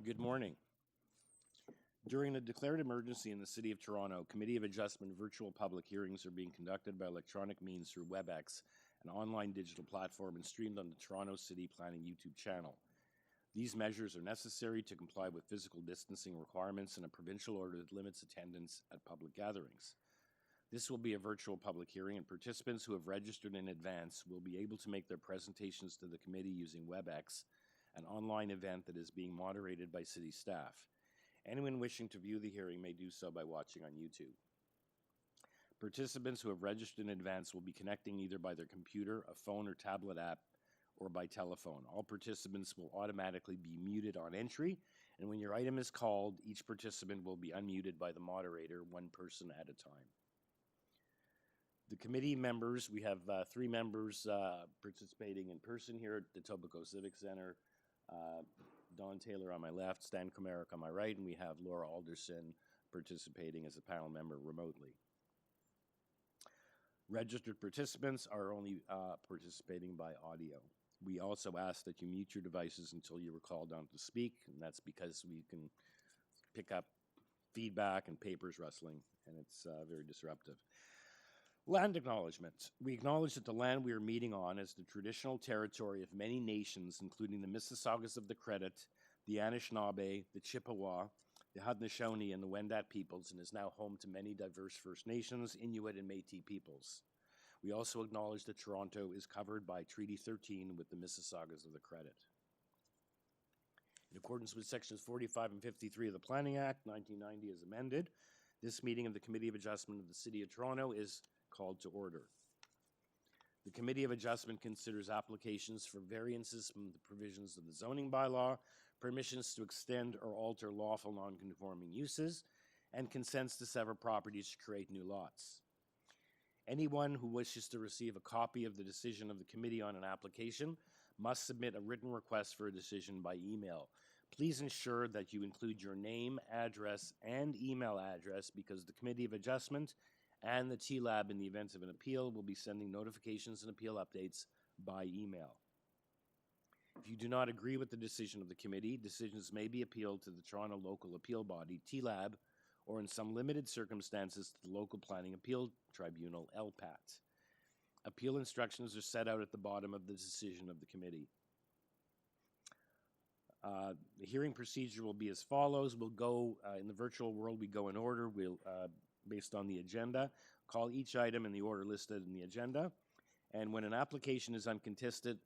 Good morning. During the declared emergency in the City of Toronto, Committee of Adjustment virtual public hearings are being conducted by electronic means through WebEx, an online digital platform, and streamed on the Toronto City Planning YouTube channel. These measures are necessary to comply with physical distancing requirements and a provincial order that limits attendance at public gatherings. This will be a virtual public hearing, and participants who have registered in advance will be able to make their presentations to the committee using WebEx, an online event that is being moderated by city staff. Anyone wishing to view the hearing may do so by watching on YouTube. Participants who have registered in advance will be connecting either by their computer, a phone or tablet app, or by telephone. All participants will automatically be muted on entry, and when your item is called, each participant will be unmuted by the moderator, one person at a time. The committee members, we have 3 members participating in person here at the Etobicoke Civic Center. Don Taylor on my left, Stan Komarek on my right, and we have Laura Alderson participating as a panel member remotely. Registered participants are only participating by audio. We also ask that you mute your devices until you are called on to speak, and that's because we can pick up feedback and papers rustling, and it's very disruptive. Land acknowledgement. We acknowledge that the land we are meeting on is the traditional territory of many nations, including the Mississaugas of the Credit, the Anishinaabe, the Chippewa, the Haudenosaunee, and the Wendat peoples, and is now home to many diverse First Nations, Inuit, and Métis peoples. We also acknowledge that Toronto is covered by Treaty 13 with the Mississaugas of the Credit. In accordance with Sections 45 and 53 of the Planning Act, 1990 as amended, this meeting of the Committee of Adjustment of the City of Toronto is called to order. The Committee of Adjustment considers applications for variances from the provisions of the zoning bylaw, permissions to extend or alter lawful non-conforming uses, and consents to sever properties to create new lots. Anyone who wishes to receive a copy of the decision of the committee on an application must submit a written request for a decision by email. Please ensure that you include your name, address, and email address because the Committee of Adjustment and the TLAB, in the event of an appeal, will be sending notifications and appeal updates by email. If you do not agree with the decision of the committee, decisions may be appealed to the Toronto Local Appeal Body, TLAB, or in some limited circumstances to the Local Planning Appeal Tribunal, LPAT. Appeal instructions are set out at the bottom of the decision of the committee. The hearing procedure will be as follows. We'll go, in the virtual world, we go in order. We'll based on the agenda, call each item in the order listed in the agenda, and when an application is uncontested,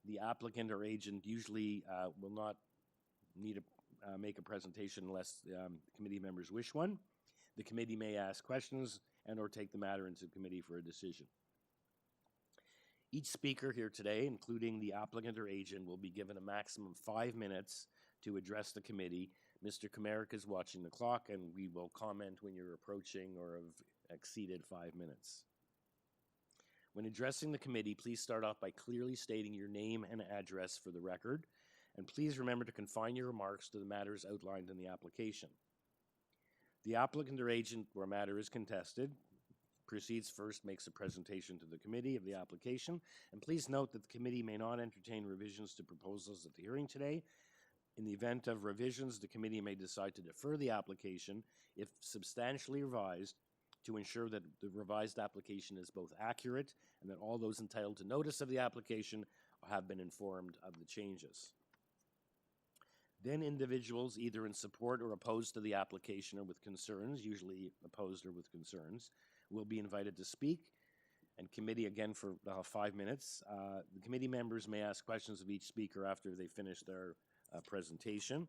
the applicant or agent usually will not need to make a presentation unless committee members wish one. The committee may ask questions and or take the matter into committee for a decision. Each speaker here today, including the applicant or agent, will be given a maximum of 5 minutes to address the committee. Mr. Komarek is watching the clock, and we will comment when you're approaching or have exceeded 5 minutes. When addressing the committee, please start off by clearly stating your name and address for the record, and please remember to confine your remarks to the matters outlined in the application. The applicant or agent where a matter is contested proceeds first, makes a presentation to the committee of the application, and please note that the committee may not entertain revisions to proposals at the hearing today. In the event of revisions, the committee may decide to defer the application if substantially revised to ensure that the revised application is both accurate and that all those entitled to notice of the application have been informed of the changes. Then individuals either in support or opposed to the application or with concerns, usually opposed or with concerns, will be invited to speak, and committee again for 5 minutes. The committee members may ask questions of each speaker after they finish their presentation.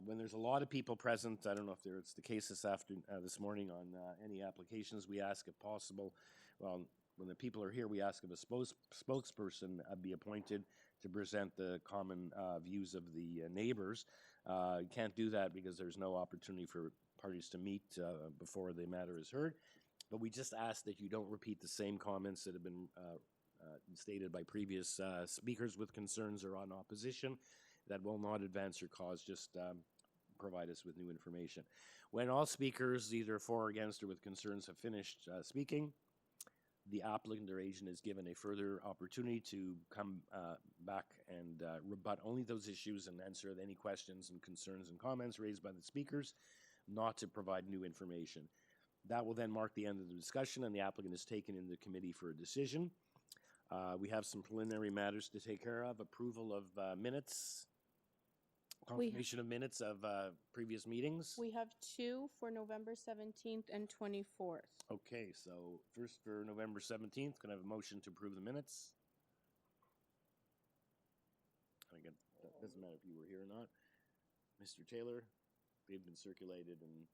When there's a lot of people present, I don't know if it's the case this morning on any applications, we ask if possible, well, when the people are here, we ask if a spokesperson be appointed to present the common views of the neighbors. You can't do that because there's no opportunity for parties to meet before the matter is heard, but we just ask that you don't repeat the same comments that have been stated by previous speakers with concerns or on opposition. That will not advance your cause, just provide us with new information. When all speakers, either for or against or with concerns, have finished speaking, the applicant or agent is given a further opportunity to come back and rebut only those issues and answer any questions and concerns and comments raised by the speakers, not to provide new information. That will then mark the end of the discussion, and the applicant is taken into committee for a decision. We have some preliminary matters to take care of. Approval of minutes, confirmation of minutes of previous meetings. We have two for November 17th and 24th. Okay, so first for November 17th, can I have a motion to approve the minutes? Again, that doesn't matter if you were here or not. Mr. Taylor, they've been circulated and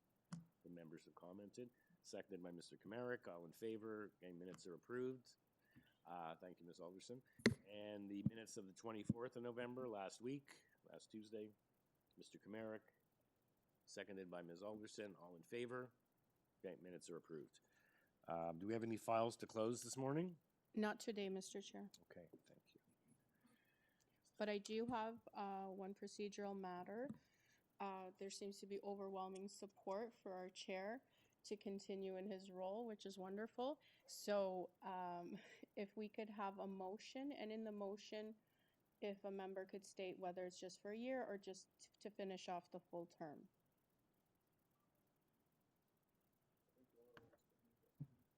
the members have commented. Seconded by Mr. Kamarick. All in favor. Okay, minutes are approved. Thank you, Ms. Alderson. And the minutes of the 24th of November, last Tuesday, Mr. Kamarick, seconded by Ms. Alderson. All in favor. Okay, minutes are approved. Do we have any files to close this morning? Not today, Mr. Chair. Okay, thank you. But I do have one procedural matter. There seems to be overwhelming support for our chair to continue in his role, which is wonderful. So if we could have a motion, and in the motion, if a member could state whether it's just for a year or just to finish off the full term.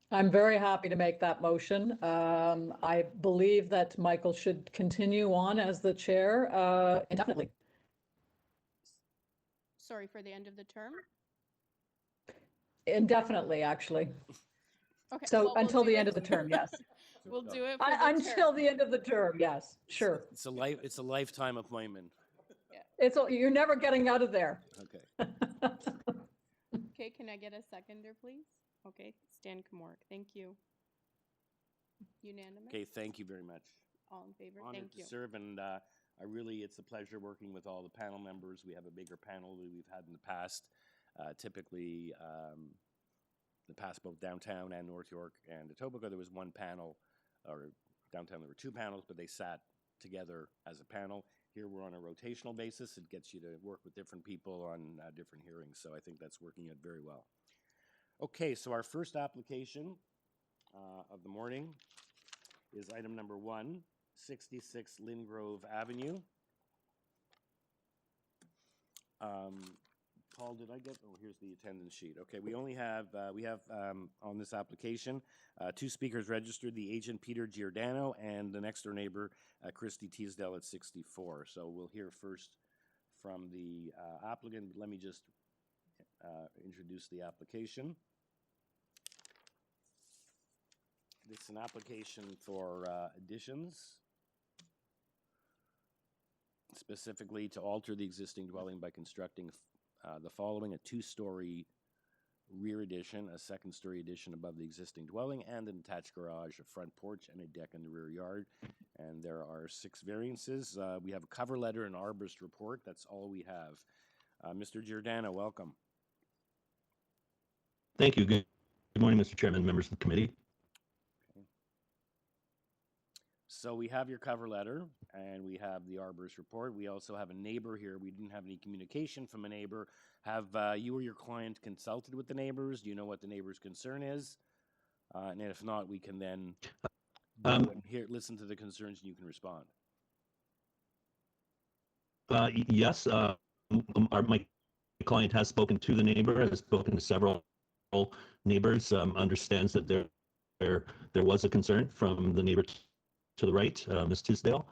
I'm very happy to make that motion. I believe that Michael should continue on as the chair indefinitely. Sorry, for the end of the term? Indefinitely, actually. Okay. So well, until we'll the end of the term, yes. We'll do it for Until the end of the term, yes, sure. It's a lifetime appointment. You're never getting out of there. Okay. Okay, can I get a seconder, please? Okay, Stan Kamorick, thank you. Unanimous? Okay, thank you very much. All in favor? Honored Thank you. to serve, and it's a pleasure working with all the panel members. We have a bigger panel than we've had in the past. Typically, the past both downtown and North York and Etobicoke, there was one panel, or downtown there were two panels, but they sat together as a panel. Here we're on a rotational basis. It gets you to work with different people on different hearings, so I think that's working out very well. Okay, so our first application of the morning is item number 1, 66 Lyngrove Avenue. Paul, did I get, here's the attendance sheet. Okay, we only have, on this application, 2 speakers registered, the agent Peter Giordano and the next door neighbor, Christy Teasdale at 64. So we'll hear first from the applicant. Let me just introduce the application. This is an application for additions, specifically to alter the existing dwelling by constructing the following: a 2-story rear addition, a 2nd-story addition above the existing dwelling, and an attached garage, a front porch, and a deck in the rear yard. And there are 6 variances. We have a cover letter and arborist report. That's all we have. Mr. Giordano, welcome. Thank you. Good morning, Mr. Chairman, members of the committee. So we have your cover letter and we have the arborist report. We also have a neighbor here. We didn't have any communication from a neighbor. Have you or your client consulted with the neighbors? Do you know what the neighbor's concern is? And if not, we can then listen to the concerns and you can respond. Yes, my client has spoken to the neighbor, has spoken to several neighbors, understands that there was a concern from the neighbor to the right, Ms. Tisdale.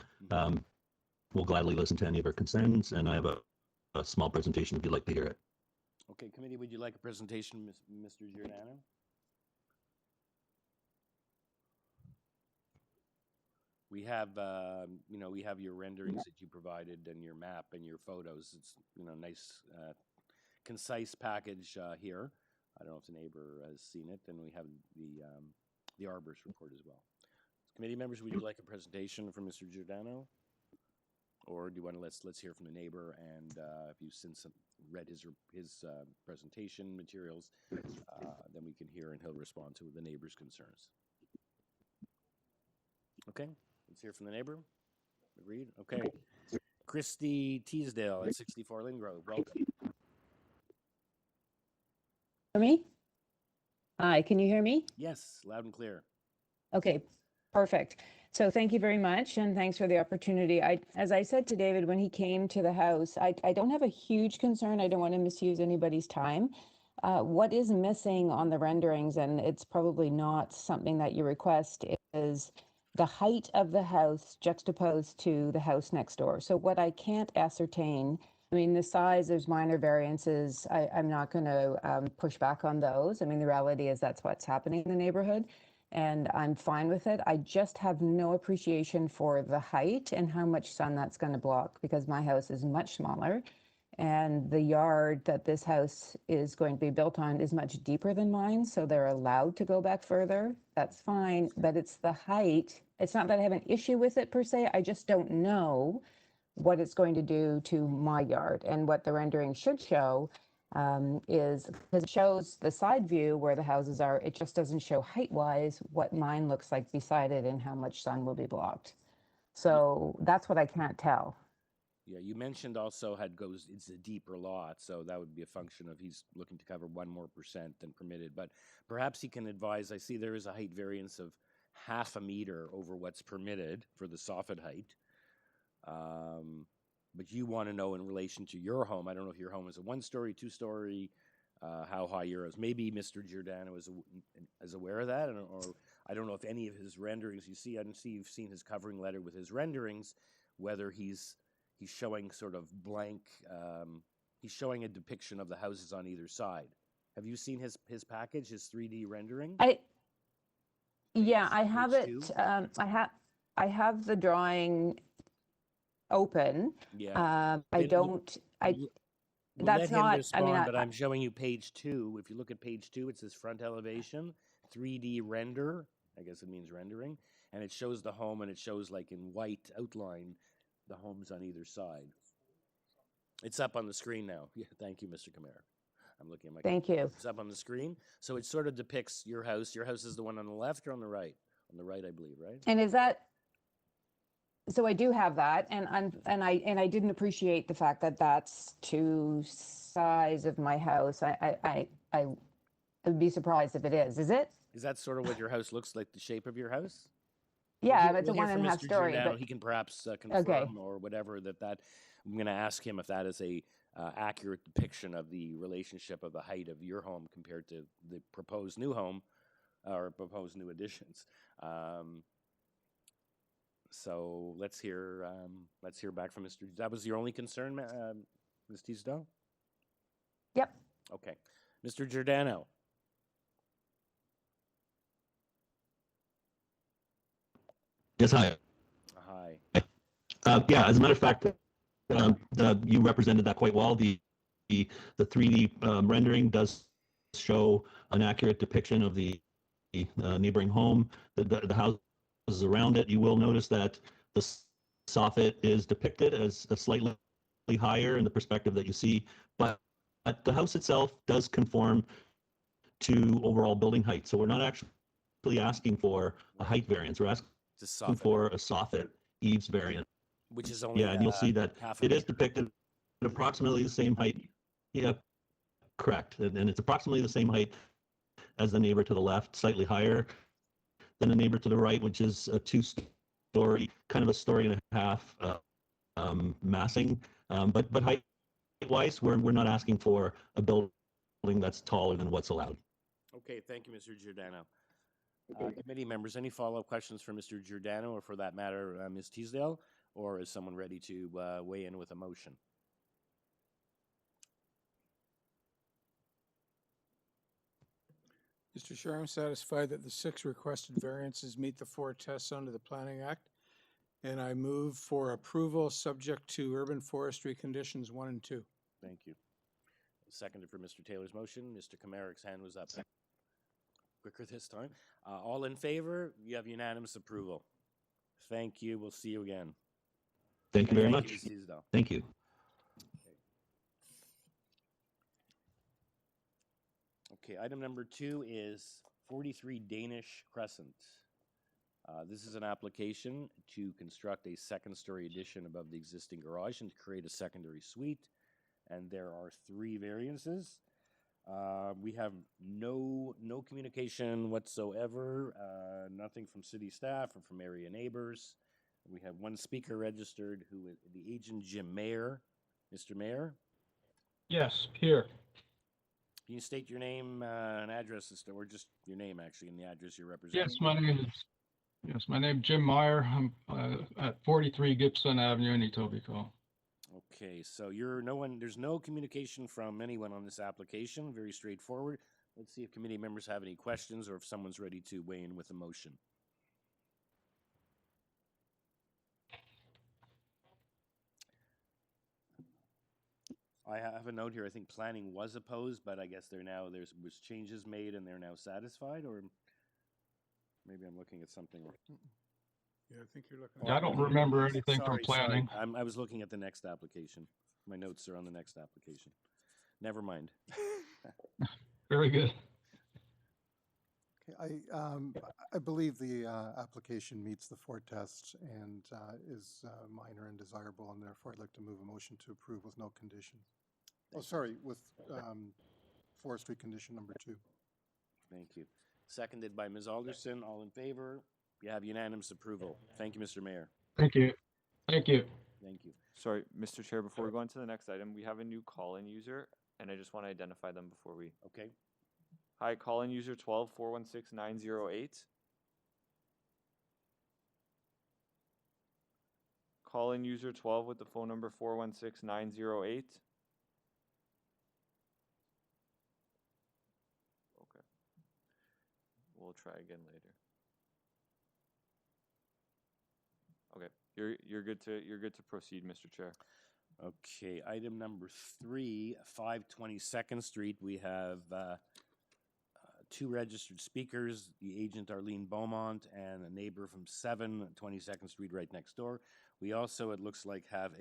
We'll gladly listen to any of her concerns, and I have a small presentation if you'd like to hear it. Okay, committee, would you like a presentation, Mr. Giordano? We have, we have your renderings that you provided and your map and your photos. It's, nice, concise package here. I don't know if the neighbor has seen it. And we have the arborist report as well. Committee members, would you like a presentation from Mr. Giordano? Or do you want to let's hear from the neighbor, and if you've since read his presentation materials, then we can hear and he'll respond to the neighbor's concerns. Okay, let's hear from the neighbor. Agreed? Okay. Christy Teasdale at 64 Lyngrove, welcome. For me? Hi, can you hear me? Yes, loud and clear. Okay, perfect. So thank you very much, and thanks for the opportunity. As I said to David when he came to the house, I don't have a huge concern. I don't want to misuse anybody's time. What is missing on the renderings, and it's probably not something that you request, is the height of the house juxtaposed to the house next door. So what I can't ascertain, I mean, the size, there's minor variances. I'm not going to push back on those. I mean, the reality is that's what's happening in the neighborhood, and I'm fine with it. I just have no appreciation for the height and how much sun that's going to block, because my house is much smaller and the yard that this house is going to be built on is much deeper than mine, so they're allowed to go back further. That's fine, but it's the height. It's not that I have an issue with it per se. I just don't know what it's going to do to my yard. And what the rendering should show is, because it shows the side view where the houses are, it just doesn't show height-wise what mine looks like beside it and how much sun will be blocked. So that's what I can't tell. Yeah, you mentioned also it's a deeper lot, so that would be a function of he's looking to cover 1% more than permitted. But perhaps he can advise. I see there is a height variance of 0.5 meter over what's permitted for the soffit height. But you want to know in relation to your home. I don't know if your home is a 1-story, 2-story, how high yours. Maybe Mr. Giordano is aware of that, or I don't know if any of his renderings you see. I don't see you've seen his covering letter with his renderings, whether he's showing sort of blank. He's showing a depiction of the houses on either side. Have you seen his package, his 3D rendering? Yeah, I have page it. 2? I have the drawing open. Yeah. I don't. We'll That's let him not. respond, I mean, but I'm showing you page 2. If you look at page 2, it says front elevation, 3D render. I guess it means rendering, and it shows the home, and it shows like in white outline the homes on either side. It's up on the screen now. Yeah, thank you, Mr. Kamara. I'm looking at my. Thank you. It's up on the screen, so it sort of depicts your house. Your house is the one on the left or on the right? On the right, I believe, right? And is that? So I do have that, and I didn't appreciate the fact that that's to size of my house. I would be surprised if it is. Is it? Is that sort of what your house looks like? The shape of your house? Yeah, it's a We'll hear from 1.5 Mr. story. Giordano. But He can perhaps confirm Okay. or whatever that. I'm going to ask him if that is a accurate depiction of the relationship of the height of your home compared to the proposed new home or proposed new additions. So let's hear back from Mr. That was your only concern, Ms. Teasdale? Yep. Okay, Mr. Giordano. Yes, hi. Hi. Yeah, as a matter of fact, you represented that quite well. The 3D rendering does show an accurate depiction of the neighboring home, the houses around it. You will notice that the soffit is depicted as slightly higher in the perspective that you see, but the house itself does conform to overall building height. So we're not actually asking for a height variance. We're asking for a soffit eaves variance. Which is only and you'll see that it is depicted at approximately the same height. Yeah, correct. And it's approximately the same height as the neighbor to the left, slightly higher than the neighbor to the right, which is a 2-story, kind of a 1.5 story massing. But height-wise, we're not asking for a building that's taller than what's allowed. Okay, thank you, Mr. Giordano. Committee members, any follow-up questions for Mr. Giordano, or for that matter, Ms. Teasdale? Or is someone ready to weigh in with a motion? Mr. Chair, I'm satisfied that the 6 requested variances meet the 4 tests under the Planning Act, and I move for approval subject to urban forestry conditions 1 and 2. Thank you. Seconded for Mr. Taylor's motion. Mr. Kamarik's hand was up. Quicker this time. All in favor? You have unanimous approval. Thank you. We'll see you again. Thank you very much. Ms. Teasdale. Thank you. Okay, item number 2 is 43 Danish Crescent. This is an application to construct a 2nd-story addition above the existing garage and to create a secondary suite. And there are 3 variances. We have no communication whatsoever. nothing from city staff or from area neighbors. We have one speaker registered, who is the agent, Jim Mayer. Mr. Mayer, Yes, here. can you state your name and address, or just your name actually and the address you're representing? Yes, my name is Jim Meyer. I'm at 43 Gibson Avenue in Etobicoke. Okay, so there's no communication from anyone on this application. Very straightforward. Let's see if committee members have any questions or if someone's ready to weigh in with a motion. I have a note here. I think planning was opposed, but I guess was changes made and they're now satisfied, or maybe I'm looking at something. Yeah, I think you're looking. Yeah, I don't remember anything from planning. I was looking at the next application. My notes are on the next application. Never mind. Very good. Okay, I believe the application meets the 4 tests and is minor and desirable, and therefore I'd like to move a motion to approve with no conditions. Oh, sorry, with forestry condition number 2. Thank you. Seconded by Ms. Alderson. All in favor? You have unanimous approval. Thank you, Mr. Mayor. Thank you. Thank you. Thank you. Sorry, Mr. Chair, before we go on to the next item, we have a new call-in user, and I just want to identify them before we... Okay. Hi, call-in user 12416908. Call-in user 12 with the phone number 416908. Okay. We'll try again later. Okay, you're good to proceed, Mr. Chair. Okay, item number 3, 522nd Street. We have 2 registered speakers, the agent Arlene Beaumont and a neighbor from 7 22nd Street right next door. We also, it looks like, have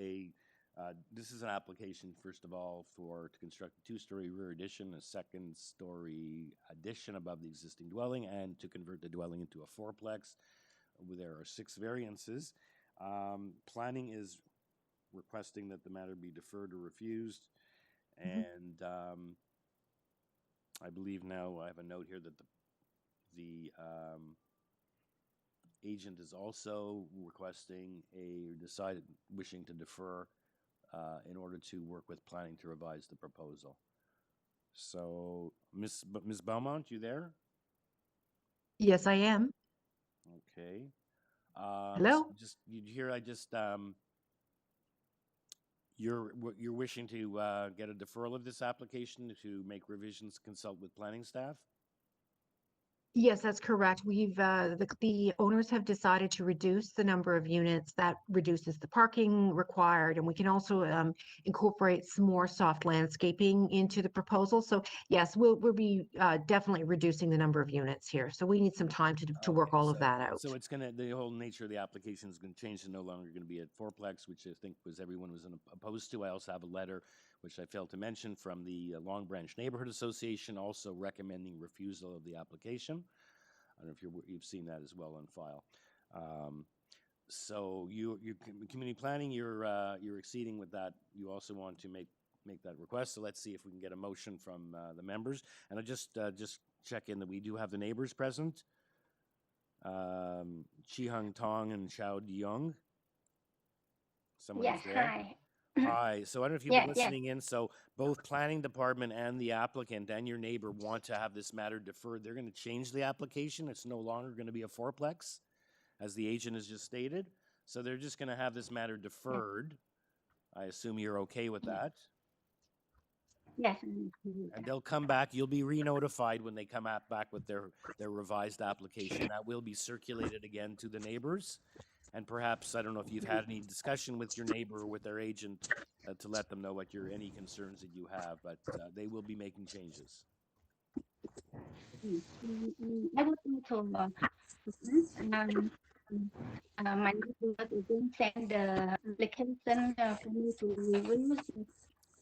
this is an application, first of all, to construct a 2-story rear addition, a 2nd-story addition above the existing dwelling, and to convert the dwelling into a 4-plex. There are 6 variances. Planning is requesting that the matter be deferred or refused, and I believe now I have a note here that the agent is also requesting wishing to defer in order to work with planning to revise the proposal. So, Ms. Beaumont, you there? Yes, I am. Okay. Hello? So you're wishing to get a deferral of this application to make revisions, consult with planning staff? Yes, that's correct. We've the owners have decided to reduce the number of units. That reduces the parking required, and we can also incorporate some more soft landscaping into the proposal. So yes, we'll be definitely reducing the number of units here. So we need some time to work all of that out. So it's the whole nature of the application is going to change to no longer going to be at 4-plex, which I think everyone was opposed to. I also have a letter, which I failed to mention, from the Long Branch Neighborhood Association, also recommending refusal of the application. I don't know if you've seen that as well on file. So you community planning, you're exceeding with that. You also want to make that request. So let's see if we can get a motion from the members. And I'll just check in that we do have the neighbors present. Chi Hung Tong and Chao Young. Someone Yes, there. hi. Hi. So I don't know if you've been listening in. So both planning department and the applicant and your neighbor want to have this matter deferred. They're going to change the application. It's no longer going to be a 4-plex, as the agent has just stated. So they're just going to have this matter deferred. I assume you're okay with that. Yes. And they'll come back. You'll be re-notified when they come back with their revised application. That will be circulated again to the neighbors. And perhaps, I don't know if you've had any discussion with your neighbor or with their agent to let them know what any concerns that you have, but they will be making changes. I would like to my neighbor didn't send the application for me to review.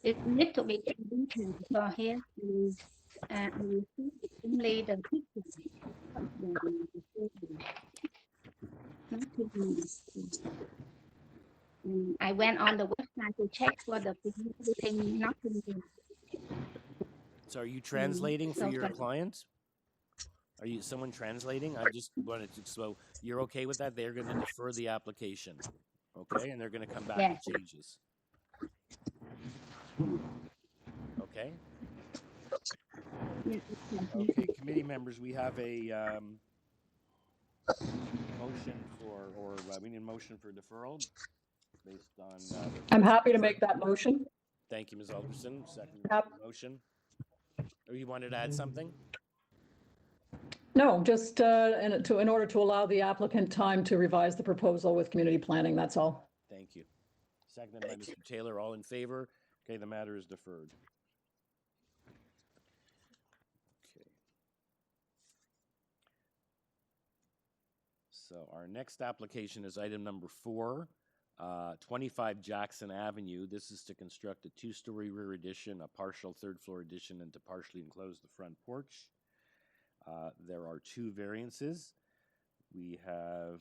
It needs to be detailed for him. I received only the pictures. I went on the website to check for the everything, nothing. So are you translating for your client? Are you someone translating? I just wanted to, so you're okay with that? They're gonna defer the application, okay? And they're gonna come back Yeah. with changes. Okay? Okay, committee members, we have a motion for, we need a motion for deferral based on. I'm happy to make that motion. Thank you, Ms. Alderson. Second Yep. motion. Or you wanted to add something? No, just in order to allow the applicant time to revise the proposal with community planning, that's all. Thank you. Seconded by Mr. Taylor. All in favor? Okay, the matter is deferred. Okay. So our next application is item number 4, 25 Jackson Avenue. This is to construct a 2-story rear addition, a partial 3rd floor addition, and to partially enclose the front porch. There are 2 variances. We have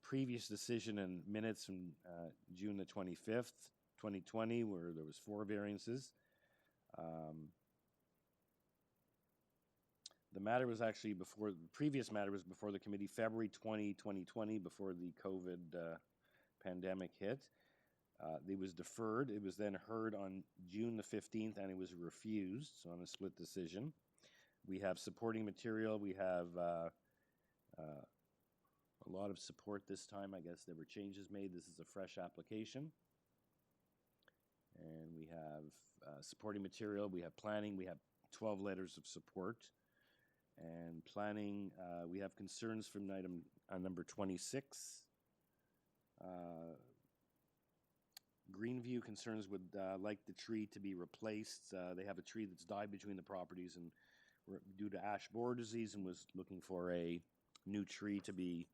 previous decision and minutes from June the 25th, 2020, where there was 4 variances. The matter was actually before, the previous matter was before the committee February 2020, before the COVID pandemic hit. It was deferred. It was then heard on June the 15th, and it was refused, so on a split decision. We have supporting material. We have a lot of support this time. I guess there were changes made. This is a fresh application. And we have supporting material. We have planning. We have 12 letters of support. And planning, we have concerns from item number 26. Greenview concerns would like the tree to be replaced. They have a tree that's died between the properties and due to ash borer disease, and was looking for a new tree to be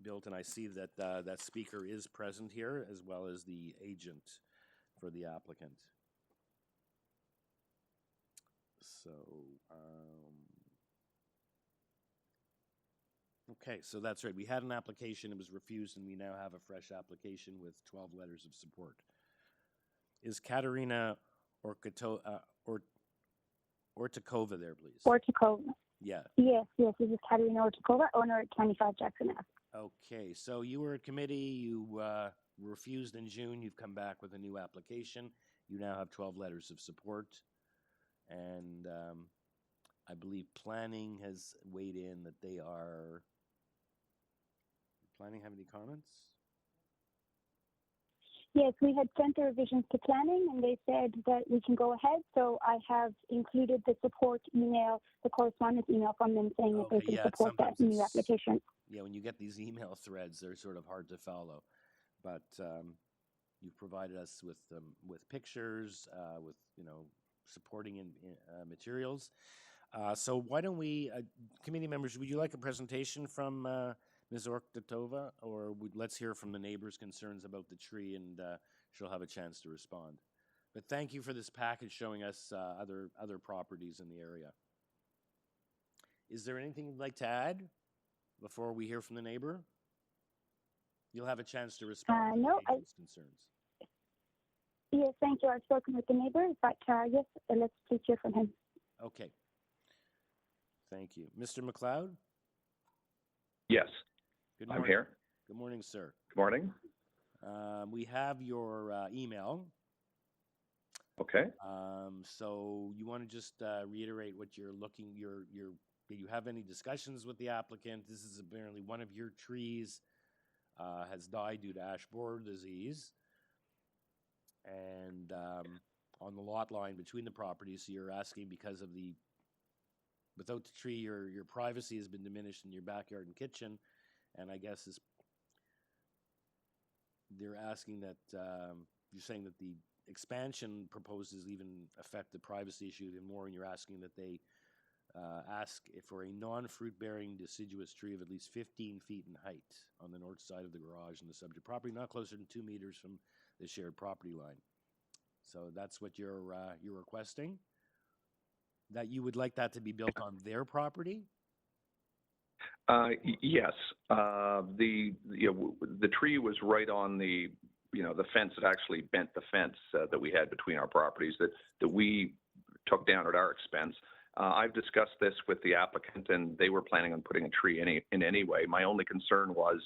built. And I see that that speaker is present here, as well as the agent for the applicant. So, okay, so that's right. We had an application, it was refused, and we now have a fresh application with 12 letters of support. Is Katerina Ortakova there, please? Ortakova. Yeah. Yes, this is Katerina Ortakova, owner at 25 Jackson Ave. Okay, so you were at committee, you refused in June, you've come back with a new application. You now have 12 letters of support. And I believe planning has weighed in that they are. Planning have any comments? Yes, we had sent the revisions to planning and they said that we can go ahead. So I have included the support email, the correspondence email from them saying that they can support that new application. Yeah, when you get these email threads, they're sort of hard to follow. But you've provided us with pictures, with, supporting materials. So why don't we, committee members, would you like a presentation from Ms. Ortatova, or let's hear from the neighbors' concerns about the tree, and she'll have a chance to respond. But thank you for this package showing us other properties in the area. Is there anything you'd like to add before we hear from the neighbor? You'll have a chance to respond to no, the neighbor's concerns. Yes, thank you. I've spoken with the neighbor, but yes, let's please hear from him. Okay. Thank you. Mr. McLeod? Yes, Good morning. I'm here. Good morning, sir. Good morning. We have your email. Okay. So you want to just reiterate what you're looking, do you have any discussions with the applicant? This is apparently one of your trees has died due to ash borer disease. And on the lot line between the properties, so you're asking because of without the tree, your privacy has been diminished in your backyard and kitchen. And I guess they're asking that, you're saying that the expansion proposals even affect the privacy issue even more, and you're asking that they ask for a non-fruit-bearing deciduous tree of at least 15 feet in height on the north side of the garage in the subject property, not closer than 2 meters from the shared property line. So that's what you're requesting? That you would like that to be built on their property? Yes. The tree was right on the fence that actually bent the fence that we had between our properties that we took down at our expense. I've discussed this with the applicant, and they were planning on putting a tree in any way. My only concern was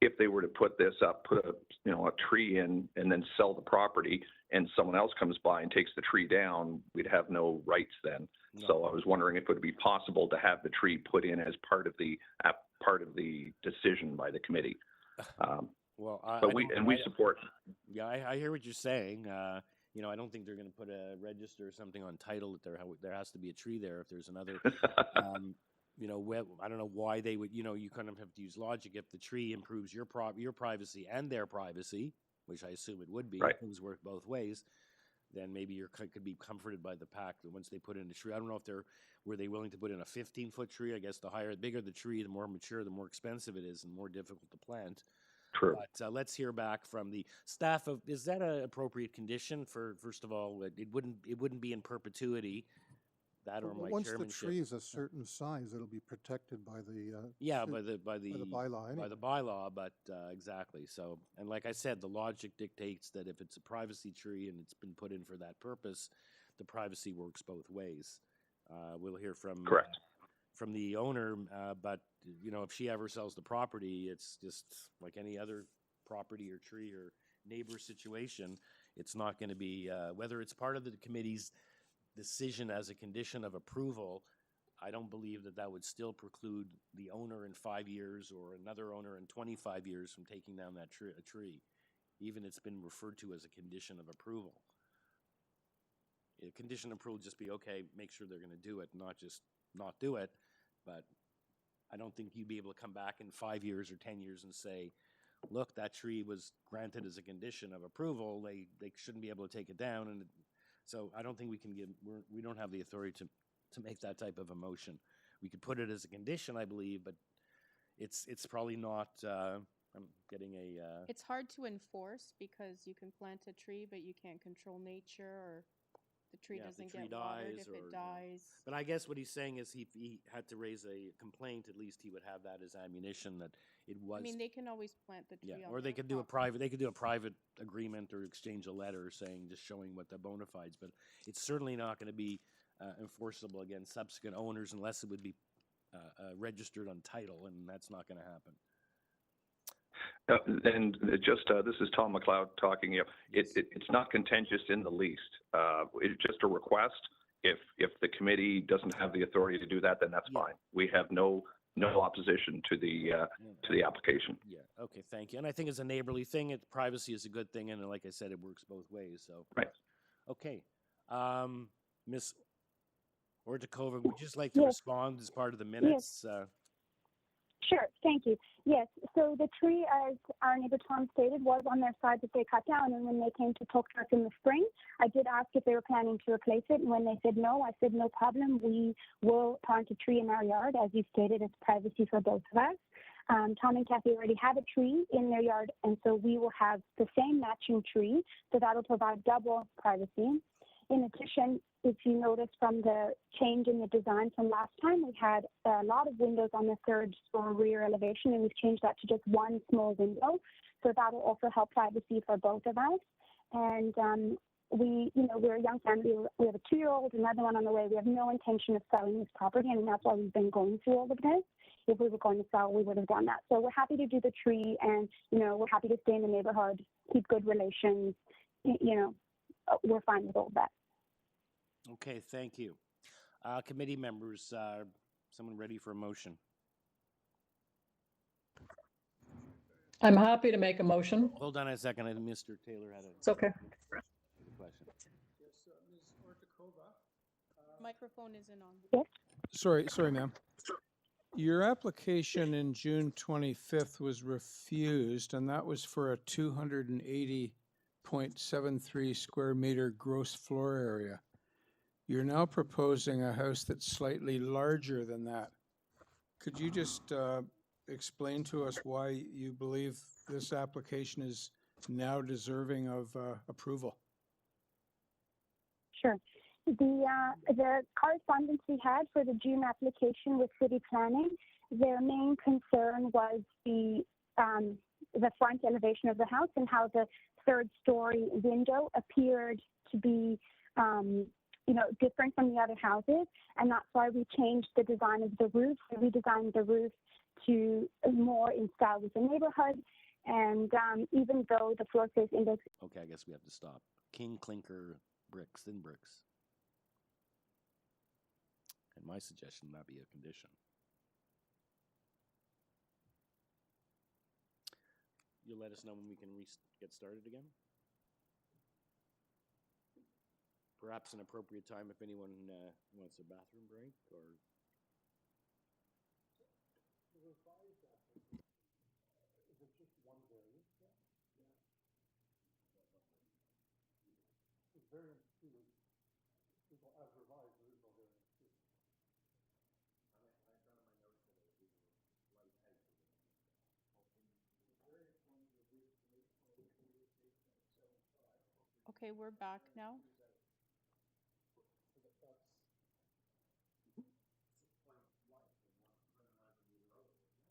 if they were to put this up, put a tree in, and then sell the property, and someone else comes by and takes the tree down, we'd have no rights then. No. So I was wondering if it would be possible to have the tree put in as part of the decision by the committee. Well, But we support. Yeah, I hear what you're saying. You know, I don't think they're going to put a register or something on title that there has to be a tree there if there's another. You know, I don't know why they would. You know, you kind of have to use logic. If the tree improves your privacy and their privacy, which I assume it would be, right. Things work both ways. Then maybe you could be comforted by the fact that once they put in a tree. I don't know if were they willing to put in a 15-foot tree. I guess the bigger the tree, the more mature, the more expensive it is, and more difficult to plant. True. But let's hear back from the staff of, is that an appropriate condition for, first of all, it wouldn't be in perpetuity, that or my Once chairmanship. the tree is a certain size, it'll be protected by the by the bylaw. by the bylaw, but exactly. So, and like I said, the logic dictates that if it's a privacy tree and it's been put in for that purpose, the privacy works both ways. We'll hear from correct. From the owner, but you know, if she ever sells the property, it's just like any other property or tree or neighbor situation. It's not going to be whether it's part of the committee's decision as a condition of approval. I don't believe that would still preclude the owner in 5 years or another owner in 25 years from taking down that tree, even it's been referred to as a condition of approval. A condition of approval would just be, okay, make sure they're going to do it, not just not do it. But I don't think you'd be able to come back in 5 years or 10 years and say, look, that tree was granted as a condition of approval. They shouldn't be able to take it down. And so I don't think we don't have the authority to make that type of a motion. We could put it as a condition, I believe, but it's probably not, I'm getting a... It's hard to enforce because you can plant a tree, but you can't control nature, or the tree doesn't get watered if it dies. But I guess what he's saying is he had to raise a complaint. At least he would have that as ammunition that it was. I mean, they can always plant the tree. Or they could do a private. They could do a private agreement or exchange a letter saying, just showing what the bona fides. But it's certainly not going to be enforceable against subsequent owners unless it would be registered on title, and that's not going to happen. And this is Tom McLeod talking. It's not contentious in the least. It's just a request. If the committee doesn't have the authority to do that, then that's fine. We have no opposition to the application. Yeah. Okay. Thank you. And I think it's a neighborly thing. Privacy is a good thing, and like I said, it works both ways. So. Right. Okay. Ms. Etobicoke, would you just like to respond as part of the minutes? Yes. Sure, thank you. Yes, so the tree, as our neighbor Tom stated, was on their side that they cut down, and when they came to talk to us in the spring, I did ask if they were planning to replace it, and when they said no, I said no problem, we will plant a tree in our yard. As you stated, it's privacy for both of us. Tom and Kathy already have a tree in their yard, and so we will have the same matching tree, so that'll provide double privacy. In addition, if you notice from the change in the design from last time, we had a lot of windows on the third floor rear elevation, and we've changed that to just one small window. So that will also help privacy for both of us. And we're a young family. We have a 2-year-old, another one on the way. We have no intention of selling this property, and that's why we've been going through all of this. If we were going to sell, we would have done that. So we're happy to do the tree, and, we're happy to stay in the neighborhood, keep good relations. We're fine with all that. Okay, thank you. Committee members, someone ready for a motion? I'm happy to make a motion. Hold on a second. Mr. Taylor had a It's okay. question. Yes, Ms. Etobicoke. Microphone isn't on. Yes. Sorry, ma'am. Your application in June 25th was refused, and that was for a 280.73 square meter gross floor area. You're now proposing a house that's slightly larger than that. Could you just explain to us why you believe this application is now deserving of approval? Sure. The correspondence we had for the June application with city planning, their main concern was the front elevation of the house and how the third story window appeared to be different from the other houses, and that's why we changed the design of the roof. We redesigned the roof to more in style with the neighborhood, and even though the floor space index. Okay, I guess we have to stop. King clinker bricks, thin bricks. And my suggestion might be a condition. You'll let us know when we can get started again? Perhaps an appropriate time if anyone wants a bathroom break or. Okay, we're back now.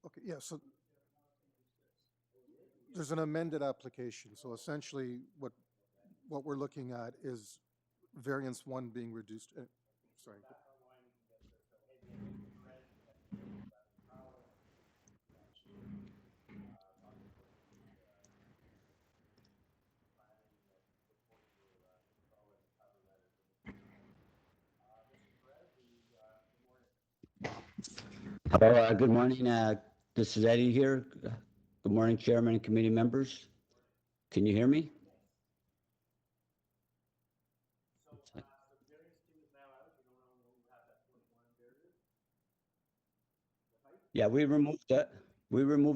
Okay, yeah, so there's an amended application. So essentially what we're looking at is variance 1 being reduced. Sorry. Hello, good morning. This is Eddie here. Good morning, Chairman and committee members. Can you hear me? Yeah, we removed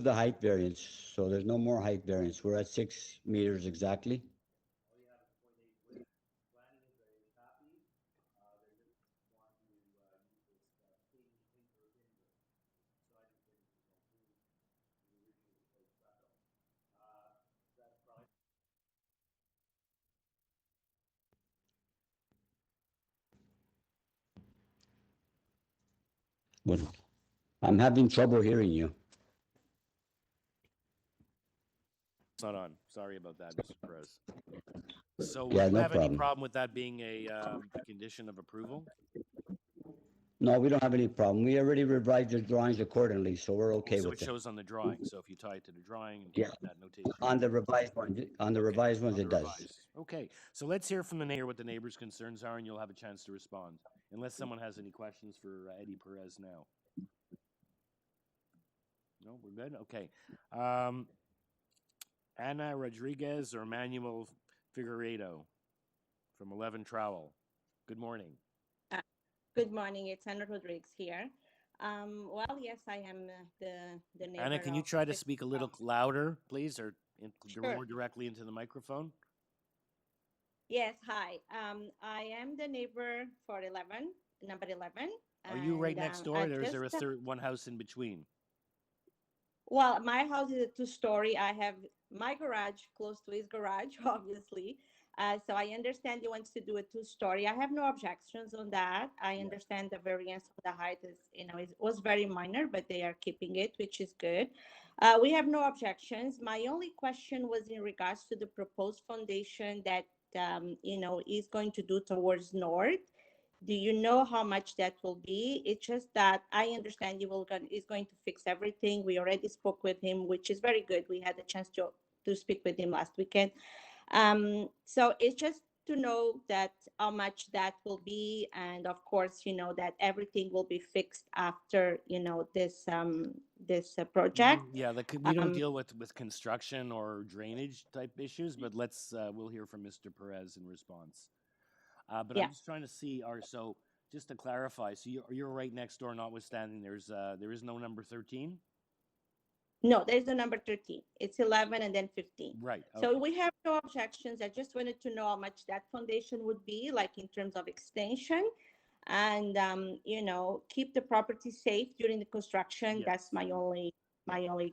the height variance, so there's no more height variance. We're at 6 meters exactly. What? I'm having trouble hearing you. It's not on. Sorry about that, Mr. Perez. So Yeah, do you no have any problem. problem with that being a condition of approval? No, we don't have any problem. We already revised the drawings accordingly, so we're okay So with it it. shows on the drawing. So if you tie it to the drawing and Yeah. put that notation. On the revised ones, Okay, ones, on the it does. revised. Okay, so let's hear from the neighbor what the neighbor's concerns are, and you'll have a chance to respond. Unless someone has any questions for Eddie Perez now. No, we're good? Okay. Ana Rodriguez or Manuel Figueredo from 11 Trowel. Good morning. Good morning. It's Ana Rodriguez here. Well, yes, I am the neighbor. Anna, can you of try to Fif- speak a little louder, please, or Sure. more directly into the microphone? Yes, hi. I am the neighbor for 11, number 11. Are you right next door, or is there a just, third one house in between? well, my house is a two-story. I have my garage close to his garage, obviously. So I understand he wants to do a two-story. I have no objections on that. I understand the variance of the height is, it was very minor, but they are keeping it, which is good. We have no objections. My only question was in regards to the proposed foundation that, is going to do towards north. Do you know how much that will be? It's just that I understand is going to fix everything. We already spoke with him, which is very good. We had a chance to speak with him last weekend. So it's just to know that how much that will be, and of course, that everything will be fixed after this project. Yeah, we don't deal with construction or drainage type issues, but we'll hear from Mr. Perez in response. But Yeah. I'm just trying to see, so just to clarify, so you're right next door, notwithstanding there is no number 13? No, there's the number 13. It's 11 and then 15. Right. So Okay. we have no objections. I just wanted to know how much that foundation would be, like in terms of extension, and keep the property safe during the construction. Yes. That's my only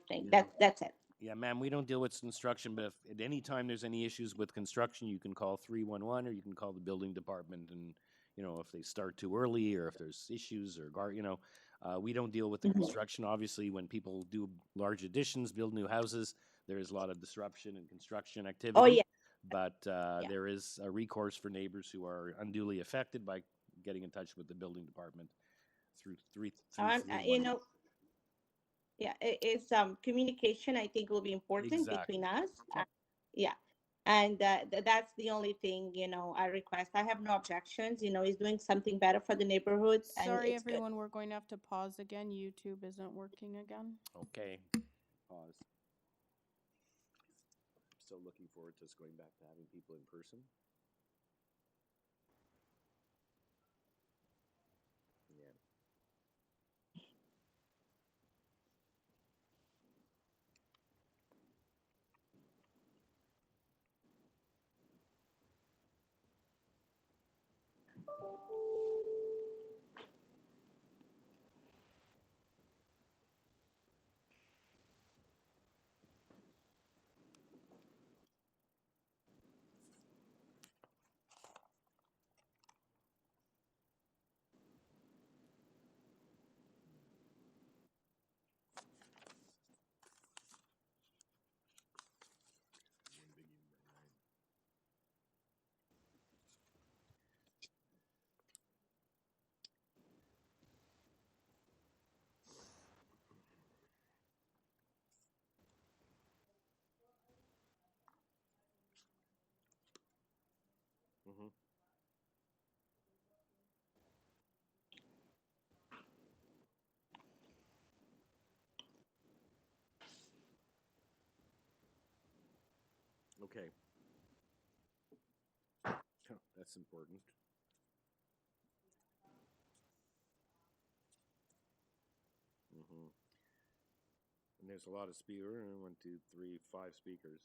thing. Yeah. That's it. Yeah, ma'am, we don't deal with construction, but if at any time there's any issues with construction, you can call 311 or you can call the building department, and if they start too early or if there's issues or we don't deal with the construction. Obviously, when people do large additions, build new houses, there is a lot of disruption and construction activity. Oh, yeah. but Yeah. there is a recourse for neighbors who are unduly affected by getting in touch with the building department through You 311. know, yeah, it's communication. I think will be important between Exactly. us. Yeah, and that's the only thing I request. I have no objections. He's doing something better for the neighborhood, and Sorry, it's good. everyone, we're going to have to pause again. YouTube isn't working again. Okay, pause. Still looking forward to us going back to having people in person. Yeah. Mm-hmm. Okay. That's important. Mm-hmm. And there's a lot of speakers. 1, 2, 3, 5 speakers.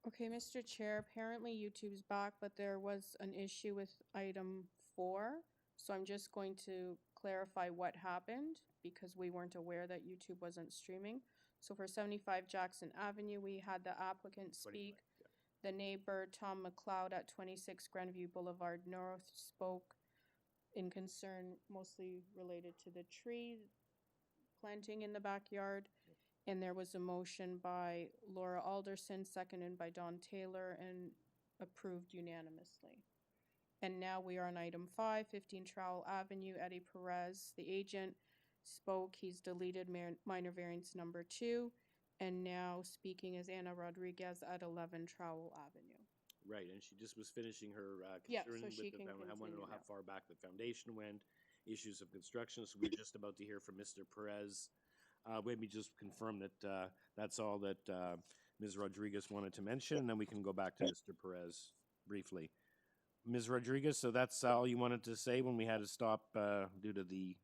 Okay, Mr. Chair, apparently YouTube's back, but there was an issue with item 4. So I'm just going to clarify what happened because we weren't aware that YouTube wasn't streaming. So for 75 Jackson Avenue, we had the applicant speak. The neighbor, Tom McLeod at 26 Grandview Boulevard North, spoke in concern mostly related to the tree planting in the backyard. And there was a motion by Laura Alderson, seconded by Don Taylor, and approved unanimously. And now we are on item 5, 15 Trowel Avenue. Eddie Perez, the agent, spoke. He's deleted minor variance number 2. And now speaking is Anna Rodriguez at 11 Trowel Avenue. Right, and she just was finishing her Yeah, concern so with she the can foundation. I want to know continue how now. far back the foundation went, issues of construction. So we're just about to hear from Mr. Perez. Let me just confirm that that's all that Ms. Rodriguez wanted to mention, and then we can go back to Mr. Perez briefly. Ms. Rodriguez, so that's all you wanted to say when we had to stop due to the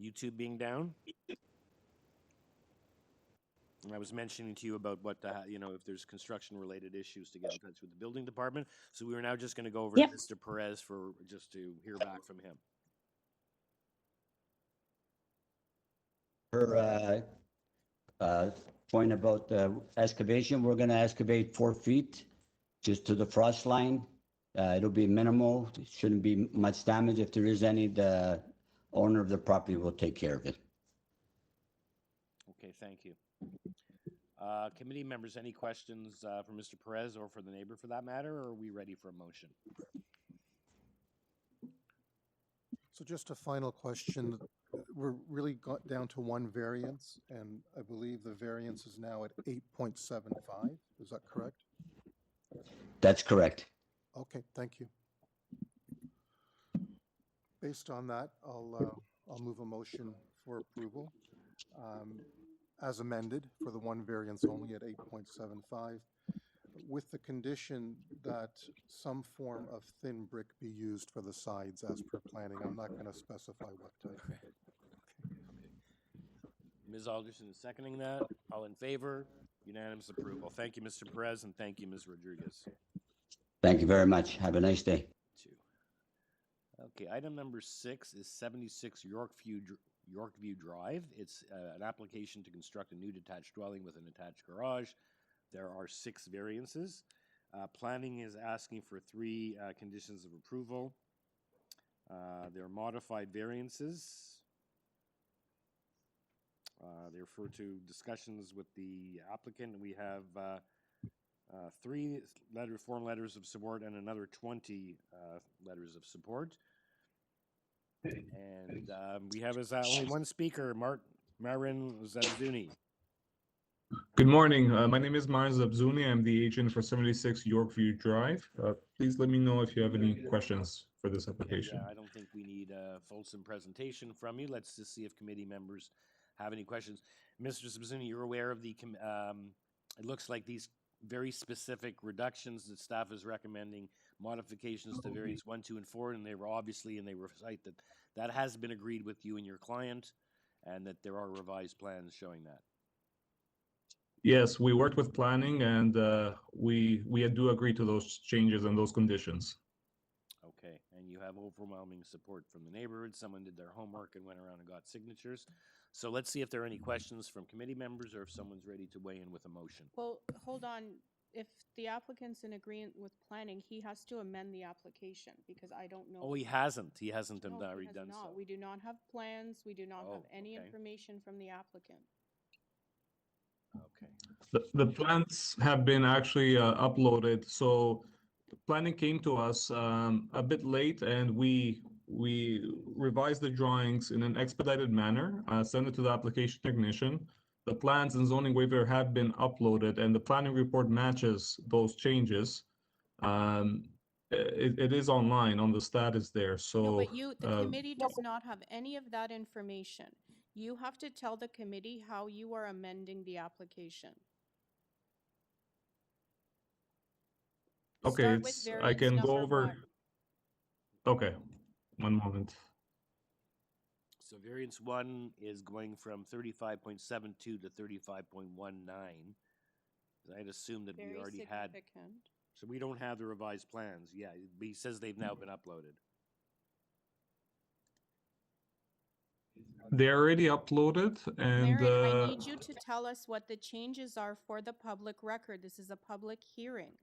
YouTube being down? And I was mentioning to you about what, if there's construction-related issues to get in touch with the building department. So we were now just going to go over to Mr. Perez for just to hear back from him. Her point about the excavation, we're going to excavate 4 feet just to the frost line. It'll be minimal. It shouldn't be much damage. If there is any, the owner of the property will take care of it. Okay, thank you. Committee members, any questions for Mr. Perez or for the neighbor for that matter, or are we ready for a motion? So just a final question. We're really got down to 1 variance, and I believe the variance is now at 8.75. Is that correct? That's correct. Okay, thank you. Based on that, I'll I'll move a motion for approval as amended for the one variance only at 8.75, with the condition that some form of thin brick be used for the sides as per planning. I'm not going to specify what type. Ms. Alderson is seconding that. All in favor? Unanimous approval. Thank you, Mr. Perez, and thank you, Ms. Rodriguez. Thank you very much. Have a nice day. Two. Okay, item number 6 is 76 Yorkview Drive. It's an application to construct a new detached dwelling with an attached garage. There are 6 variances. Planning is asking for 3 conditions of approval. They're modified variances. They refer to discussions with the applicant. We have 3 form letters of support and another 20 letters of support. And we have as only one speaker, Marin Zabzuni. Good morning. My name is Marin Zabzuni. I'm the agent for 76 Yorkview Drive. Please let me know if you have any questions for this application. Yeah, I don't think we need a fulsome presentation from you. Let's just see if committee members have any questions. Mr. Zabzuni, you're aware of the, it looks like these very specific reductions that staff is recommending, modifications to variants 1, 2, and 4, and they were obviously, and they recite that that has been agreed with you and your client, and that there are revised plans showing that. Yes, we worked with planning, and we do agree to those changes and those conditions. Okay, and you have overwhelming support from the neighborhood. Someone did their homework and went around and got signatures. So let's see if there are any questions from committee members or if someone's ready to weigh in with a motion. Well, hold on. If the applicant's in agreement with planning, he has to amend the application because I don't know. Oh, he hasn't. He hasn't No, he already has done not. so. We do not have plans. We do not have any okay. information from the applicant. Okay. The plans have been actually uploaded. So planning came to us a bit late, and we revised the drawings in an expedited manner, sent it to the application technician. The plans and zoning waiver have been uploaded, and the planning report matches those changes. It is online on the status there. So No, but the committee does not have any of that information. You have to tell the committee how you are amending the application. okay, Start with I variance can go number over. 1. Okay, one moment. So variance 1 is going from 35.72 to 35.19. I'd assume that we already had. So we don't have the revised plans. Yeah, he says they've now been uploaded. They're already uploaded, and Marin, I need you to tell us what the changes are for the public record. This is a public hearing.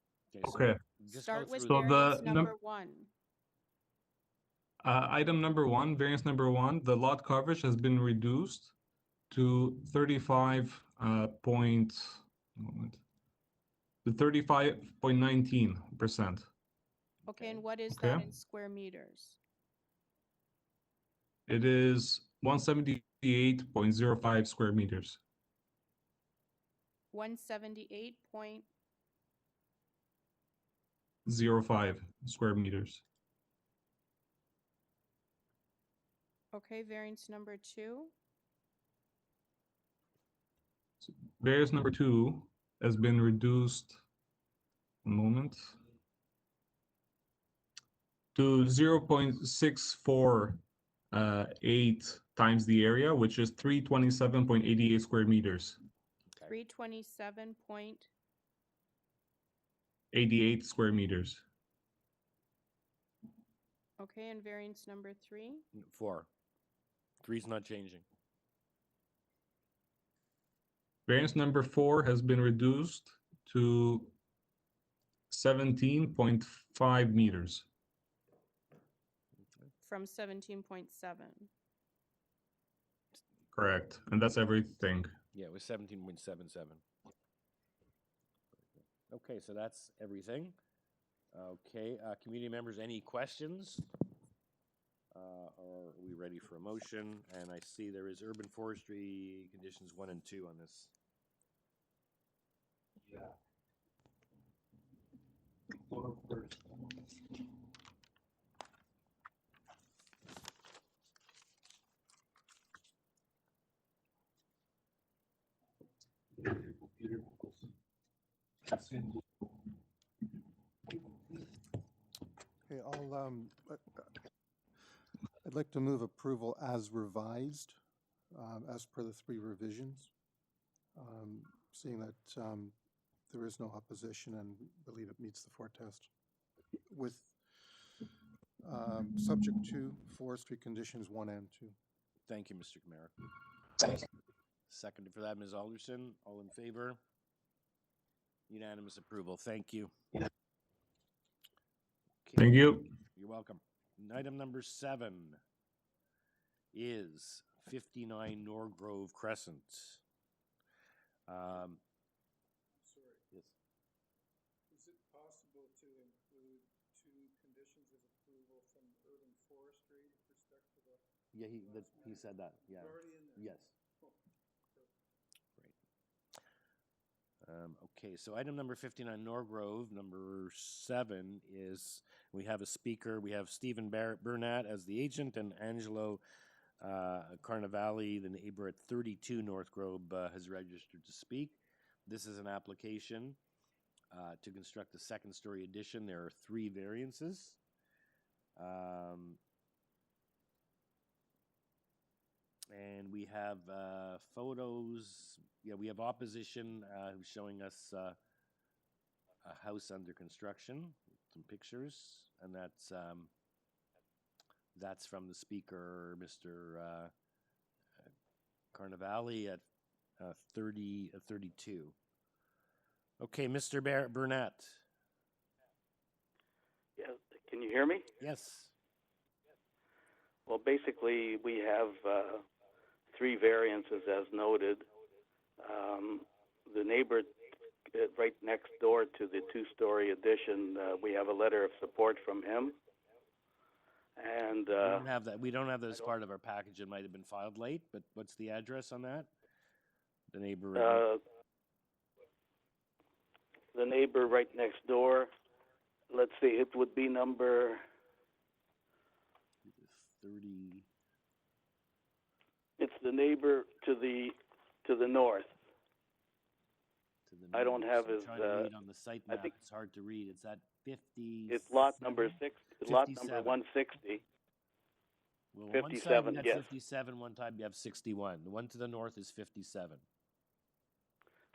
okay. Start with So variance number 1. Item number 1, variance number 1, the lot coverage has been reduced to 35.19%. Okay, and what is that in square meters? It is 178.05 square meters. 178.05. Square meters. Okay, variance number 2. Variance number 2 has been reduced, a moment, to 0.648 times the area, which is 327.88 square meters. 327.88 square meters. Okay, and variance number 3? 4. 3's not changing. Variance number 4 has been reduced to 17.5 meters. From 17.7. Correct, and that's everything. Yeah, it was 17.77. Okay, so that's everything. Okay, community members, any questions? Or are we ready for a motion? And I see there is urban forestry conditions 1 and 2 on this. Yeah. Okay, I'd like to move approval as revised, as per the 3 revisions. Seeing that there is no opposition and believe it meets the 4 test. With subject to forestry conditions 1 and 2. Thank you, Mr. Kamara. Seconded for that, Ms. Alderson. All in favor? Unanimous approval. Thank you. Okay. Thank you. You're welcome. Item number 7 is 59 Norgrove Crescent. Sorry. Yes. Is it possible to include 2 conditions of approval from urban forestry with respect to the? Yeah, he said that. Yeah. Already in there? Yes. Okay, so item number 59, Norgrove. Number 7 is we have a speaker. We have Stephen Burnett as the agent, and Angelo Carnavali, the neighbor at 32 Northgrove, has registered to speak. This is an application to construct a 2nd-story addition. There are 3 variances. And we have photos. Yeah, we have opposition who's showing us a house under construction, some pictures, and that's from the speaker, Mr. Carnavali at 32. Okay, Mr. Burnett. Yeah, can you hear me? Yes. Well, basically, we have 3 variances as noted. The neighbor right next door to the 2-story addition, we have a letter of support from him. And we don't have that. We don't have that as part of our package. It might have been filed late, but what's the address on that? The neighbor. The neighbor right next door. Let's see, it would be number 30. It's the neighbor to the north. To the I don't have his. Trying to read on the site map. It's hard to read. It's at 50. It's lot number 6. Lot number 160. Well, 57. One side you Yes. have 57. One time you have 61. The one to the north is 57.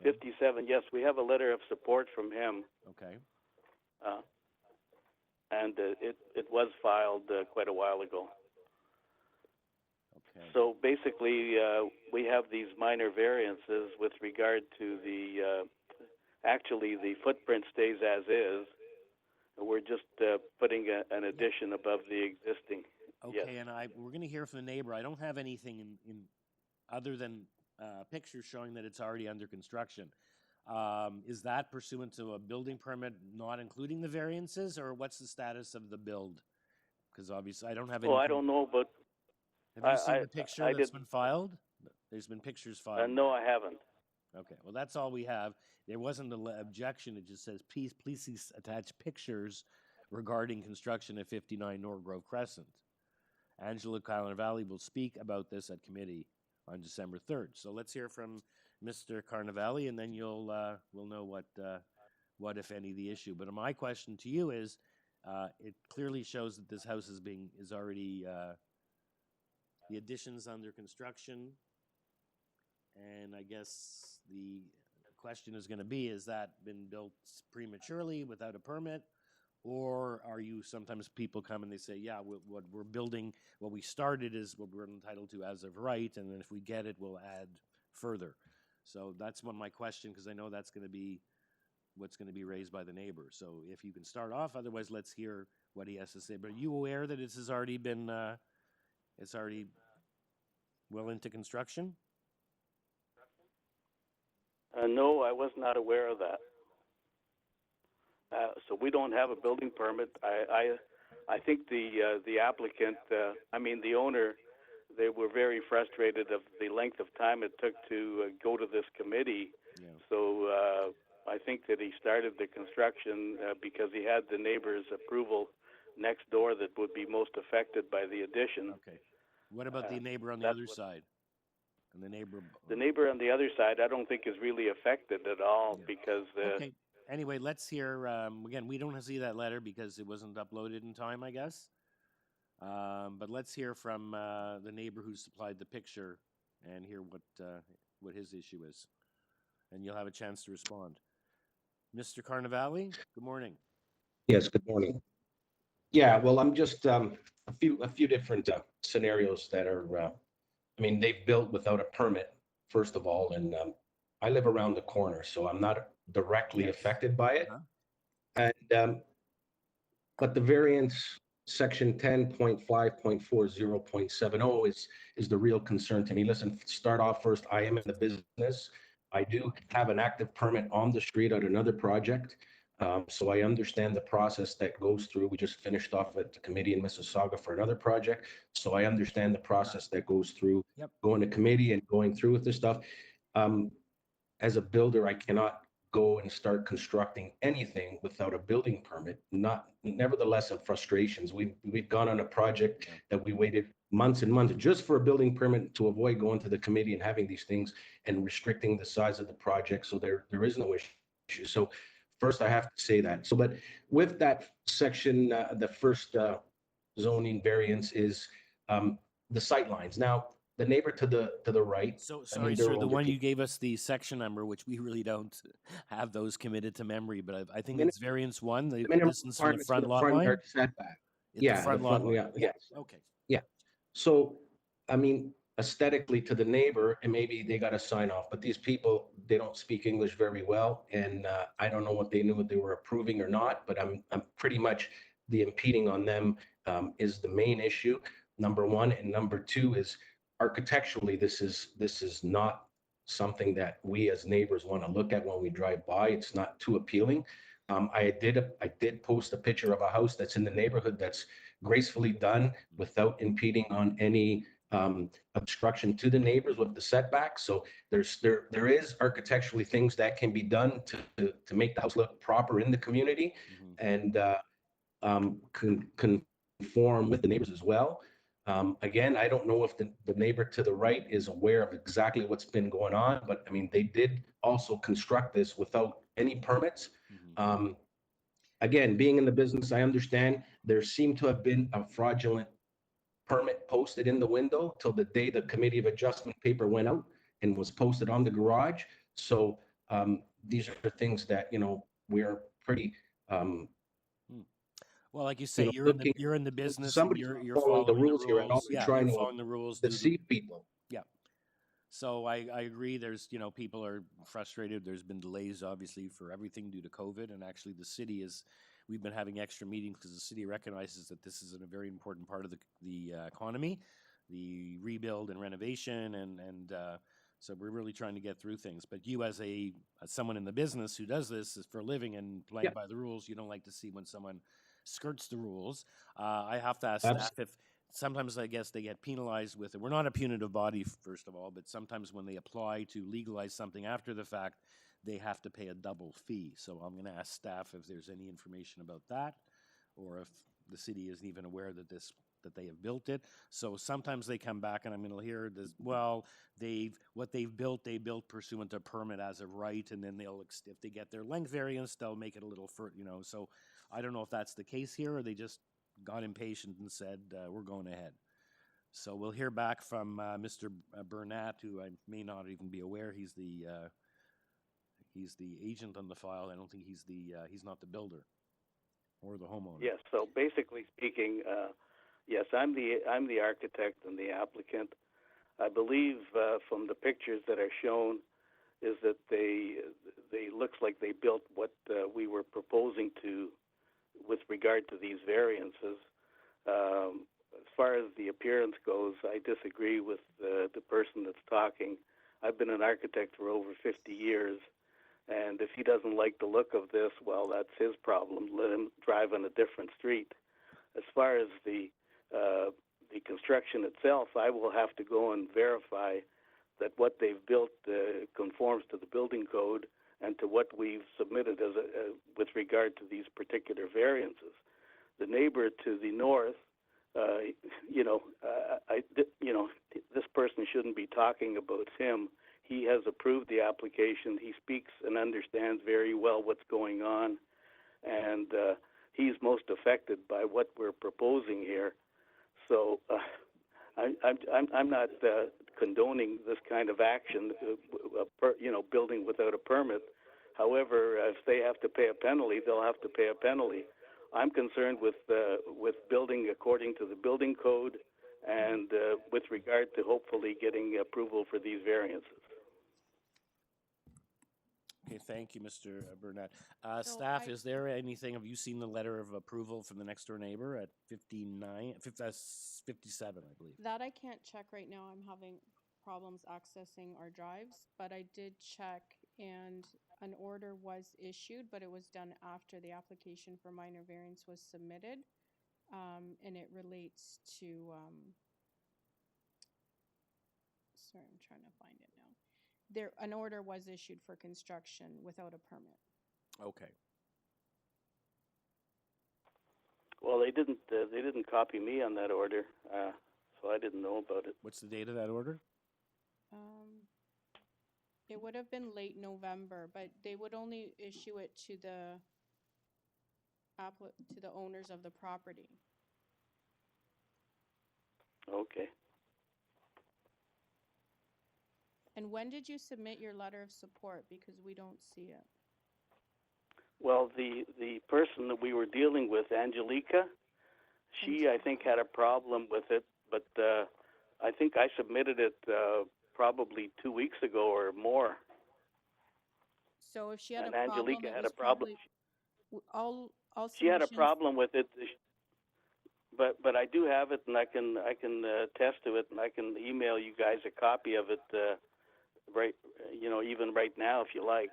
57. Yes, we have a letter of support from him. Okay. And it was filed quite a while ago. Okay. So basically, we have these minor variances with regard to the. Actually, the footprint stays as is. We're just putting an addition above the existing. Okay, Yes. and we're going to hear from the neighbor. I don't have anything in other than pictures showing that it's already under construction. Is that pursuant to a building permit, not including the variances, or what's the status of the build? Because obviously, I don't have any. Well, I don't know, but have you seen the picture that's been filed? There's been pictures filed. No, I haven't. Okay, well, that's all we have. There wasn't an objection. It just says, please attach pictures regarding construction at 59 Norgrove Crescent. Angela Carnavali will speak about this at committee on December 3rd. So let's hear from Mr. Carnavali, and then we'll know what, if any, the issue. But my question to you is, it clearly shows that this house is already the addition's under construction, and I guess the question is going to be: is that been built prematurely without a permit? Or are you, sometimes people come and they say, yeah, what we're building, what we started is what we're entitled to as of right, and then if we get it, we'll add further. So that's my question, because I know that's going to be what's going to be raised by the neighbor. So if you can start off, otherwise let's hear what he has to say. But are you aware that this has already been, it's already well into construction? No, I was not aware of that. So we don't have a building permit. I think the applicant, the owner, they were very frustrated of the length of time it took to go to this committee. Yeah. So I think that he started the construction because he had the neighbor's approval next door that would be most affected by the addition. Okay. What about the neighbor on the other side? And the neighbor. The neighbor on the other side, I don't think is really affected at all because. Okay. Anyway, let's hear, again, we don't see that letter because it wasn't uploaded in time, I guess. But let's hear from the neighbor who supplied the picture and hear what his issue is. And you'll have a chance to respond. Mr. Carnavale, good morning. Yes, good morning. Yeah, well, I'm just a few different scenarios that are, I mean, they've built without a permit, first of all, and I live around the corner, so I'm not directly affected by it. And but the variance section 10.5.40.70 is the real concern to me. Listen, start off first, I am in the business. I do have an active permit on the street at another project. So I understand the process that goes through. We just finished off at the committee in Mississauga for another project. So I understand the process that goes through going to committee and going through with this stuff. As a builder, I cannot go and start constructing anything without a building permit. Nevertheless, have frustrations. We've gone on a project that we waited months and months just for a building permit to avoid going to the committee and having these things and restricting the size of the project. So there is no issue. So first, I have to say that. So, but with that section, the first zoning variance is the sight lines. Now, the neighbor to the right. So, I mean, sorry, they're sir, the older one you people. gave us the section number, which we really don't have those committed to memory, but I think it's variance 1, the minimum distance from the requirements for front the lot front line. yard setback. It's Yeah, the front the lot front, line. yeah, Yeah. yes. Okay. Yeah. So, I mean, aesthetically to the neighbor, and maybe they got a sign off, but these people, they don't speak English very well. And I don't know what they knew what they were approving or not, but I'm pretty much the impeding on them is the main issue, number one. And number two is architecturally, this is not something that we as neighbors want to look at when we drive by. It's not too appealing. I did post a picture of a house that's in the neighborhood that's gracefully done without impeding on any obstruction to the neighbors with the setback. So there is architecturally things that can be done to make the house look proper in the community and conform with the neighbors as well. Again, I don't know if the neighbor to the right is aware of exactly what's been going on, but I mean, they did also construct this without any permits. Again, being in the business, I understand there seemed to have been a fraudulent permit posted in the window till the day the committee of adjustment paper went out and was posted on the garage. So these are things that, you know, we're pretty Well, like you say, know, you're in the business and somebody's you're following the following rules here and rules. already Yeah, trying you're to following the rules. do the- deceive people. Yeah. So I agree. There's, you know, people are frustrated. There's been delays, obviously, for everything due to COVID. And actually, the city we've been having extra meetings because the city recognizes that this is a very important part of the economy, the rebuild and renovation. And so we're really trying to get through things. But you, as someone in the business who does this for a living and playing by the rules, you don't like to see when someone skirts the rules. I have to ask staff if sometimes I guess they get penalized with it. We're not a punitive body, first of all, but sometimes when they apply to legalize something after the fact, they have to pay a double fee. So I'm going to ask staff if there's any information about that, or if the city isn't even aware that they have built it. So sometimes they come back and I'm going to hear this, well, what they've built, they built pursuant to permit as of right, and then if they get their length variance, they'll make it a little further, you know. So I don't know if that's the case here, or they just got impatient and said, we're going ahead. So we'll hear back from Mr. Burnett, who I may not even be aware. He's the agent on the file. I don't think he's not the builder or the homeowner. Yes. So basically speaking, yes, I'm the architect and the applicant. I believe from the pictures that are shown is that they looks like they built what we were proposing to with regard to these variances. As far as the appearance goes, I disagree with the person that's talking. I've been an architect for over 50 years, and if he doesn't like the look of this, well, that's his problem. Let him drive on a different street. As far as the construction itself, I will have to go and verify that what they've built conforms to the building code and to what we've submitted as with regard to these particular variances. The neighbor to the north, this person shouldn't be talking about him. he has approved the application. He speaks and understands very well what's going on, and he's most affected by what we're proposing here. So I'm not condoning this kind of action, building without a permit. However, if they have to pay a penalty, they'll have to pay a penalty. I'm concerned with building according to the building code and with regard to hopefully getting approval for these variances. Okay, thank you, Mr. Burnett. Staff, is there anything, have you seen the letter of approval from the next door neighbor at 57, I believe? That I can't check right now. I'm having problems accessing our drives, but I did check and an order was issued, but it was done after the application for minor variance was submitted. And it relates to, sorry, I'm trying to find it now. An order was issued for construction without a permit. Okay. Well, they didn't copy me on that order, so I didn't know about it. What's the date of that order? It would have been late November, but they would only issue it to the owners of the property. Okay. And when did you submit your letter of support? Because we don't see it. Well, the person that we were dealing with, Angelica, she I think had a problem with it, but I think I submitted it probably 2 weeks ago or more. So if she had and a problem, Angelica it had was a problem. all She had a submissions- problem with it, but I do have it, and I can attest to it, and I can email you guys a copy of it, even right now if you like.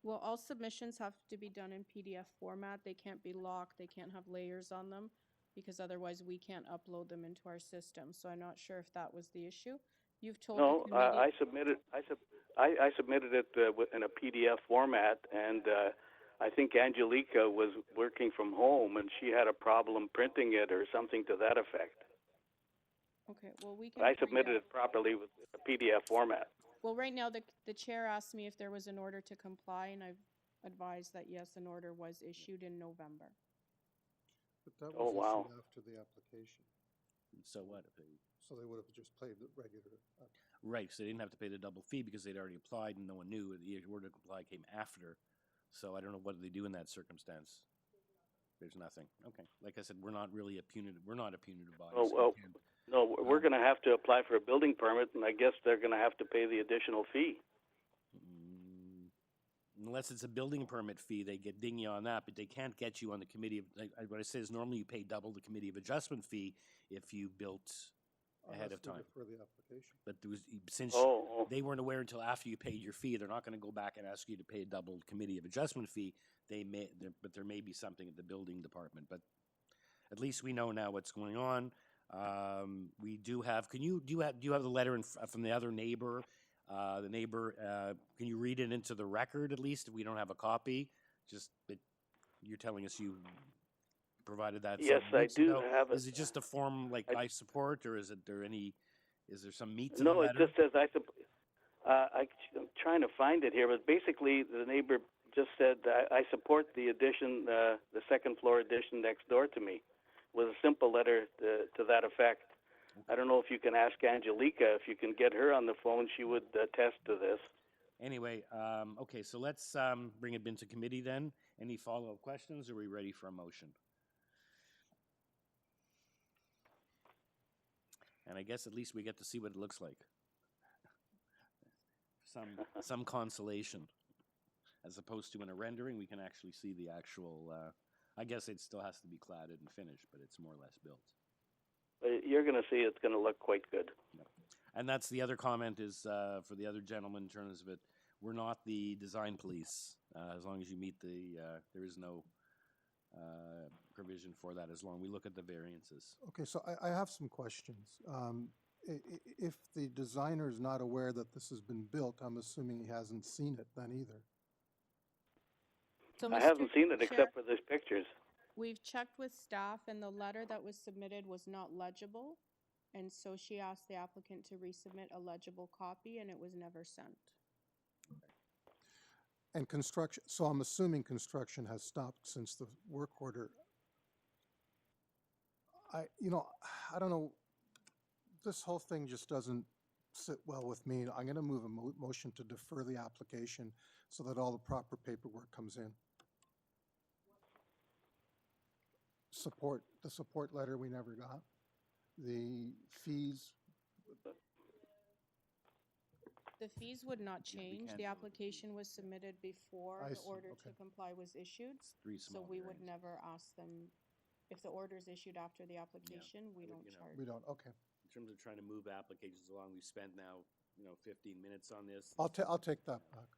Well, all submissions have to be done in PDF format. They can't be locked. They can't have layers on them because otherwise we can't upload them into our system. So I'm not sure if that was the issue. You've told No, the committee. I submitted it in a PDF format, and I think Angelica was working from home, and she had a problem printing it or something to that effect. Okay, well, we can. But I submitted it properly with a PDF format. Well, right now, the chair asked me if there was an order to comply, and I've advised that yes, an order was issued in November. But that Oh, was wow. issued after the application. So what? So they would have just paid the regular. Right, so they didn't have to pay the double fee because they'd already applied and no one knew. The order to comply came after. So I don't know what they do in that circumstance. There's nothing. Okay. Like I said, we're not really a punitive body. Oh, so well, we can't- no, we're going to have to apply for a building permit, and I guess they're going to have to pay the additional fee. Unless it's a building permit fee, they get ding you on that, but they can't get you on the committee of, what I say is normally you pay double the committee of adjustment fee if you built ahead of time. For the application. But there was, since Oh. they weren't aware until after you paid your fee, they're not going to go back and ask you to pay a double committee of adjustment fee. But there may be something at the building department. But at least we know now what's going on. We do have. Do you have the letter from the other neighbor? The neighbor. Can you read it into the record at least? If we don't have a copy, just that you're telling us you provided that. Yes, some I weeks do ago. have it. Is it just a form like I support, or is there some meat to the No, it letter? just says I'm trying to find it here, but basically the neighbor just said I support the addition, the second floor addition next door to me, with a simple letter to that effect. I don't know if you can ask Angelica, if you can get her on the phone, she would attest to this. Anyway, okay, so let's bring it into committee then. Any follow-up questions? Or are we ready for a motion? And I guess at least we get to see what it looks like. Some consolation. As opposed to in a rendering, we can actually see the actual, I guess it still has to be cladded and finished, but it's more or less built. You're going to see it's going to look quite good. Yep. And that's the other comment is for the other gentleman in terms of it, we're not the design police. As long as you meet there is no provision for that as long. We look at the variances. Okay, so I have some questions. If the designer is not aware that this has been built, I'm assuming he hasn't seen it then either. So, I Mr. haven't seen it Chair, except for these pictures. We've checked with staff, and the letter that was submitted was not legible. and so she asked the applicant to resubmit a legible copy, and it was never sent. And construction, so I'm assuming construction has stopped since the work order. I don't know, this whole thing just doesn't sit well with me. I'm going to move a motion to defer the application so that all the proper paperwork comes in. The support letter we never got. The fees. The fees would not change. can't The vote. application was submitted before I the see, order okay. to comply was issued. Three So small we would variants. never ask them, if the order is issued after the application, we don't charge. We don't, okay. In terms of trying to move applications along, we've spent now, 15 minutes on this. I'll take that back.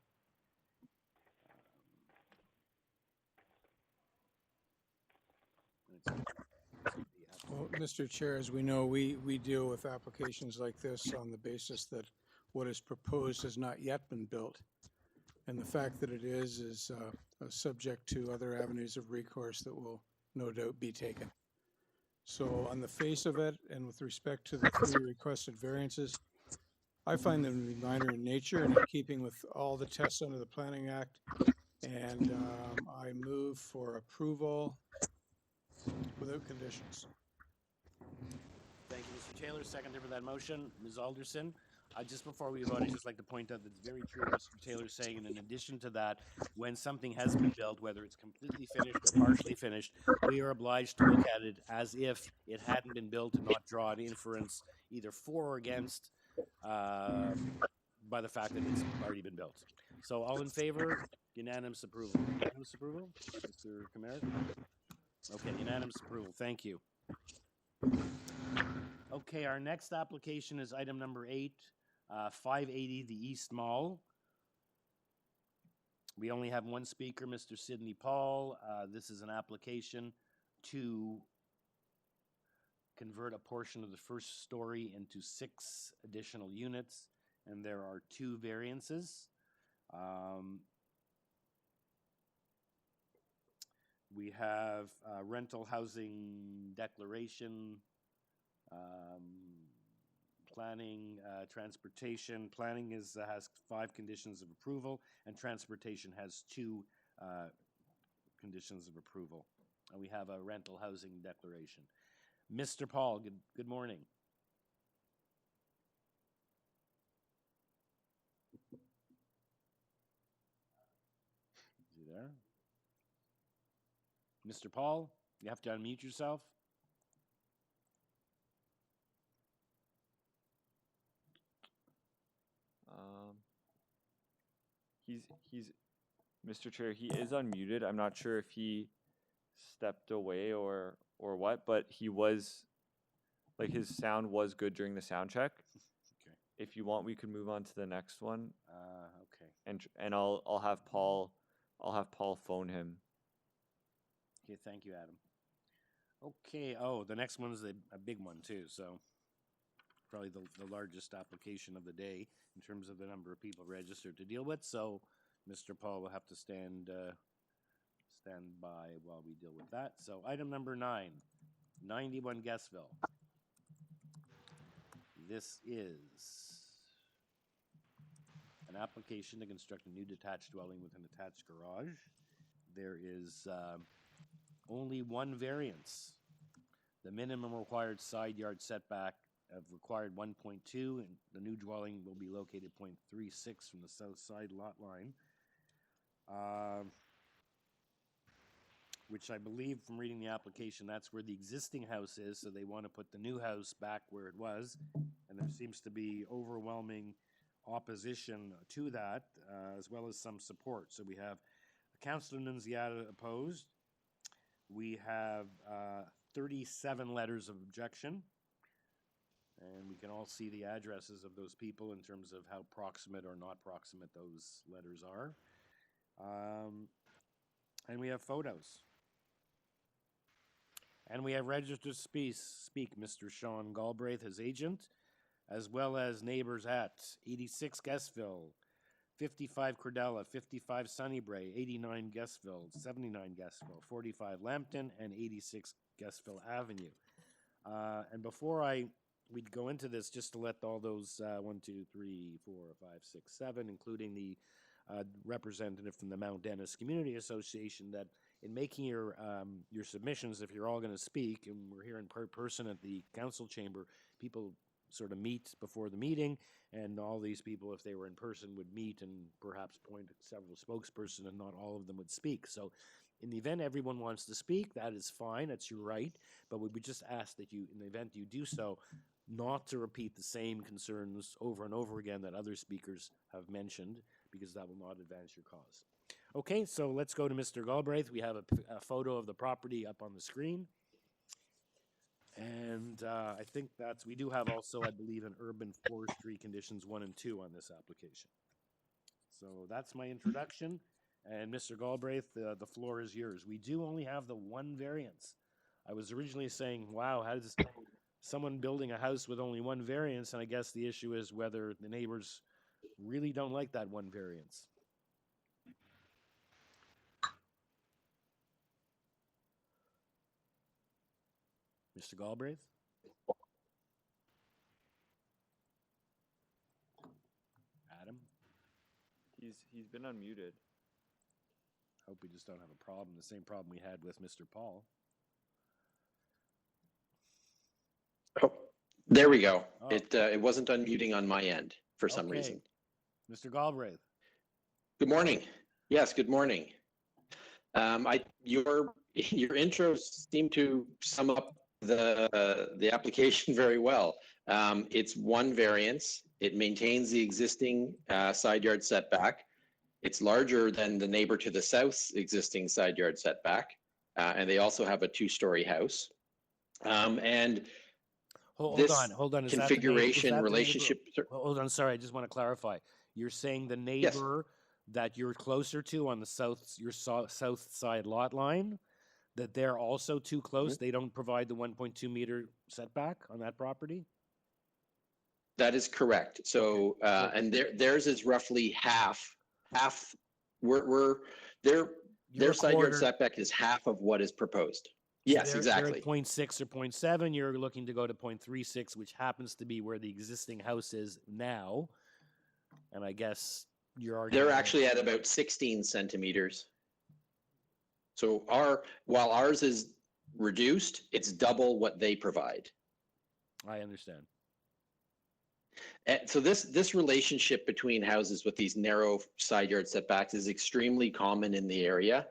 Well, Mr. Chair, as we know, we deal with applications like this on the basis that what is proposed has not yet been built. And the fact that it is subject to other avenues of recourse that will no doubt be taken. So on the face of it, and with respect to the 3 requested variances, I find them to be minor in nature and in keeping with all the tests under the Planning Act. And I move for approval without conditions. Thank you, Mr. Taylor. Seconder for that motion, Ms. Alderson. Just before we vote, I'd just like to point out that it's very true what Mr. Taylor is saying, and in addition to that, when something has been built, whether it's completely finished or partially finished, we are obliged to look at it as if it hadn't been built and not draw an inference either for or against by the fact that it's already been built. So all in favor, unanimous approval. Unanimous approval, Mr. Kamara? Okay, unanimous approval, thank you. Okay, our next application is item number 8, 580 the East Mall. We only have one speaker, Mr. Sidney Paul. This is an application to convert a portion of the first story into 6 additional units, and there are 2 variances. We have rental housing declaration, planning, transportation. Planning has 5 conditions of approval, and transportation has 2 conditions of approval. And we have a rental housing declaration. Mr. Paul, good morning. Is he there? Mr. Paul, you have to unmute yourself. He's Mr. Chair, he is unmuted. I'm not sure if he stepped away or what, but he was, like, his sound was good during the sound check. Okay. If you want, we could move on to the next one. Okay. And I'll have Paul phone him. Okay, thank you, Adam. Okay, oh, the next one is a big one too, so probably the largest application of the day in terms of the number of people registered to deal with. So Mr. Paul will have to stand by while we deal with that. So item number 9, 91 Gasville. This is an application to construct a new detached dwelling with an attached garage. There is only one variance. The minimum required side yard setback of required 1.2, and the new dwelling will be located 0.36 from the south side lot line. Which I believe from reading the application, that's where the existing house is, so they want to put the new house back where it was, and there seems to be overwhelming opposition to that, as well as some support. So we have Councillor Nunziata opposed. We have 37 letters of objection, and we can all see the addresses of those people in terms of how proximate or not proximate those letters are. And we have photos. And we have registered to speak Mr. Sean Galbraith, his agent, as well as neighbors at 86 Gasville, 55 Cordella, 55 Sunnybray, 89 Gasville, 79 Gasville, 45 Lambton, and 86 Gasville Avenue. And before I we'd go into this just to let all those 1, 2, 3, 4, 5, 6, 7, including the representative from the Mountainous Community Association, that in making your submissions, if you're all going to speak, and we're here in person at the council chamber, people sort of meet before the meeting, and all these people, if they were in person, would meet and perhaps point at several spokesperson, and not all of them would speak. So in the event everyone wants to speak, that is fine, that's your right, but we would just ask that you, in the event you do so, not to repeat the same concerns over and over again that other speakers have mentioned, because that will not advance your cause. Okay, so let's go to Mr. Galbraith. We have a photo of the property up on the screen. And I think we do have also, I believe, an urban forestry conditions 1 and 2 on this application. So that's my introduction. And Mr. Galbraith, the floor is yours. We do only have the one variance. I was originally saying, wow, how does someone building a house with only one variance? And I guess the issue is whether the neighbors really don't like that one variance. Mr. Galbraith? Adam? He's been unmuted. Hope we just don't have a problem. The same problem we had with Mr. Paul. Oh, there we go. Oh. It wasn't unmuting on my end for some reason. Mr. Galbraith. Good morning. Yes, good morning. Your intros seem to sum up the application very well. It's one variance. It maintains the existing side yard setback. It's larger than the neighbor to the south's existing side yard setback, and they also have a 2-story house. And hold this on. configuration relationship. Hold on. Sorry, I just want to clarify. You're saying the neighbor that you're closer to on the your south side lot line, that they're also too close? They don't provide the 1.2 meter setback on that property? That is correct. So, and theirs is roughly half. Their side yard setback is half of what is proposed. Yes, exactly. They're at 0.6 or 0.7. You're looking to go to 0.36, which happens to be where the existing house is now. And I guess you're arguing. They're actually at about 16 centimeters. So while ours is reduced, it's double what they provide. I understand. And so this relationship between houses with these narrow side yard setbacks is extremely common in the area.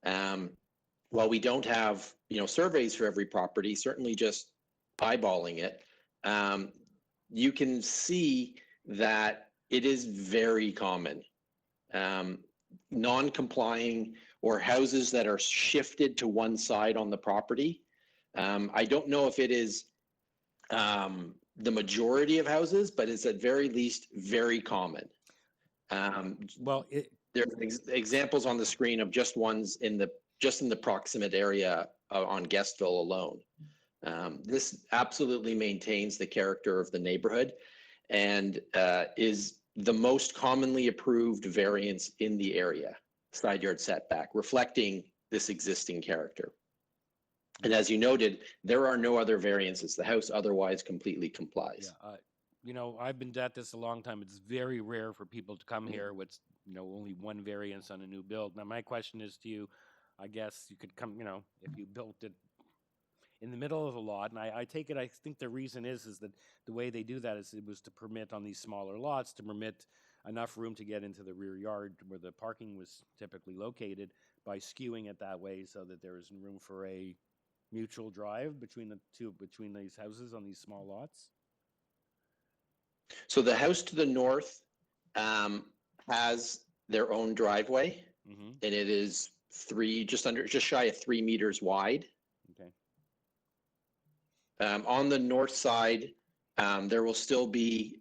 While we don't have surveys for every property, certainly just eyeballing it, you can see that it is very common. Non-complying or houses that are shifted to one side on the property. I don't know if it is the majority of houses, but it's at very least very common. There are examples on the screen of just ones in the proximate area on Gasville alone. This absolutely maintains the character of the neighborhood and is the most commonly approved variance in the area, side yard setback, reflecting this existing character. And as you noted, there are no other variances. The house otherwise completely complies. Yeah, I've been at this a long time. It's very rare for people to come here with, only one variance on a new build. Now, my question is to you, I guess you could come, if you built it in the middle of a lot, and I take it, I think the reason is that the way they do that is it was to permit on these smaller lots, to permit enough room to get into the rear yard where the parking was typically located by skewing it that way so that there is room for a mutual drive between these houses on these small lots? So the house to the north has their own driveway, and it is just shy of 3 meters wide. Okay. On the north side, there will still be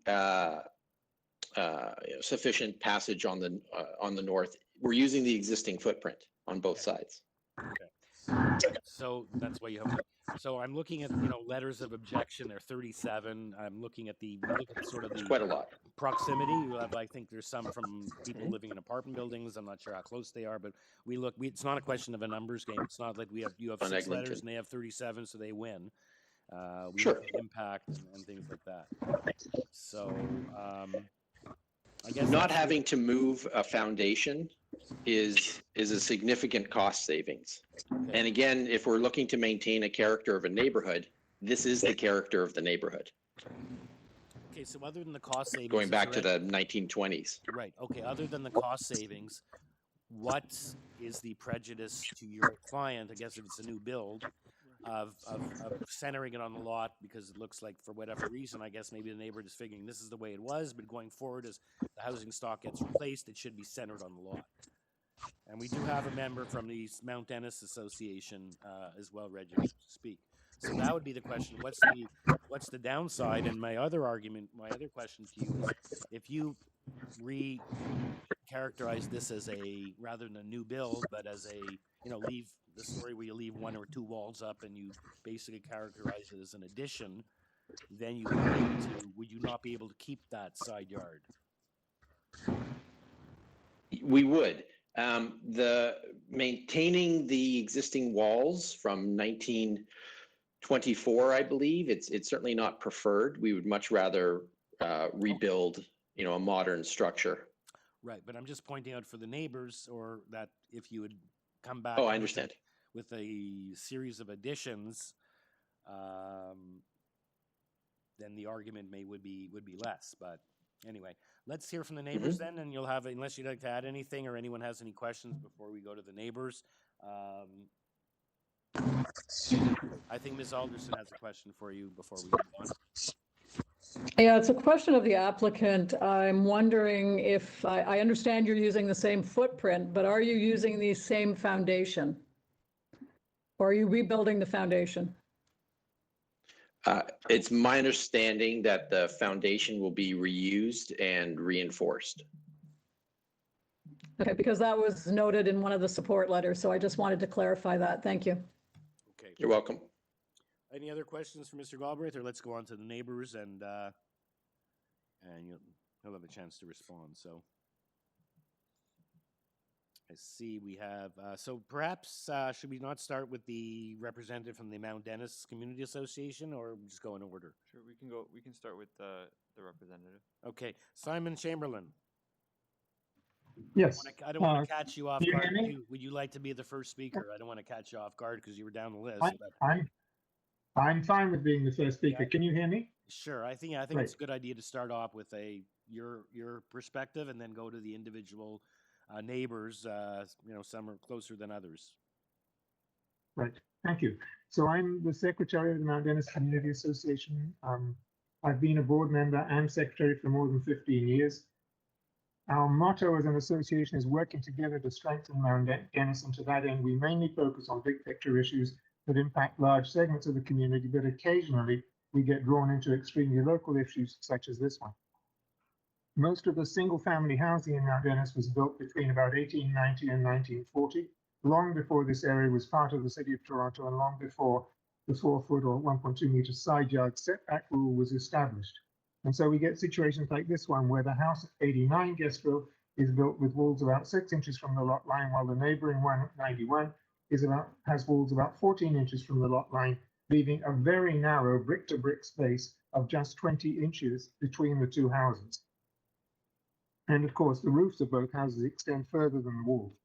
sufficient passage on the north. We're using the existing footprint on both sides. Okay. So that's why you have. So I'm looking at letters of objection. They're 37. I'm looking at sort of the quite a lot proximity. You have, I think there's some from people living in apartment buildings. I'm not sure how close they are, but it's not a question of a numbers game. It's not like you have 6 letters and they have 37, so they win. We Sure. look at impact and things like that. So I guess Not that's having to move a foundation is a significant cost savings. Okay. And again, if we're looking to maintain a character of a neighborhood, this is the character of the neighborhood, Okay, so other than the cost savings, going is back to there the 1920s. right. Okay, other than the cost savings, what is the prejudice to your client? I guess if it's a new build, of centering it on the lot because it looks like, for whatever reason, I guess maybe the neighborhood is figuring this is the way it was, but going forward as the housing stock gets replaced, it should be centered on the lot. And we do have a member from the Mountainous Association as well registered to speak. So that would be the question: what's the downside? And my other question to you is, if you characterize this as rather than a new build, but as leave the story where you leave one or two walls up and you basically characterize it as an addition, then would you not be able to keep that side yard? We would. The maintaining the existing walls from 1924, I believe, it's certainly not preferred. We would much rather rebuild, a modern structure. Right, but I'm just pointing out for the neighbors, or that if you would come back. Oh, I understand. With a series of additions, then the argument would be less. But anyway, let's hear from the neighbors then, and you'll have, unless you'd like to add anything or anyone has any questions before we go to the neighbors. I think Ms. Alderson has a question for you before we move on. Yeah, it's a question of the applicant. I'm wondering if, I understand you're using the same footprint, but are you using the same foundation? Or are you rebuilding the foundation? It's my understanding that the foundation will be reused and reinforced. Okay, because that was noted in one of the support letters, so I just wanted to clarify that. Thank you. Okay. You're welcome. Any other questions for Mr. Galbraith, or let's go on to the neighbors and he'll have a chance to respond. So I see we have, so perhaps should we not start with the representative from the Mountainous Community Association, or just go in order? Sure, we can start with the representative. Okay, Simon Chamberlain. Yes. I don't want to catch you off can you guard. hear me? Would you like to be the first speaker? I don't want to catch you off guard because you were down the list. I'm fine with being the first speaker. Yeah. Can you hear me? Sure. I think Great. it's a good idea to start off with your perspective and then go to the individual neighbors. Some are closer than others. Right. Thank you. So I'm the secretary of the Mountainous Community Association. I've been a board member and secretary for more than 15 years. Our motto as an association is working together to strengthen Mountainous, and to that end, we mainly focus on big picture issues that impact large segments of the community, but occasionally we get drawn into extremely local issues such as this one. Most of the single-family housing in Mountainous was built between about 1890 and 1940, long before this area was part of the city of Toronto and long before the 4-foot or 1.2 meter side yard setback rule was established. And so we get situations like this one, where the house at 89 Gasville is built with walls about 6 inches from the lot line, while the neighboring one at 91 has walls about 14 inches from the lot line, leaving a very narrow brick-to-brick space of just 20 inches between the two houses. And of course, the roofs of both houses extend further than the walls.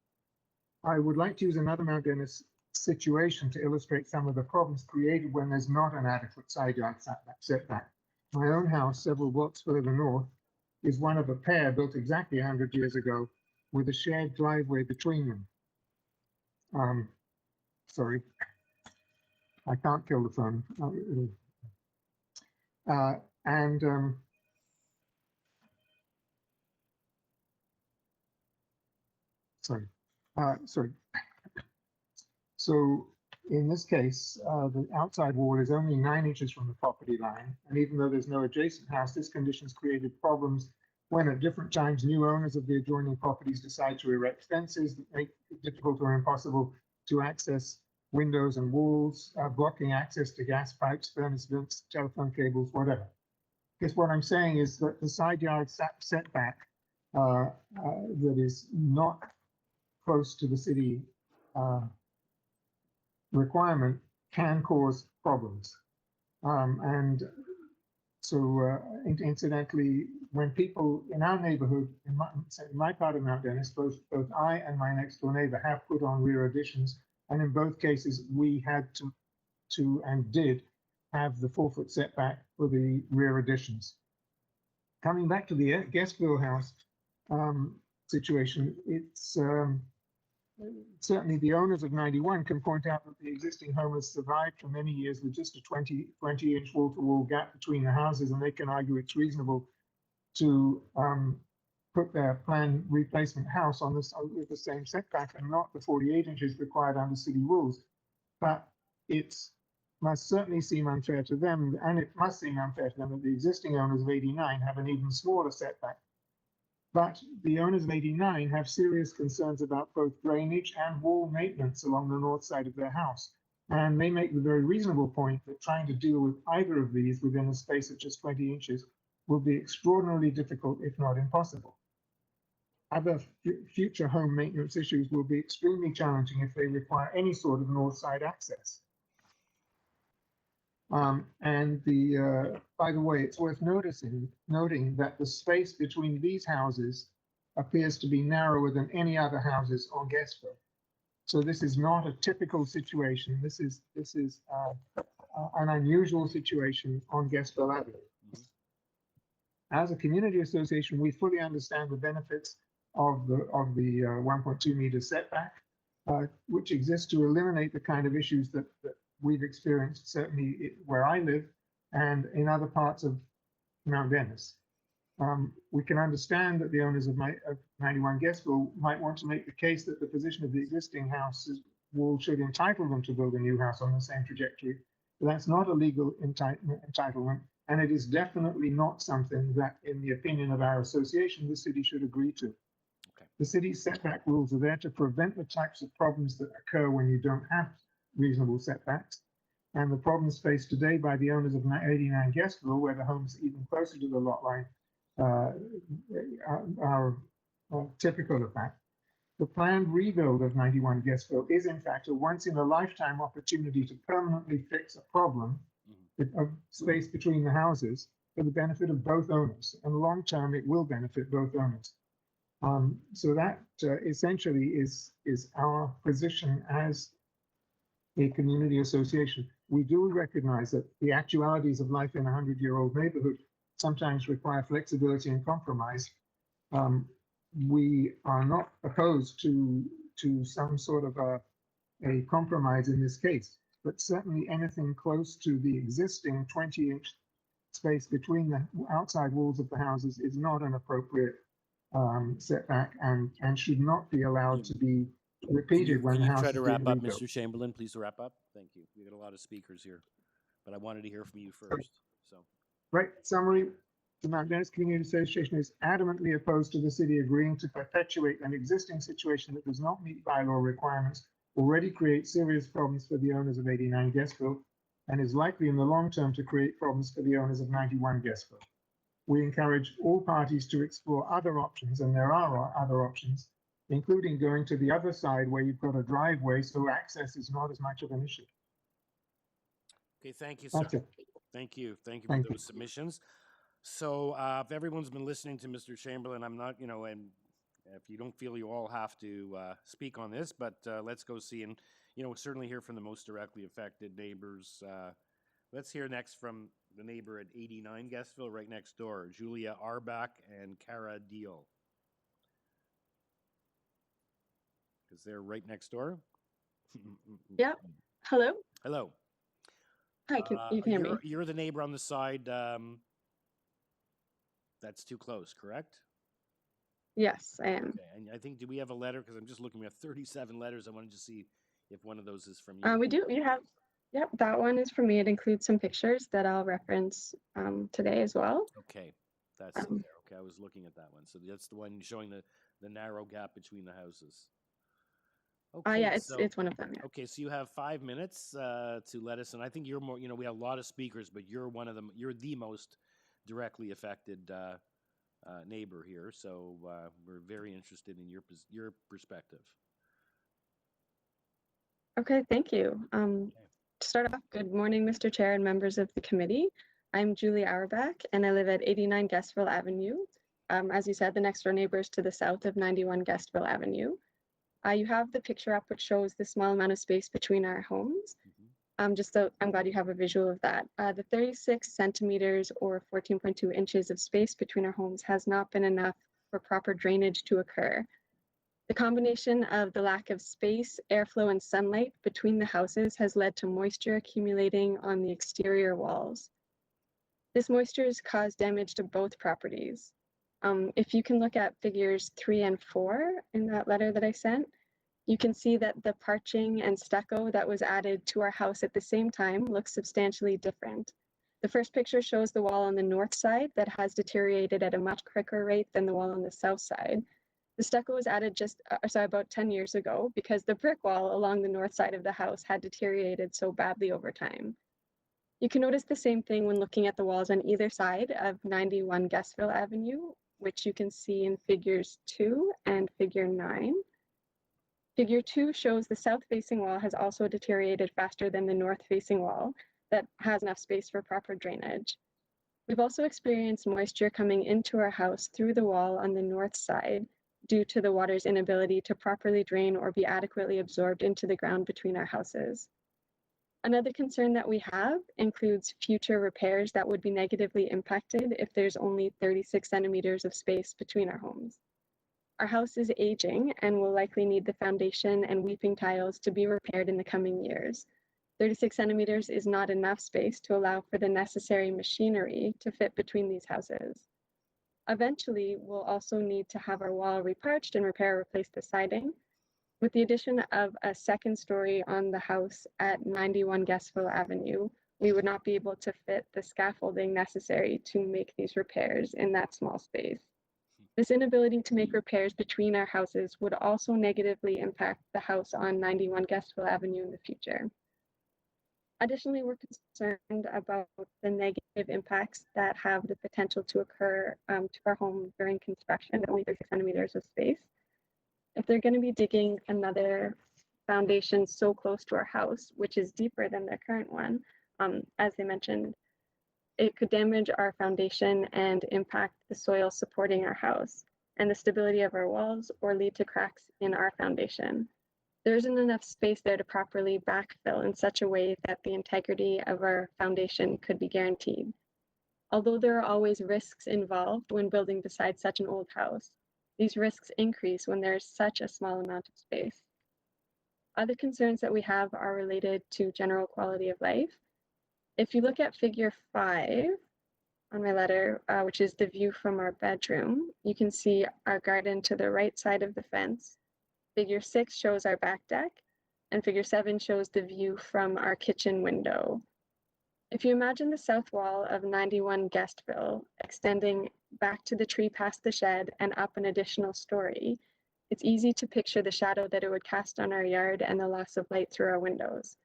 I would like to use another Mountainous situation to illustrate some of the problems created when there's not an adequate side yard setback. My own house, several blocks further north, is one of a pair built exactly 100 years ago with a shared driveway between them. Sorry, I can't kill the phone. Sorry. So in this case, the outside wall is only 9 inches from the property line. And even though there's no adjacent house, this condition has created problems when at different times new owners of the adjoining properties decide to erect fences that make it difficult or impossible to access windows and walls, blocking access to gas pipes, furnace vents, telephone cables, whatever. Because what I'm saying is that the side yard setback that is not close to the city requirement can cause problems. And so incidentally, when people in our neighborhood, in my part of Mount Dennis, both I and my next door neighbor have put on rear additions. And in both cases, we had to and did have the 4-foot setback for the rear additions. Coming back to the Gasville house situation, it's certainly the owners of 91 can point out that the existing home has survived for many years with just a 20-inch wall-to-wall gap between the houses, and they can argue it's reasonable to put their planned replacement house on this with the same setback and not the 48 inches required under city rules. But it must certainly seem unfair to them, and it must seem unfair to them that the existing owners of 89 have an even smaller setback. But the owners of 89 have serious concerns about both drainage and wall maintenance along the north side of their house. And they make the very reasonable point that trying to deal with either of these within a space of just 20 inches will be extraordinarily difficult, if not impossible. Other future home maintenance issues will be extremely challenging if they require any sort of north side access. By the way, it's worth noting that the space between these houses appears to be narrower than any other houses on Gasville. So this is not a typical situation. This is an unusual situation on Gasville Avenue. As a community association, we fully understand the benefits of the 1.2 meter setback, which exists to eliminate the kind of issues that we've experienced, certainly where I live and in other parts of Mount Dennis. We can understand that the owners of 91 Gasville might want to make the case that the position of the existing house's wall should entitle them to build a new house on the same trajectory. But that's not a legal entitlement, and it is definitely not something that, in the opinion of our association, the city should agree to. Okay. The city's setback rules are there to prevent the types of problems that occur when you don't have reasonable setbacks. And the problems faced today by the owners of 89 Gasville, where the homes even closer to the lot line are typical of that. The planned rebuild of 91 Gasville is in fact a once-in-a-lifetime opportunity to permanently fix a problem of space between the houses for the benefit of both owners. And long term, it will benefit both owners. So that essentially is our position as a community association. We do recognize that the actualities of life in a 100-year-old neighborhood sometimes require flexibility and compromise. We are not opposed to some sort of a compromise in this case, but certainly anything close to the existing 20-inch space between the outside walls of the houses is not an appropriate setback and should not be allowed to be repeated when the house try is to being wrap up, rebuilt. Mr. Chamberlain? Please wrap up. Thank you. We got a lot of speakers here, but I wanted to hear from you first. So, right, summary. The Mount Dennis Community Association is adamantly opposed to the city agreeing to perpetuate an existing situation that does not meet bylaw requirements, already creates serious problems for the owners of 89 Gasville, and is likely in the long term to create problems for the owners of 91 Gasville. We encourage all parties to explore other options, and there are other options, including going to the other side where you've got a driveway, so access is not as much of an issue. okay, thank you, sir. That's it. Thank you. Thank you Thank for those submissions. So if everyone's been listening to Mr. Chamberlain, I'm not, and if you don't feel you all have to speak on this, but let's go see and, certainly hear from the most directly affected neighbors. Let's hear next from the neighbor at 89 Gasville, right next door, Julia Arbach and Cara Deal. Because they're right next door. Yeah. Hello. Hello. Hi. You can hear me. You're the neighbor on the side. That's too close, correct? Yes, I am. Okay. And I think, do we have a letter? Because I'm just looking, we have 37 letters. I wanted to see if one of those is from you. We do. You have. Yep, that one is for me. It includes some pictures that I'll reference today as well. Okay, that's in there. Okay, I was looking at that one. So that's the one showing the narrow gap between the houses. Okay, yeah, it's one of them. Yeah. Okay, so you have 5 minutes to let us, and I think you're more. We have a lot of speakers, but you're one of them. You're the most directly affected neighbor here. So we're very interested in your perspective. Okay, thank you. To start off, good morning, Mr. Chair and members of the committee. I'm Julie Auerbach, and I live at 89 Gasville Avenue. As you said, the next door neighbors to the south of 91 Gasville Avenue. You have the picture up, which shows the small amount of space between our homes. Just so I'm glad you have a visual of that. The 36 centimeters or 14.2 inches of space between our homes has not been enough for proper drainage to occur. The combination of the lack of space, airflow, and sunlight between the houses has led to moisture accumulating on the exterior walls. This moisture has caused damage to both properties. If you can look at figures 3 and 4 in that letter that I sent, you can see that the parching and stucco that was added to our house at the same time looks substantially different. The first picture shows the wall on the north side that has deteriorated at a much quicker rate than the wall on the south side. The stucco was added about 10 years ago because the brick wall along the north side of the house had deteriorated so badly over time. You can notice the same thing when looking at the walls on either side of 91 Gasville Avenue, which you can see in figures 2 and figure 9. Figure 2 shows the south-facing wall has also deteriorated faster than the north-facing wall that has enough space for proper drainage. We've also experienced moisture coming into our house through the wall on the north side due to the water's inability to properly drain or be adequately absorbed into the ground between our houses. Another concern that we have includes future repairs that would be negatively impacted if there's only 36 centimeters of space between our homes. Our house is aging and will likely need the foundation and weeping tiles to be repaired in the coming years. 36 centimeters is not enough space to allow for the necessary machinery to fit between these houses. Eventually, we'll also need to have our wall reparched and repair or replace the siding. With the addition of a second story on the house at 91 Gasville Avenue, we would not be able to fit the scaffolding necessary to make these repairs in that small space. This inability to make repairs between our houses would also negatively impact the house on 91 Gasville Avenue in the future. Additionally, we're concerned about the negative impacts that have the potential to occur to our home during construction, only 36 centimeters of space. If they're going to be digging another foundation so close to our house, which is deeper than the current one, as they mentioned, it could damage our foundation and impact the soil supporting our house and the stability of our walls or lead to cracks in our foundation. There isn't enough space there to properly backfill in such a way that the integrity of our foundation could be guaranteed. Although there are always risks involved when building beside such an old house, these risks increase when there's such a small amount of space. Other concerns that we have are related to general quality of life. If you look at figure 5 on my letter, which is the view from our bedroom, you can see our garden to the right side of the fence. Figure 6 shows our back deck, and figure 7 shows the view from our kitchen window. If you imagine the south wall of 91 Gasville extending back to the tree past the shed and up an additional story, it's easy to picture the shadow that it would cast on our yard and the loss of light through our windows.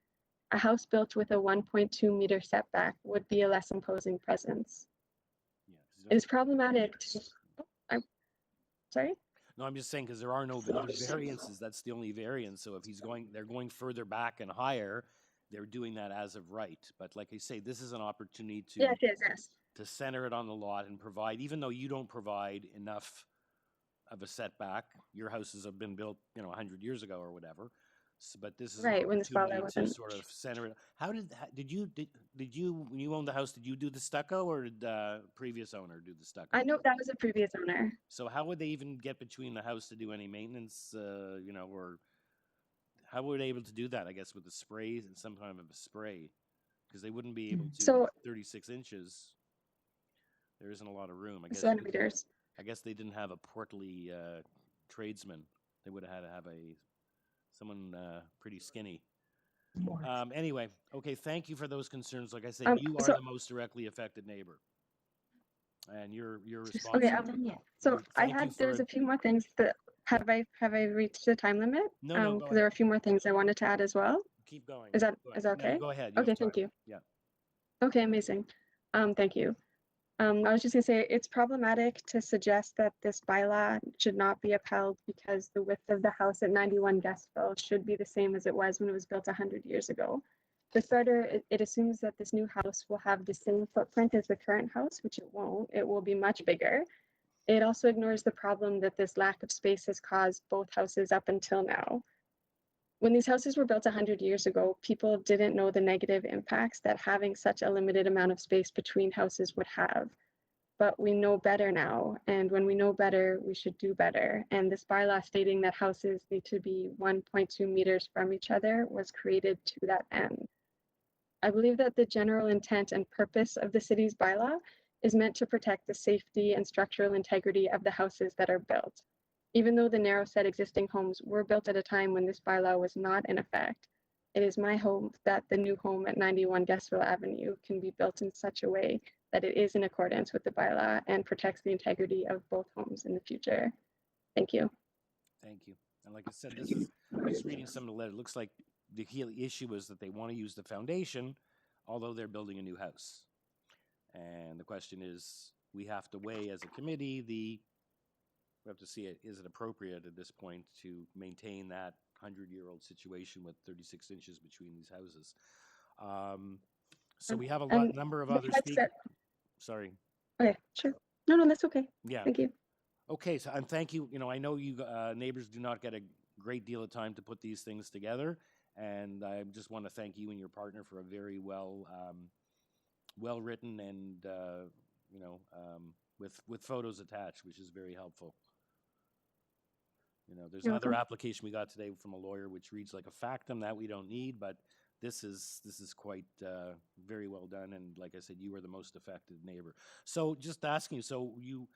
A house built with a 1.2 meter setback would be a less imposing presence. It is problematic to, sorry? No, I'm just saying because there are no other variances. That's the only variance. So if they're going further back and higher, they're doing that as of right. But like I say, this is an opportunity to Yes. to center it on the lot and provide, even though you don't provide enough of a setback. Your houses have been built, 100 years ago or whatever. So, but this is right an when this father opportunity to wasn't. sort of center it. Did you when you owned the house? Did you do the stucco or did the previous owner do the stucco? I know that was a previous owner. So how would they even get between the house to do any maintenance? Or how were they able to do that? I guess with a spray and some kind of a spray, because they wouldn't be able to. So 36 inches. There isn't a lot of room. centimeters. I guess they didn't have a portly tradesman. They would have had to have someone pretty skinny. Anyway, okay, thank you for those concerns. Like I said, you are the most directly affected neighbor. And you're responsible. Okay, so there's a few more things that, have I reached the time limit? No, because there are a few more things I wanted to add as well. Keep going. Is that No, okay? go ahead. Okay, thank you. Yeah. Okay, amazing. Thank you. I was just gonna say it's problematic to suggest that this bylaw should not be upheld because the width of the house at 91 Gasville should be the same as it was when it was built 100 years ago. For starter, it assumes that this new house will have the same footprint as the current house, which it won't. It will be much bigger. It also ignores the problem that this lack of space has caused both houses up until now. When these houses were built 100 years ago, people didn't know the negative impacts that having such a limited amount of space between houses would have. But we know better now, and when we know better, we should do better. And this bylaw stating that houses need to be 1.2 meters from each other was created to that end. I believe that the general intent and purpose of the city's bylaw is meant to protect the safety and structural integrity of the houses that are built. Even though the narrow set existing homes were built at a time when this bylaw was not in effect, it is my hope that the new home at 91 Gasville Avenue can be built in such a way that it is in accordance with the bylaw and protects the integrity of both homes in the future. Thank you. Thank you. And like I said, this is, I was reading some of the letter. It looks like the issue is that they want to use the foundation, although they're building a new house. And the question is, we have to weigh as a committee we have to see is it appropriate at this point to maintain that 100-year-old situation with 36 inches between these houses. So we have a number of other speakers. Sorry. Okay, sure. No, that's okay. Yeah. Thank you. Okay, so and thank you. You know, I know you neighbors do not get a great deal of time to put these things together, and I just want to thank you and your partner for a very well written and with photos attached, which is very helpful. You know, there's another application we got today from a lawyer which reads like a factum that we don't need, but this is quite very well done. And like I said, you were the most affected neighbor. So just asking you, so you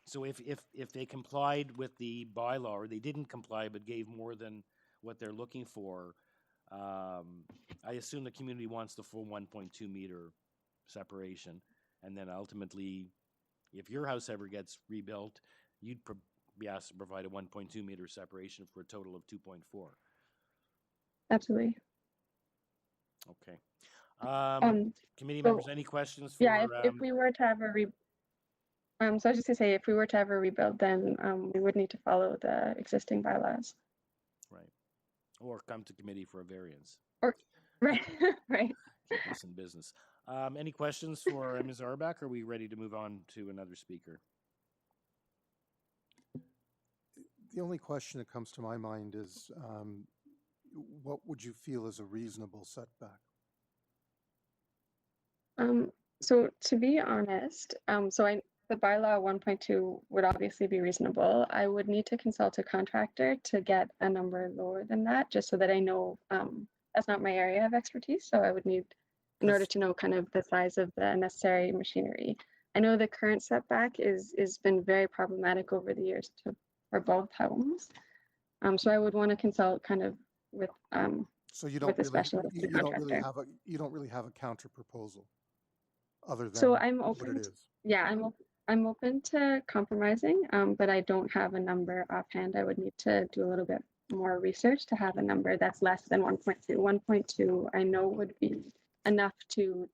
so if they complied with the bylaw, or they didn't comply but gave more than what they're looking for, I assume the community wants the full 1.2 meter separation, and then ultimately, if your house ever gets rebuilt, you'd be asked to provide a 1.2 meter separation for a total of 2.4. Absolutely. Okay. Committee members, any questions for? Yeah, if we were to have a so I was just gonna say, if we were to have a rebuild, then we would need to follow the existing bylaws. Right. Or come to committee for a variance. Or right, right. Keep us in business. Any questions for Ms. Arbach? Or are we ready to move on to another speaker? The only question that comes to my mind is, what would you feel is a reasonable setback? So to be honest, the bylaw 1.2 would obviously be reasonable. I would need to consult a contractor to get a number lower than that, just so that I know that's not my area of expertise. So I would need, in order to know kind of the size of the necessary machinery. I know the current setback is been very problematic over the years for both homes. So I would want to consult kind of with so you don't with a specialist. you don't really have a counter proposal other than so I'm what open it is. Yeah, I'm open to compromising, but I don't have a number offhand. I would need to do a little bit more research to have a number that's less than 1.2. 1.2 I know would be enough to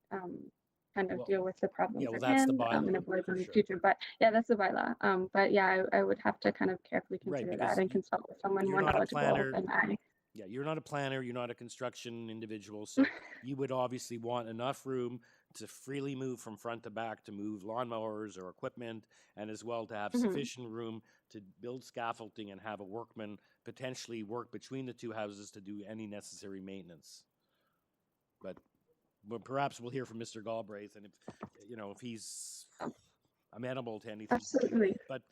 kind of deal with the problems at hand and avoid them in the future. But yeah, that's the bylaw. But yeah, I would have to kind of carefully consider that and consult with someone more knowledgeable than I. Yeah, you're not a planner, you're not a construction individual, so you would obviously want enough room to freely move from front to back, to move lawnmowers or equipment, and as well to have sufficient room to build scaffolding and have a workman potentially work between the two houses to do any necessary maintenance. But perhaps we'll hear from Mr. Galbraith, and if he's amenable to anything. Absolutely. But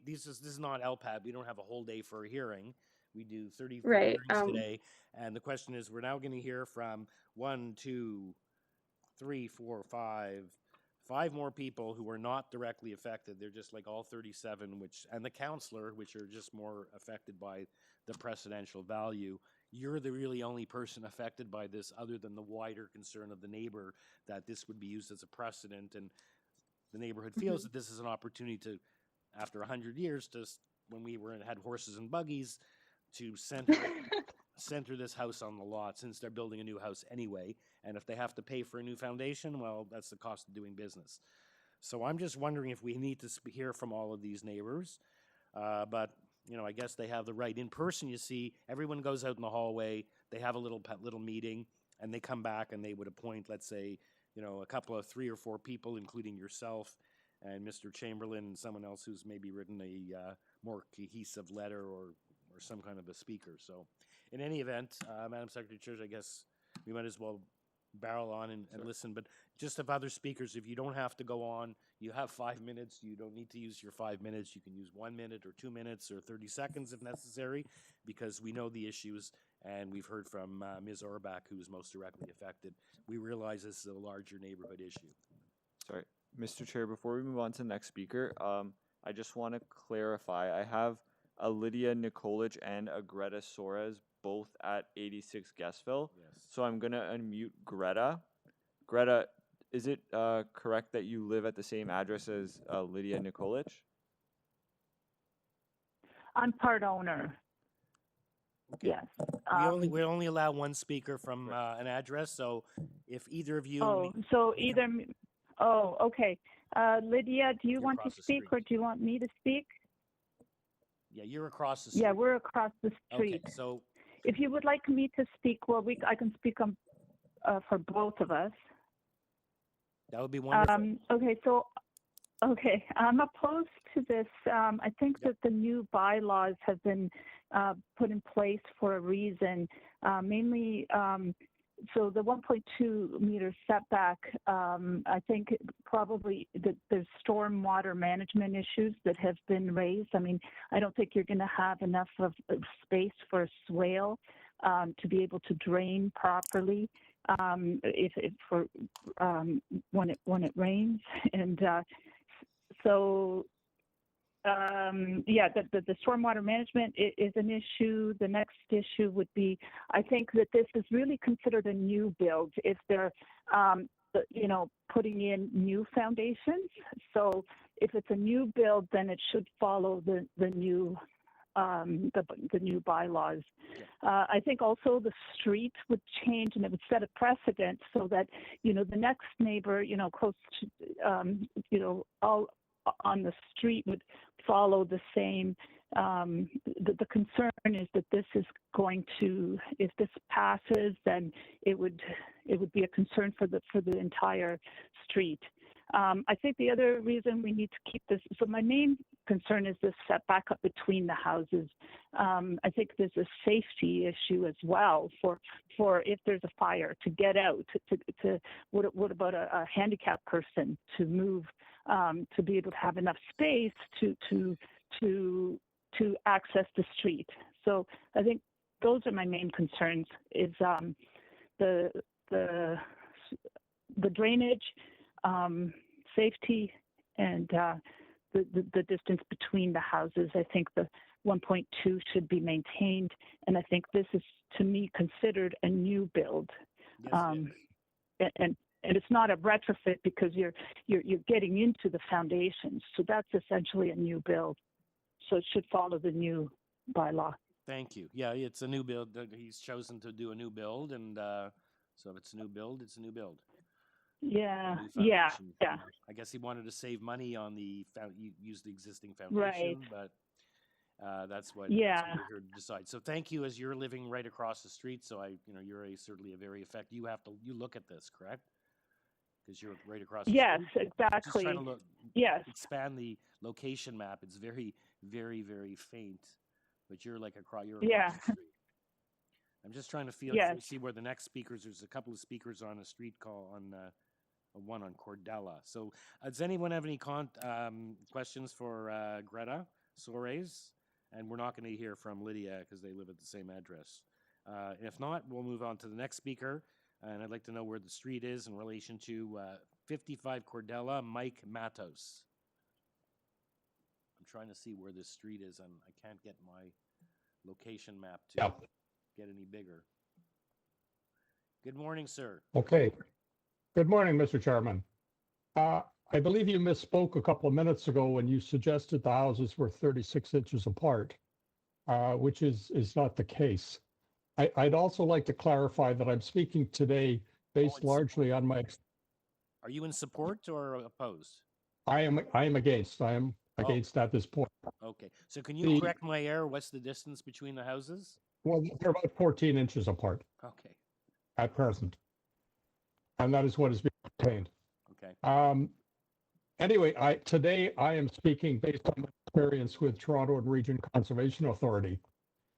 this is not LPAD. We don't have a whole day for a hearing. We do 30 right. hearings today, and the question is, we're now going to hear from 1, 2, 3, 4, 5 more people who are not directly affected. They're just like all 37, and the counselor, which are just more affected by the precedential value. You're the really only person affected by this, other than the wider concern of the neighbor that this would be used as a precedent, and the neighborhood feels that this is an opportunity to, after 100 years, when we had horses and buggies, to center this house on the lot, since they're building a new house anyway. And if they have to pay for a new foundation, well, that's the cost of doing business. So I'm just wondering if we need to hear from all of these neighbors. But I guess they have the right. In person, you see, everyone goes out in the hallway, they have a little meeting, and they come back and they would appoint, let's say, a couple of 3 or 4 people, including yourself and Mr. Chamberlain and someone else who's maybe written a more cohesive letter or some kind of a speaker. So in any event, Madam Secretary Church, I guess we might as well barrel on and listen. But just of other speakers, if you don't have to go on, you have 5 minutes. You don't need to use your 5 minutes. You can use 1 minute or 2 minutes or 30 seconds if necessary, because we know the issues and we've heard from Ms. Orbach, who is most directly affected. We realize this is a larger neighborhood issue. Sorry, Mr. Chair, before we move on to the next speaker, I just want to clarify. I have a Lydia Nikolic and a Greta Soares both at 86 Gasville. Yes. So I'm going to unmute Greta. Greta, is it correct that you live at the same address as Lydia Nikolic? I'm part owner. Okay. Yes. We only allow one speaker from an address, so if either of you... okay. Lydia, do you want to speak or do you want me to speak? Yeah, you're across the street. Yeah, we're across the street. Okay, so... If you would like me to speak, well, I can speak on, for both of us. That would be wonderful. Okay, I'm opposed to this. I think that the new bylaws have been put in place for a reason, mainly so the 1.2 meter setback, I think probably there's stormwater management issues that have been raised. I mean, I don't think you're going to have enough of space for a swale to be able to drain properly when it rains. And the stormwater management is an issue. The next issue would be, I think that this is really considered a new build if they're, putting in new foundations. So if it's a new build, then it should follow the new bylaws. I think also the street would change and it would set a precedent so that, the next neighbor, close to, all on the street would follow the same. The concern is that this is going to, if this passes, then it would be a concern for the entire street. I think the other reason we need to keep this, so my main concern is this setback up between the houses. I think there's a safety issue as well for if there's a fire to get out. What about a handicapped person to move, to be able to have enough space to access the street? So I think those are my main concerns: is the drainage, safety, and the distance between the houses. I think the 1.2 should be maintained, and I think this is, to me, considered a new build. Yes, and it's not a retrofit because you're getting into the foundations. So that's essentially a new build. So it should follow the new bylaw. Thank you. Yeah, it's a new build. He's chosen to do a new build, and so if it's a new build, it's a new build. Yeah. I guess he wanted to save money on use the existing foundation, right. But that's what yeah. That's what we're here to decide. So thank you, as you're living right across the street. So you're certainly a very effective. You look at this, correct? Because you're right across the yes, street. Exactly. Just trying to expand the location map. It's very, very, very faint, but you're across the street. I'm just trying to see where the next speakers. There's a couple of speakers on a street call on one on Cordella. So does anyone have any questions for Greta Soares? And we're not going to hear from Lydia because they live at the same address. If not, we'll move on to the next speaker. And I'd like to know where the street is in relation to 55 Cordella, Mike Matos. I'm trying to see where this street is, and I can't get my location map to get any bigger. Good morning, sir. Okay. Good morning, Mr. Chairman. I believe you misspoke a couple of minutes ago when you suggested the houses were 36 inches apart, which is not the case. I'd also like to clarify that I'm speaking today based largely on my... Are you in support or opposed? I am against. I am against at this point. Okay, so can you The- correct my error? What's the distance between the houses? Well, they're about 14 inches apart Okay, at present. And that is what is being obtained. okay. Anyway, today I am speaking based on my experience with Toronto and Region Conservation Authority.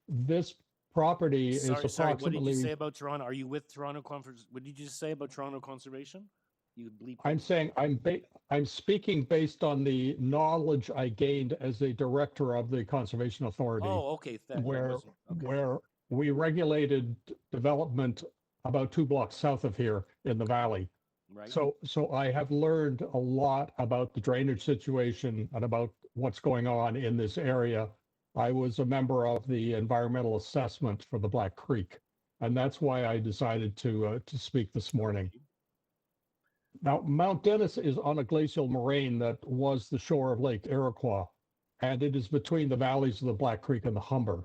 This property is Sorry, approximately. what did you say about Toronto? Are you with Toronto Conference? What did you just say about Toronto Conservation? You bleep. I'm saying I'm speaking based on the knowledge I gained as a director of the Conservation Authority. Oh, okay. Where we regulated development about 2 blocks south of here in the valley. Right. So I have learned a lot about the drainage situation and about what's going on in this area. I was a member of the environmental assessment for the Black Creek, and that's why I decided to speak this morning. Now, Mount Dennis is on a glacial moraine that was the shore of Lake Iroquois, and it is between the valleys of the Black Creek and the Humber.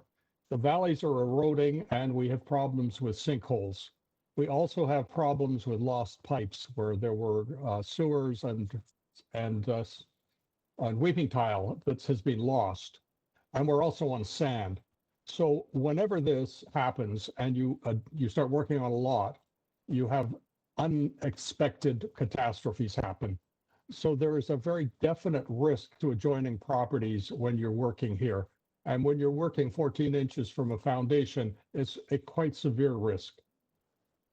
The valleys are eroding, and we have problems with sinkholes. We also have problems with lost pipes where there were sewers and weeping tile that has been lost. And we're also on sand. So whenever this happens and you start working on a lot, you have unexpected catastrophes happen. So there is a very definite risk to adjoining properties when you're working here. And when you're working 14 inches from a foundation, it's a quite severe risk.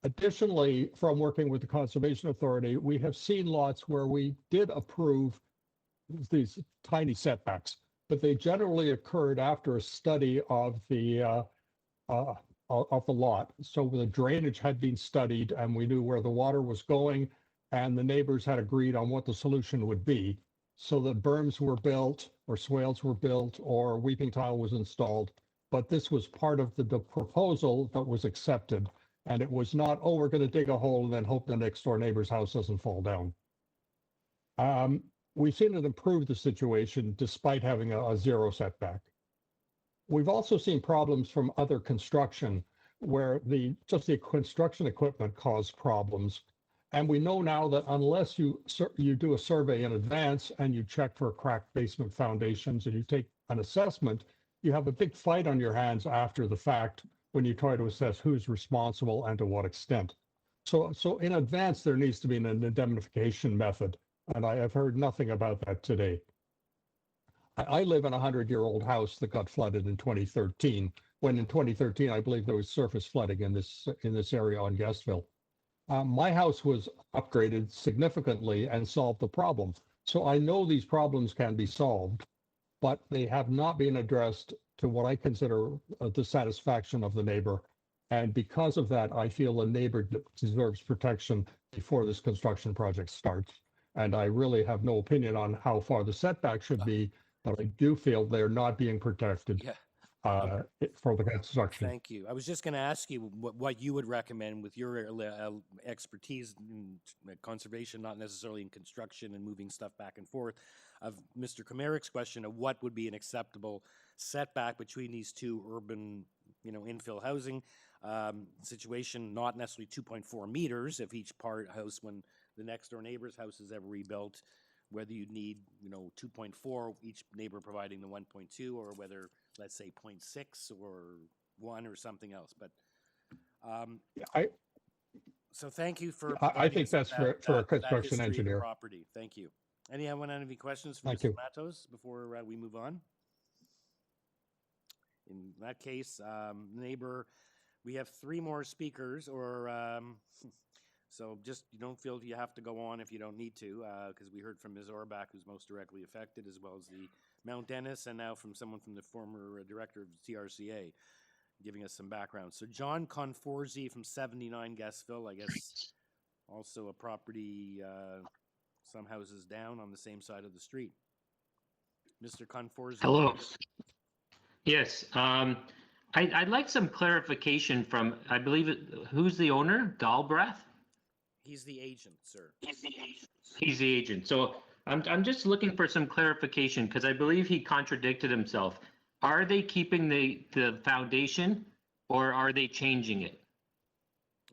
Additionally, from working with the Conservation Authority, we have seen lots where we did approve these tiny setbacks, but they generally occurred after a study of the lot. So the drainage had been studied and we knew where the water was going and the neighbors had agreed on what the solution would be. So that berms were built or swales were built or weeping tile was installed. But this was part of the proposal that was accepted. And it was not, oh, we're going to dig a hole and then hope the next door neighbor's house doesn't fall down. We've seen it improve the situation despite having a zero setback. We've also seen problems from other construction where just the construction equipment caused problems. And we know now that unless you do a survey in advance and you check for cracked basement foundations and you take an assessment, you have a big fight on your hands after the fact when you try to assess who's responsible and to what extent. So in advance, there needs to be an indemnification method. And I have heard nothing about that today. I live in a 100-year-old house that got flooded in 2013, when in 2013, I believe there was surface flooding in this area on Gasville. My house was upgraded significantly and solved the problem. So I know these problems can be solved, but they have not been addressed to what I consider the satisfaction of the neighbor. And because of that, I feel the neighbor deserves protection before this construction project starts. And I really have no opinion on how far the setback should be, but I do feel they're not being protected for the construction. Thank you. I was just going to ask you what you would recommend with your expertise in conservation, not necessarily in construction and moving stuff back and forth, of Mr. Komarik's question of what would be an acceptable setback between these two urban, infill housing situation, not necessarily 2.4 meters if each house, when the next door neighbor's house is ever rebuilt, whether you need, 2.4, each neighbor providing the 1.2, or whether, let's say, 0.6 or 1 or something else. But so thank you for. I think that's for a construction engineer. Property. Thank you. Anyone have any questions for Thank Mr. you. Matos before we move on? In that case, neighbor, we have 3 more speakers, or so just you don't feel you have to go on if you don't need to, because we heard from Ms. Orbach, who's most directly affected, as well as the Mount Dennis, and now from someone from the former director of TRCA, giving us some background. So John Conforzi from 79 Gasville, I guess, also a property some houses down on the same side of the street. Mr. Conforzi. Hello. Yes, I'd like some clarification from, I believe, who's the owner? Galbraith? He's the agent, sir. He's the agent. So I'm just looking for some clarification because I believe he contradicted himself. Are they keeping the foundation or are they changing it?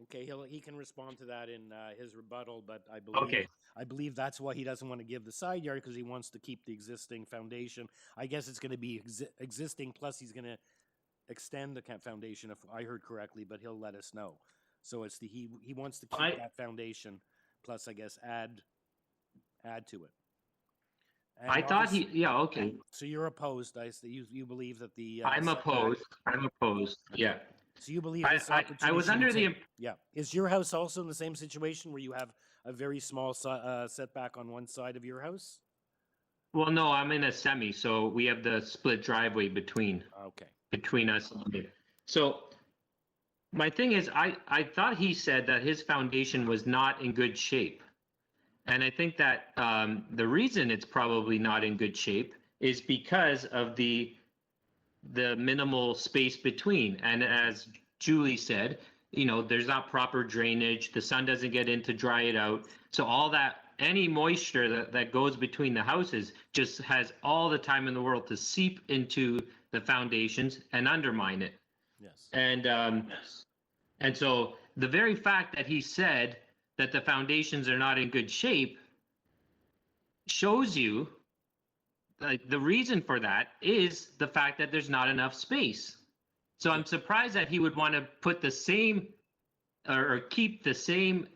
Okay, he can respond to that in his rebuttal, but I believe that's why he doesn't want to give the side yard, because he wants to keep the existing foundation. I guess it's going to be existing, plus he's going to extend the foundation, if I heard correctly, but he'll let us know. So it's he wants to keep that foundation, plus I guess add to it. And I thought okay. So you're opposed. You believe that the I'm opposed. I'm opposed. Yeah. So you believe this I was under the yeah. Is your house also in the same situation where you have a very small setback on one side of your house? Well, no, I'm in a semi, so we have the split driveway between us. So my thing is, I thought he said that his foundation was not in good shape. And I think that the reason it's probably not in good shape is because of the minimal space between. And as Julie said, there's not proper drainage. The sun doesn't get in to dry it out. So all that, any moisture that goes between the houses just has all the time in the world to seep into the foundations and undermine it. Yes. And so the very fact that he said that the foundations are not in good shape shows you the reason for that is the fact that there's not enough space. So I'm surprised that he would want to put the same or keep the same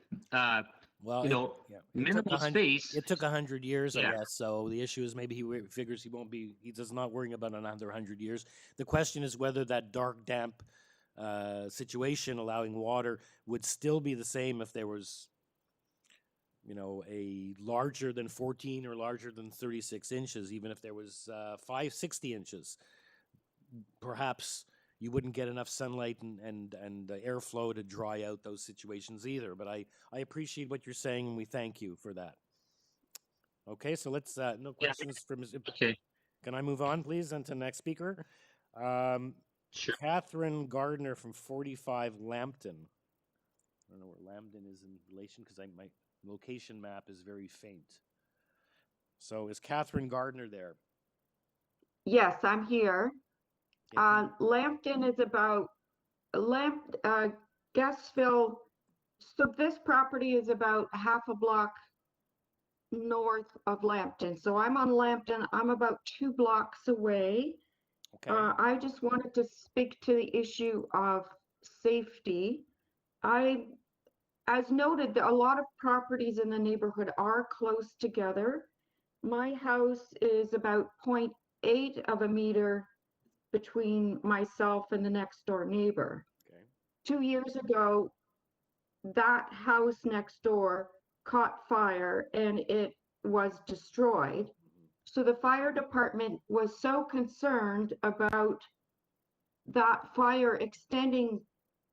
minimal space. It took 100 years, I guess. So the issue is maybe he figures he does not worrying about another 100 years. The question is whether that dark, damp situation allowing water would still be the same if there was, a larger than 14 or larger than 36 inches, even if there was 60 inches. Perhaps you wouldn't get enough sunlight and airflow to dry out those situations either. But I appreciate what you're saying, and we thank you for that. Okay, so let's, no questions from... Okay. Can I move on, please, and to the next speaker? Sure. Catherine Gardner from 45 Lambton. I don't know where Lambton is in relation, because my location map is very faint. So is Catherine Gardner there? Yes, I'm here. Lambton is about Gasville. So this property is about half a block north of Lambton. So I'm on Lambton. I'm about 2 blocks away. Okay. I just wanted to speak to the issue of safety. As noted, a lot of properties in the neighborhood are close together. My house is about 0.8 of a meter between myself and the next door neighbor. Okay. 2 years ago, that house next door caught fire and it was destroyed. So the fire department was so concerned about that fire extending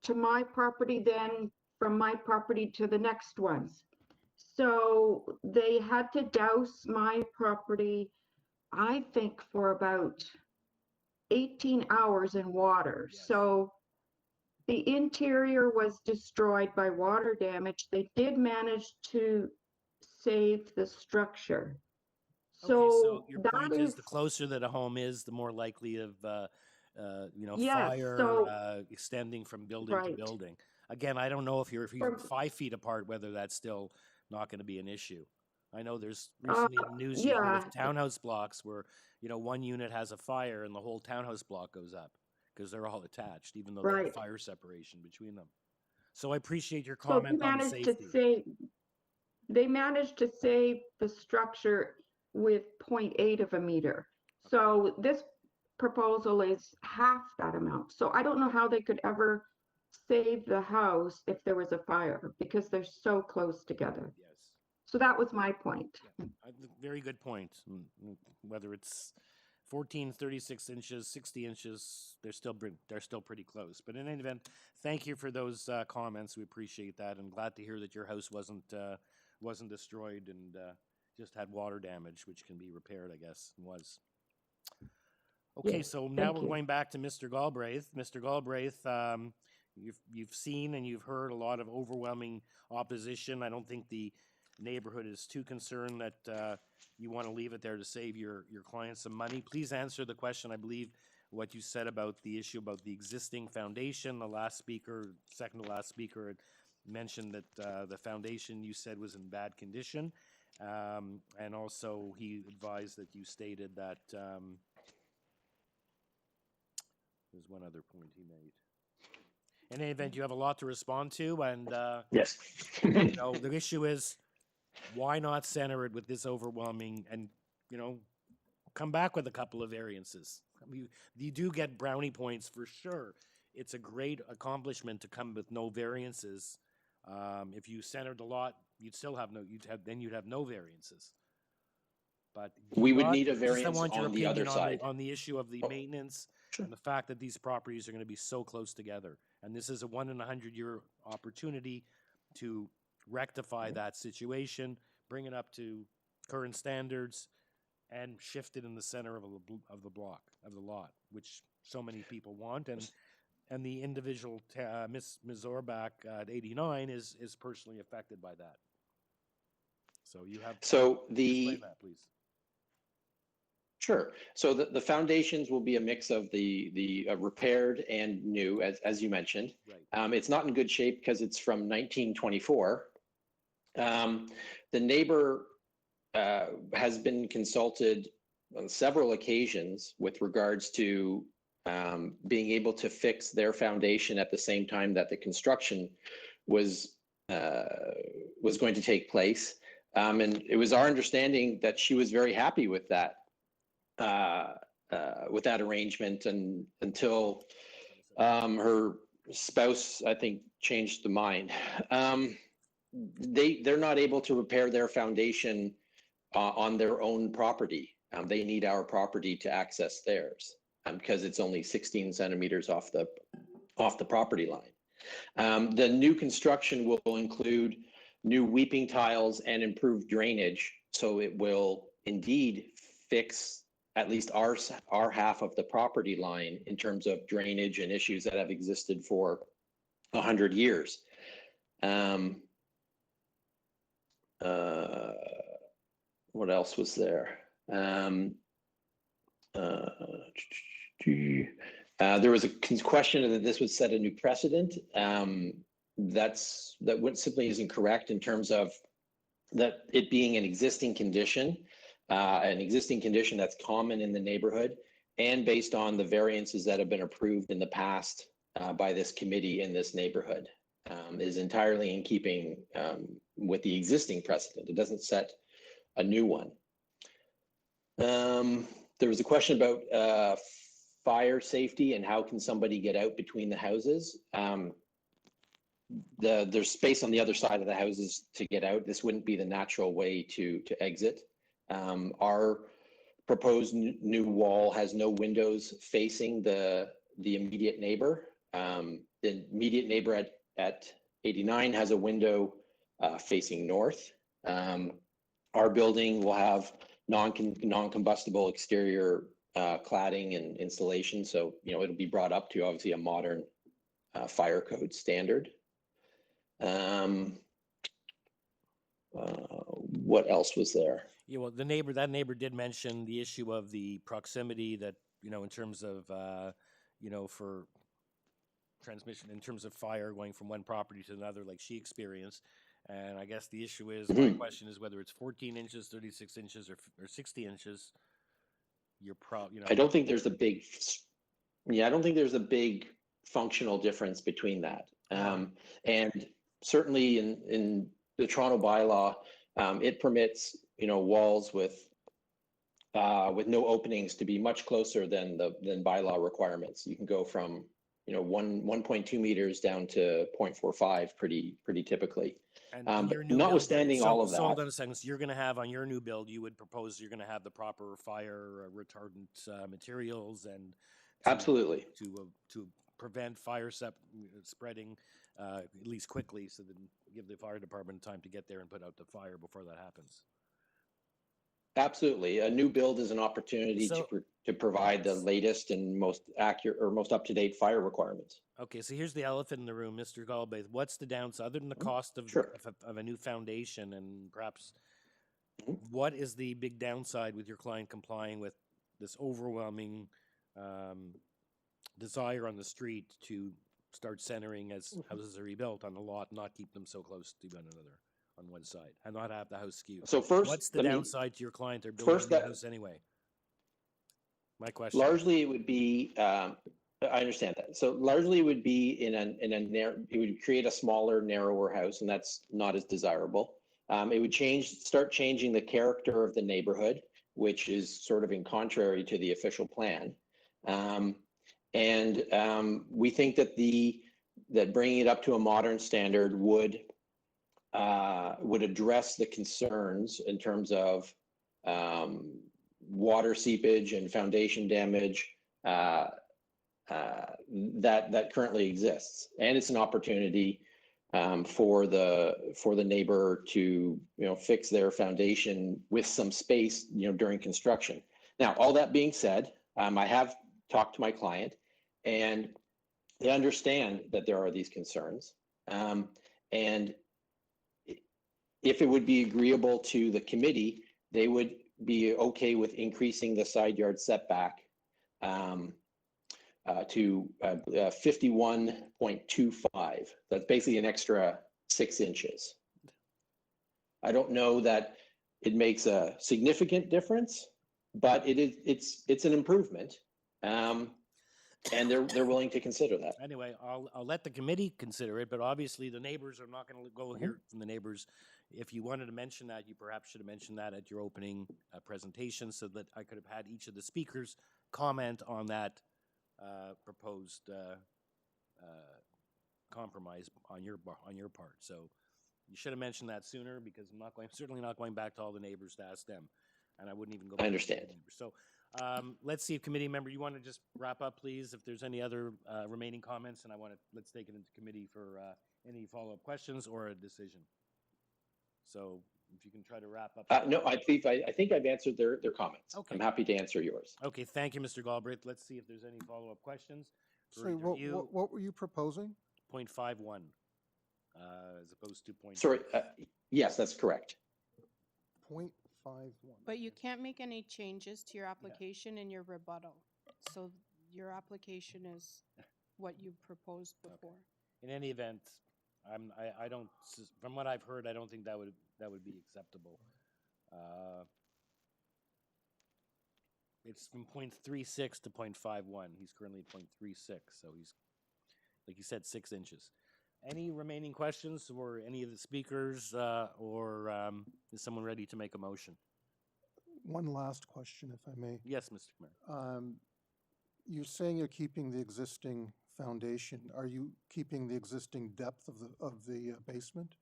to my property, then from my property to the next ones. So they had to douse my property, I think, for about 18 hours in water. Yes. So the interior was destroyed by water damage. They did manage to save the structure. So your point is the closer that a home is, the more likely of yes, fire extending from building to building. Again, I don't know if you're 5 feet apart, whether that's still not going to be an issue. I know there's recently in the news you heard of townhouse blocks where one unit has a fire and the whole townhouse block goes up because they're all attached, even though there's fire separation between them. So I appreciate your comment on safety. They managed to save the structure with 0.8 of a meter. So this proposal is half that amount. So I don't know how they could ever save the house if there was a fire because they're so close together. Yes. So that was my point. Yeah. Very good point. Whether it's 14, 36 inches, 60 inches, they're still pretty close. But in any event, thank you for those comments. We appreciate that, and glad to hear that your house wasn't destroyed and just had water damage, which can be repaired, I guess, was. Okay, Yes, so now thank we're you. going back to Mr. Galbraith. Mr. Galbraith, you've seen and you've heard a lot of overwhelming opposition. I don't think the neighborhood is too concerned that you want to leave it there to save your clients some money. Please answer the question. I believe what you said about the issue about the existing foundation. The last speaker, second to last speaker, mentioned that the foundation you said was in bad condition. And also he advised that you stated that there's one other point he made. In any event, you have a lot to respond to, and yes, the issue is why not center it with this overwhelming, and come back with a couple of variances. I mean, you do get brownie points for sure. It's a great accomplishment to come with no variances. If you centered a lot, you'd have no variances. But we would need a I variance want your on the other opinion side. on the issue of the maintenance and the fact that these properties are going to be so close together. And this is a 1 in 100-year opportunity to rectify that situation, bring it up to current standards, and shift it in the center of the lot, which so many people want. And the individual, Ms. Orbach at 89 is personally affected by that. So you have So explain that, please. Sure. So the foundations will be a mix of the repaired and new, as you mentioned. Right. It's not in good shape because it's from 1924. The neighbor has been consulted on several occasions with regards to being able to fix their foundation at the same time that the construction was going to take place. And it was our understanding that she was very happy with that arrangement, and until her spouse, I think, changed the mind. They're not able to repair their foundation on their own property. They need our property to access theirs because it's only 16 centimeters off the property line. The new construction will include new weeping tiles and improved drainage, so it will indeed fix at least our half of the property line in terms of drainage and issues that have existed for 100 years. What else was there? There was a question that this would set a new precedent. That simply isn't correct in terms of that it being an existing condition that's common in the neighborhood, and based on the variances that have been approved in the past by this committee in this neighborhood, is entirely in keeping with the existing precedent. It doesn't set a new one. There was a question about fire safety and how can somebody get out between the houses. There's space on the other side of the houses to get out. This wouldn't be the natural way to exit. Our proposed new wall has no windows facing the immediate neighbor. The immediate neighbor at 89 has a window facing north. Our building will have non-combustible exterior cladding and insulation, so it'll be brought up to obviously a modern fire code standard. What else was there? Yeah, well, that neighbor did mention the issue of the proximity that, in terms of, for transmission, in terms of fire going from one property to another, like she experienced. And I guess the issue is, my question is whether it's 14 inches, 36 inches, or 60 inches, I don't think there's a big, I don't think there's a big functional difference between that. And certainly in the Toronto bylaw, it permits, walls with no openings to be much closer than bylaw requirements. You can go from, 1.2 meters down to 0.45 pretty typically. But notwithstanding all of that. So hold on a second. So you're going to have on your new build, you would propose you're going to have the proper fire retardant materials and absolutely to prevent fire spreading at least quickly, so that give the fire department time to get there and put out the fire before that happens. Absolutely. A new build is an opportunity to provide the latest and most accurate or most up-to-date fire requirements. Okay, so here's the elephant in the room, Mr. Galbraith. What's the downside, other than the cost of a new foundation, and perhaps what is the big downside with your client complying with this overwhelming desire on the street to start centering as houses are rebuilt on the lot, not keep them so close to one another on one side, and not have the house skew. So first, what's the let me- downside to your client? They're building first a new that- house anyway. My question. Largely, it would be. I understand that. So largely, it would be in a narrow. It would create a smaller, narrower house, and that's not as desirable. It would start changing the character of the neighborhood, which is sort of in contrary to the official plan. We think that bringing it up to a modern standard would address the concerns in terms of water seepage and foundation damage that currently exists, and it's an opportunity for the neighbor to fix their foundation with some space during construction. Now, all that being said, I have talked to my client, and they understand that there are these concerns, and if it would be agreeable to the committee, they would be okay with increasing the side yard setback to 51.25. That's basically an extra 6 inches. I don't know that it makes a significant difference, but it's an improvement, and they're willing to consider that. Anyway, I'll let the committee consider it, but obviously the neighbors are not going to go hear from the neighbors. If you wanted to mention that, you perhaps should have mentioned that at your opening presentation, so that I could have had each of the speakers comment on that proposed compromise on your part. So you should have mentioned that sooner, because I'm certainly not going back to all the neighbors to ask them, and I wouldn't even go back. I understand. To the neighbors. So let's see if committee member, you want to just wrap up, please, if there's any other remaining comments, and let's take it into committee for any follow-up questions or a decision. So if you can try to wrap up. No, I think I've answered their comments. Okay. I'm happy to answer yours. Okay, thank you, Mr. Galbraith. Let's see if there's any follow-up questions. Sorry, what were you proposing? 0.51 as opposed to 0.5. Sorry, yes, that's correct. 0.51. But you can't make any changes to your application in your rebuttal. So your application is what you proposed before. In any event, I don't, from what I've heard, I don't think that would be acceptable. It's from 0.36 to 0.51. He's currently 0.36, so he's, like you said, 6 inches. Any remaining questions for any of the speakers, or is someone ready to make a motion? One last question, if I may. Yes, Mr. Mayor. You're saying you're keeping the existing foundation. Are you keeping the existing depth of the basement?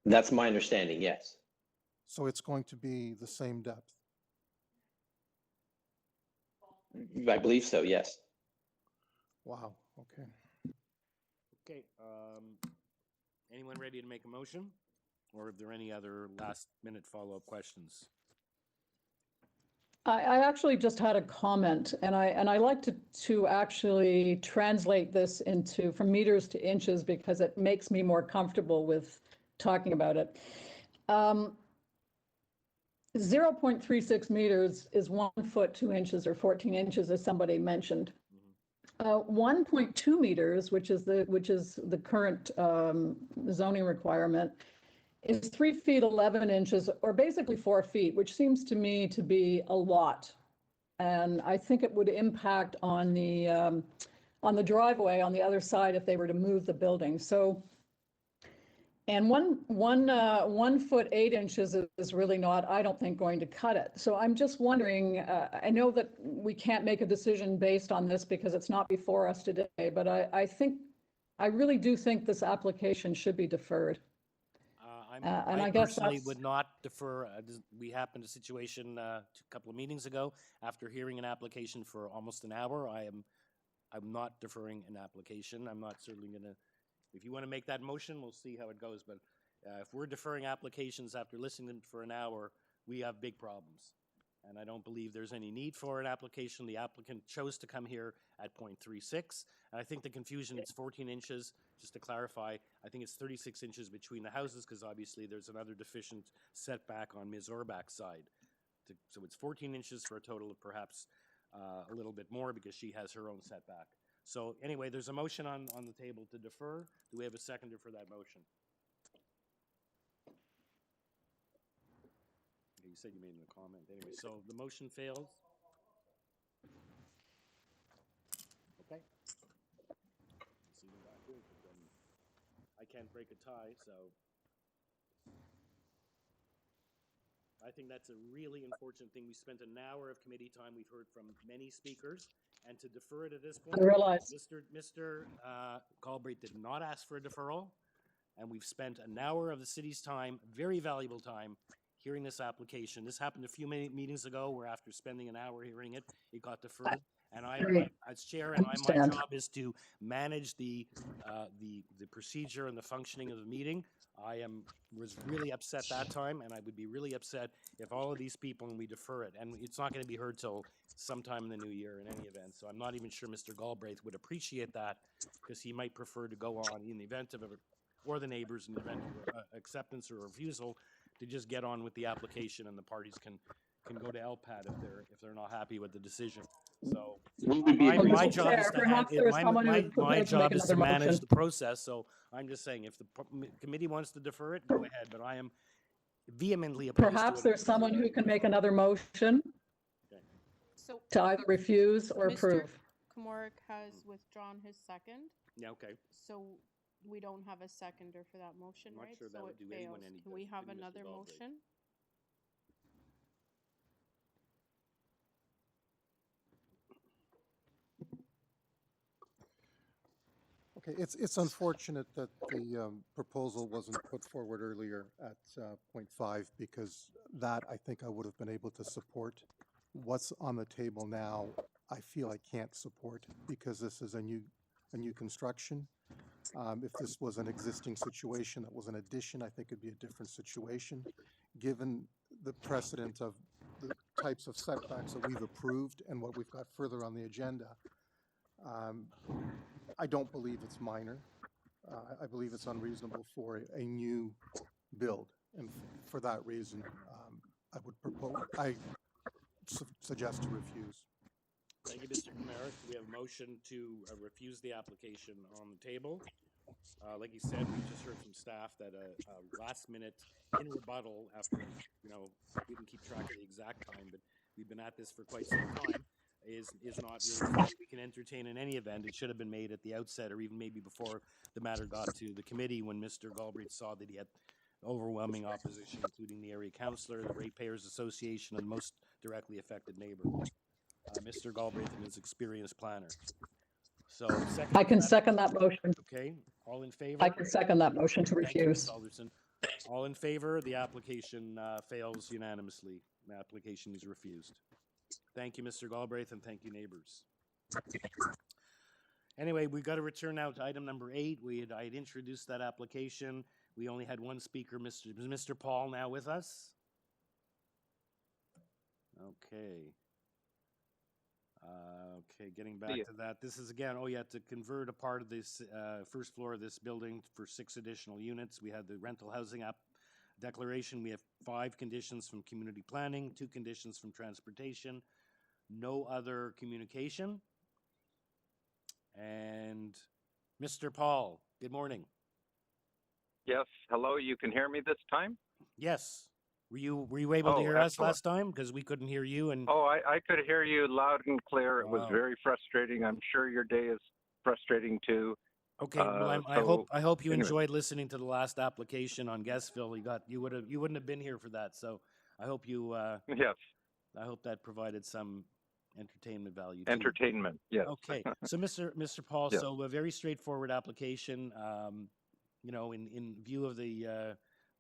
That's my understanding, yes. So it's going to be the same depth? I believe so, yes. Wow, okay. Okay, anyone ready to make a motion? Or are there any other last-minute follow-up questions? I actually just had a comment, and I like to actually translate this from meters to inches, because it makes me more comfortable with talking about it. 0.36 meters is 1 foot 2 inches, or 14 inches, as somebody mentioned. 1.2 meters, which is the current zoning requirement, is 3 feet 11 inches, or basically 4 feet, which seems to me to be a lot. And I think it would impact on the driveway on the other side if they were to move the building. So, and 1 foot 8 inches is really not, I don't think, going to cut it. So I'm just wondering, I know that we can't make a decision based on this because it's not before us today, but I really do think this application should be deferred. I personally would not defer. We happened a situation a couple of meetings ago. After hearing an application for almost an hour, I'm not deferring an application. I'm not certainly going to. If you want to make that motion, we'll see how it goes. But if we're deferring applications after listening to them for an hour, we have big problems. And I don't believe there's any need for an application. The applicant chose to come here at 0.36. And I think the confusion, it's 14 inches. Just to clarify, I think it's 36 inches between the houses, because obviously there's another deficient setback on Ms. Orbach's side. So it's 14 inches for a total of perhaps a little bit more because she has her own setback. So anyway, there's a motion on the table to defer. Do we have a seconder for that motion? Okay, you said you made a comment. Anyway, so the motion fails. Okay. See what that is, but then I can't break a tie, so I think that's a really unfortunate thing. We spent an hour of committee time. We've heard from many speakers, and to defer it at this point, I realize. Mr. Galbraith did not ask for a deferral, and we've spent an hour of the city's time, very valuable time, hearing this application. This happened a few meetings ago, where after spending an hour hearing it, it got deferred. And as chair, and my job is to manage the procedure and the functioning of the meeting. I was really upset that time, and I would be really upset if all of these people, and we defer it, and it's not going to be heard till sometime in the new year in any event. So I'm not even sure Mr. Galbraith would appreciate that, because he might prefer to go on in the event of or the neighbors in the event of acceptance or refusal, to just get on with the application, and the parties can go to LPAT if they're not happy with the decision. So my job is to manage the process. So I'm just saying, if the committee wants to defer it, go ahead. But I am vehemently opposed Perhaps to it. there's someone who can make another motion So to either refuse or Mr. approve. Komoric has withdrawn his second. Yeah, okay. So we don't have a seconder for that motion, I'm not right? sure that So would it do fails. anyone any Can good, we have including Mr. another Galbraith. motion? Okay, it's unfortunate that the proposal wasn't put forward earlier at point 5, because that I think I would have been able to support. What's on the table now, I feel I can't support, because this is a new construction. If this was an existing situation that was an addition, I think it'd be a different situation. Given the precedent of the types of setbacks that we've approved and what we've got further on the agenda, I don't believe it's minor. I believe it's unreasonable for a new build, and for that reason, I suggest to refuse. Thank you, Mr. Komoric. We have a motion to refuse the application on the table. Like you said, we just heard from staff that a last minute in rebuttal, after, we didn't keep track of the exact time, but we've been at this for quite some time, is not really something we can entertain in any event. It should have been made at the outset, or even maybe before the matter got to the committee, when Mr. Galbraith saw that he had overwhelming opposition, including the area councillor, the Ratepayers Association, and the most directly affected neighbor, Mr. Galbraith, and his experienced planner. So I can second that motion. Okay, all in favor? I can second that motion to Thank you, Ms. refuse. Alderson. All in favor? The application fails unanimously. The application is refused. Thank you, Mr. Galbraith, and thank you, neighbors. Anyway, we've got to return now to item number 8. I had introduced that application. We only had one speaker, Mr. Paul, now with us. Okay. Okay, getting back to that. This is again, to convert a part of this first floor of this building for 6 additional units. We had the rental housing declaration. We have 5 conditions from community planning, 2 conditions from transportation, no other communication. And Mr. Paul, good morning. Yes, hello, you can hear me this time? Yes. Were you able to hear us last time? Because we couldn't hear you. And I could hear you loud and clear. It was Wow. very frustrating. I'm sure your day is frustrating too. Okay, well, I hope you anyway. enjoyed listening to the last application on Gasville. You wouldn't have been here for that. So I hope you yes. I hope that provided some entertainment value. To you. Entertainment, yes. Okay, so Mr. Paul, Yes. so a very straightforward application. In view of the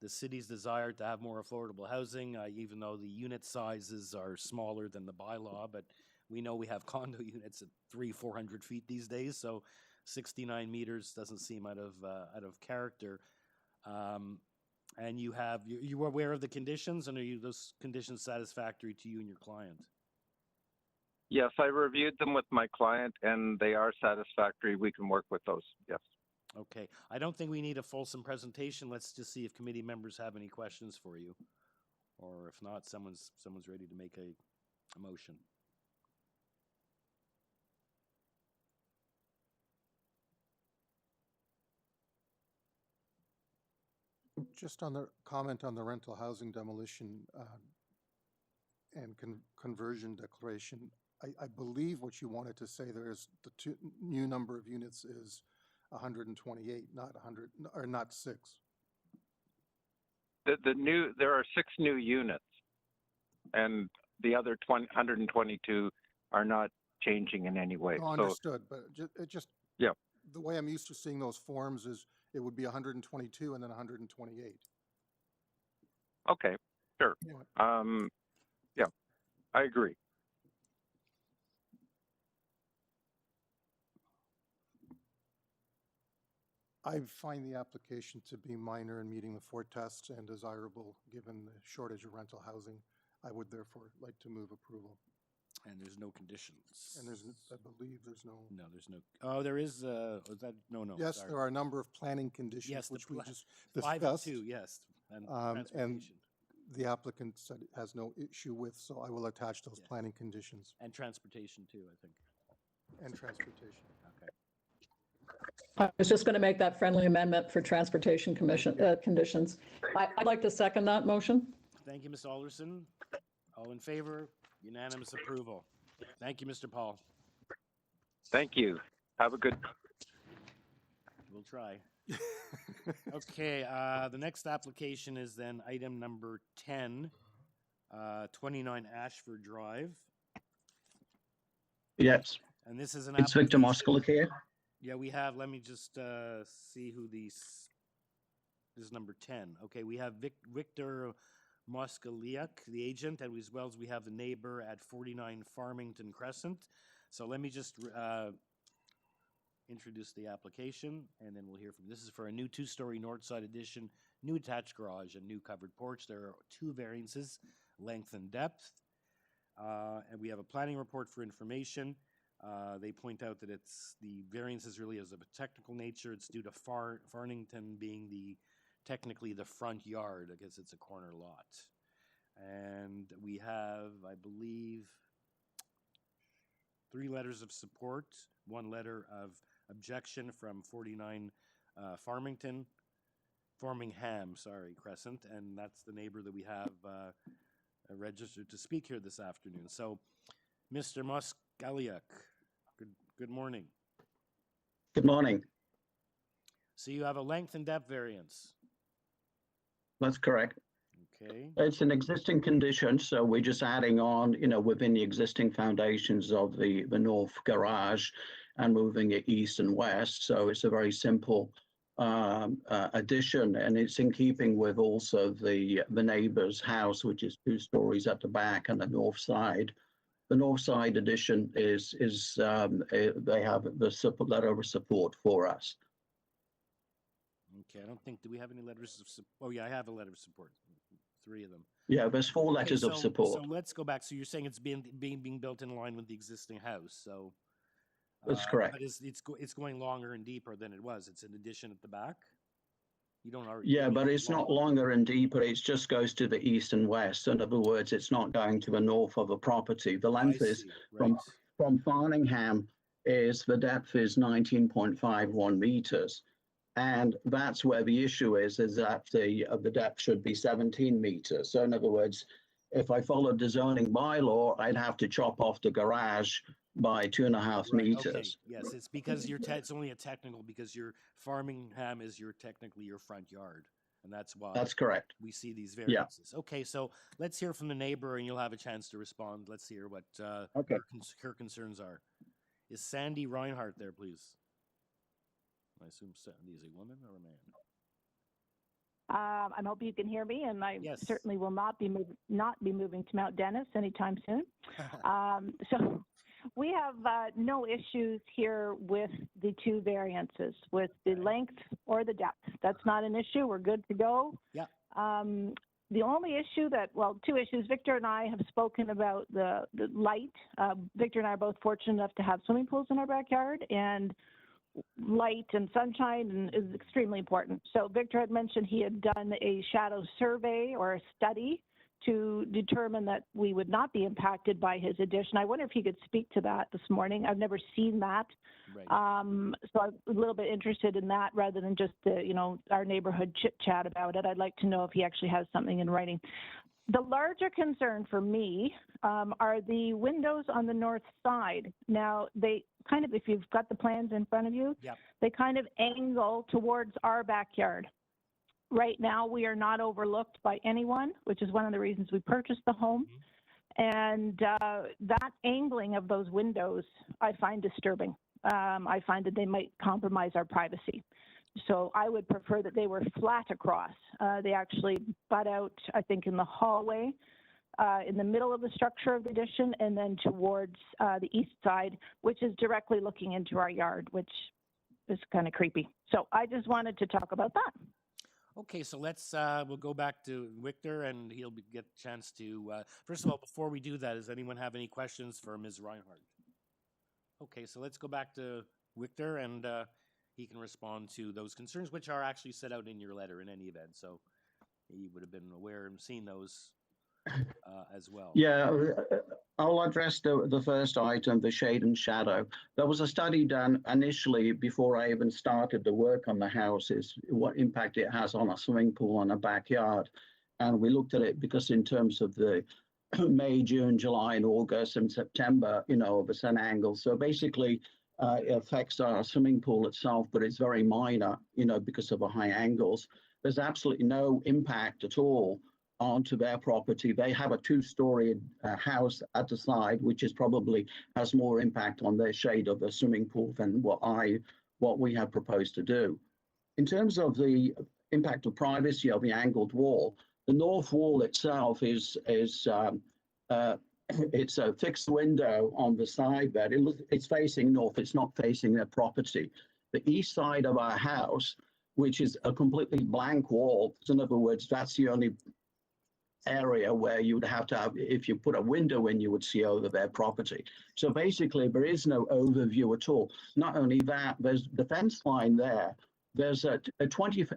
city's desire to have more affordable housing, even though the unit sizes are smaller than the bylaw, but we know we have condo units at 300-400 feet these days, so 69 meters doesn't seem out of character. And you are aware of the conditions, and are those conditions satisfactory to you and your client? Yes, I reviewed them with my client and they are satisfactory. We can work with those, yes. Okay, I don't think we need a fulsome presentation. Let's just see if committee members have any questions for you, or if not, someone's ready to make a motion. Just on the comment on the rental housing demolition and conversion declaration, I believe what you wanted to say there is the new number of units is 128, not 100, or not 6. There are 6 new units, and the other 122 are not changing in any way. No, understood, but it just yeah, the way I'm used to seeing those forms is it would be 122 and then 128. Okay, sure. Yeah, I agree. I find the application to be minor in meeting the 4 tests and desirable given the shortage of rental housing. I would therefore like to move approval. And there's no conditions. And there's, I believe there's no. No, there's no. Oh, there is. Was that no? Yes, sorry. there are a number of planning conditions Yes, which we just 5 discussed. and 2, yes, and And transportation. the applicant said it has no issue with, so I will attach those planning conditions. And transportation too, I think. And transportation. Okay. I was just going to make that friendly amendment for transportation commission conditions. I'd like to second that motion. Thank you, Ms. Alderson. All in favor? Unanimous approval. Thank you, Mr. Paul. Thank you. Have a good. We'll try. Okay, the next application is then item number 10, 29 Ashford Drive. Yes. And this is an It's Victor Moskalik here. Yeah, we have, let me just see who these, this is number 10. Okay, we have Victor Moskaliak, the agent, and as well as we have the neighbor at 49 Farmington Crescent. So let me just introduce the application, and then we'll hear from. This is for a new 2-story north side addition, new attached garage, and new covered porch. There are 2 variances, length and depth, and we have a planning report for information. They point out that it's the variance is really as of a technical nature. It's due to Farmington being technically the front yard. I guess it's a corner lot. And we have, I believe, 3 letters of support, 1 letter of objection from 49 Farmingham, Crescent, and that's the neighbor that we have registered to speak here this afternoon. So, Mr. Moskaliak, good morning. Good morning. So you have a length and depth variance. That's correct. Okay. It's an existing condition, so we're just adding on, within the existing foundations of the north garage and moving it east and west. So it's a very simple addition, and it's in keeping with also the neighbor's house, which is 2 stories at the back and the north side. The north side addition is they have the letter of support for us. Okay, I don't think, do we have any letters of support? Oh yeah, I have a letter of support, 3 of them. Yeah, there's 4 letters of support. So let's go back. So you're saying it's being built in line with the existing house. So that's correct. But it's going longer and deeper than it was. It's an addition at the back. You don't already. Yeah, but it's not longer and deeper. It just goes to the east and west. In other words, it's not going to the north of a property. The length is from Farmingham the depth is 19.51 meters. And that's where the issue is that the depth should be 17 meters. So in other words, if I followed the zoning bylaw, I'd have to chop off the garage by 2.5 meters. Okay. Yes, it's because it's only a technical, because your Farmingham is technically your front yard. And that's why. That's correct. We see these variances. Yeah. Okay, so let's hear from the neighbor and you'll have a chance to respond. Let's hear what her concerns are. Is Sandy Reinhardt there, please? I assume Sandy is a woman or a man? I hope you can hear me, and I certainly will not be moving to Mount Dennis anytime soon. So we have no issues here with the 2 variances, with the length or the depth. That's not an issue. We're good to go. Yeah. The only issue 2 issues, Victor and I have spoken about the light. Victor and I are both fortunate enough to have swimming pools in our backyard, and light and sunshine is extremely important. So Victor had mentioned he had done a shadow survey or a study to determine that we would not be impacted by his addition. I wonder if he could speak to that this morning. I've never seen that. Right. So I'm a little bit interested in that rather than just our neighborhood chit chat about it. I'd like to know if he actually has something in writing. The larger concern for me are the windows on the north side. Now, they kind of, if you've got the plans in front of you, Yep. they kind of angle towards our backyard. Right now, we are not overlooked by anyone, which is one of the reasons we purchased the home. And that angling of those windows, I find disturbing. I find that they might compromise our privacy. So I would prefer that they were flat across. They actually butt out, I think, in the hallway, in the middle of the structure of the addition, and then towards the east side, which is directly looking into our yard, which is kind of creepy. So I just wanted to talk about that. Okay, so let's, we'll go back to Victor, and he'll get a chance to, first of all, before we do that, does anyone have any questions for Ms. Reinhardt? Okay, so let's go back to Victor, and he can respond to those concerns, which are actually set out in your letter in any event, so he would have been aware and seen those as well. Yeah, I'll address the first item, the shade and shadow. There was a study done initially before I even started the work on the houses, what impact it has on a swimming pool and a backyard. And we looked at it because in terms of the May, June, July, and August and September, of a sun angle. So basically, it affects our swimming pool itself, but it's very minor, because of the high angles. There's absolutely no impact at all onto their property. They have a two-story house at the side, which is probably has more impact on their shade of a swimming pool than what we have proposed to do. In terms of the impact of privacy of the angled wall, the north wall itself is it's a fixed window on the side there. It's facing north. It's not facing their property. The east side of our house, which is a completely blank wall, so in other words, that's the only area where you would have to have, if you put a window in, you would see over their property. So basically, there is no overview at all. Not only that, there's the fence line there. There's a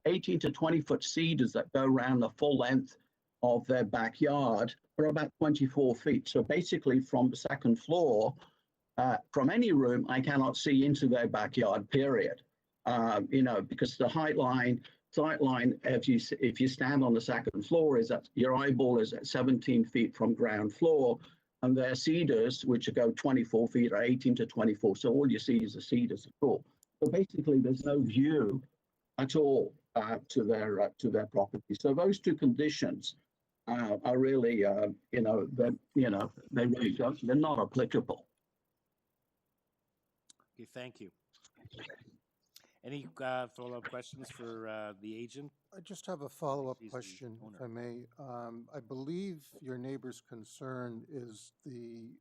18 to 20 foot cedars that go around the full length of their backyard for about 24 feet. So basically, from the second floor, from any room, I cannot see into their backyard, period. Because the sight line, if you stand on the second floor, is that your eyeball is at 17 feet from ground floor, and their cedars, which go 24 feet, are 18 to 24. So all you see is the cedars at all. So basically, there's no view at all to their property. So those two conditions are really, they're not applicable. Okay, thank you. Any follow-up questions for the agent? I just have a follow-up question, if I may. I believe your neighbor's concern is the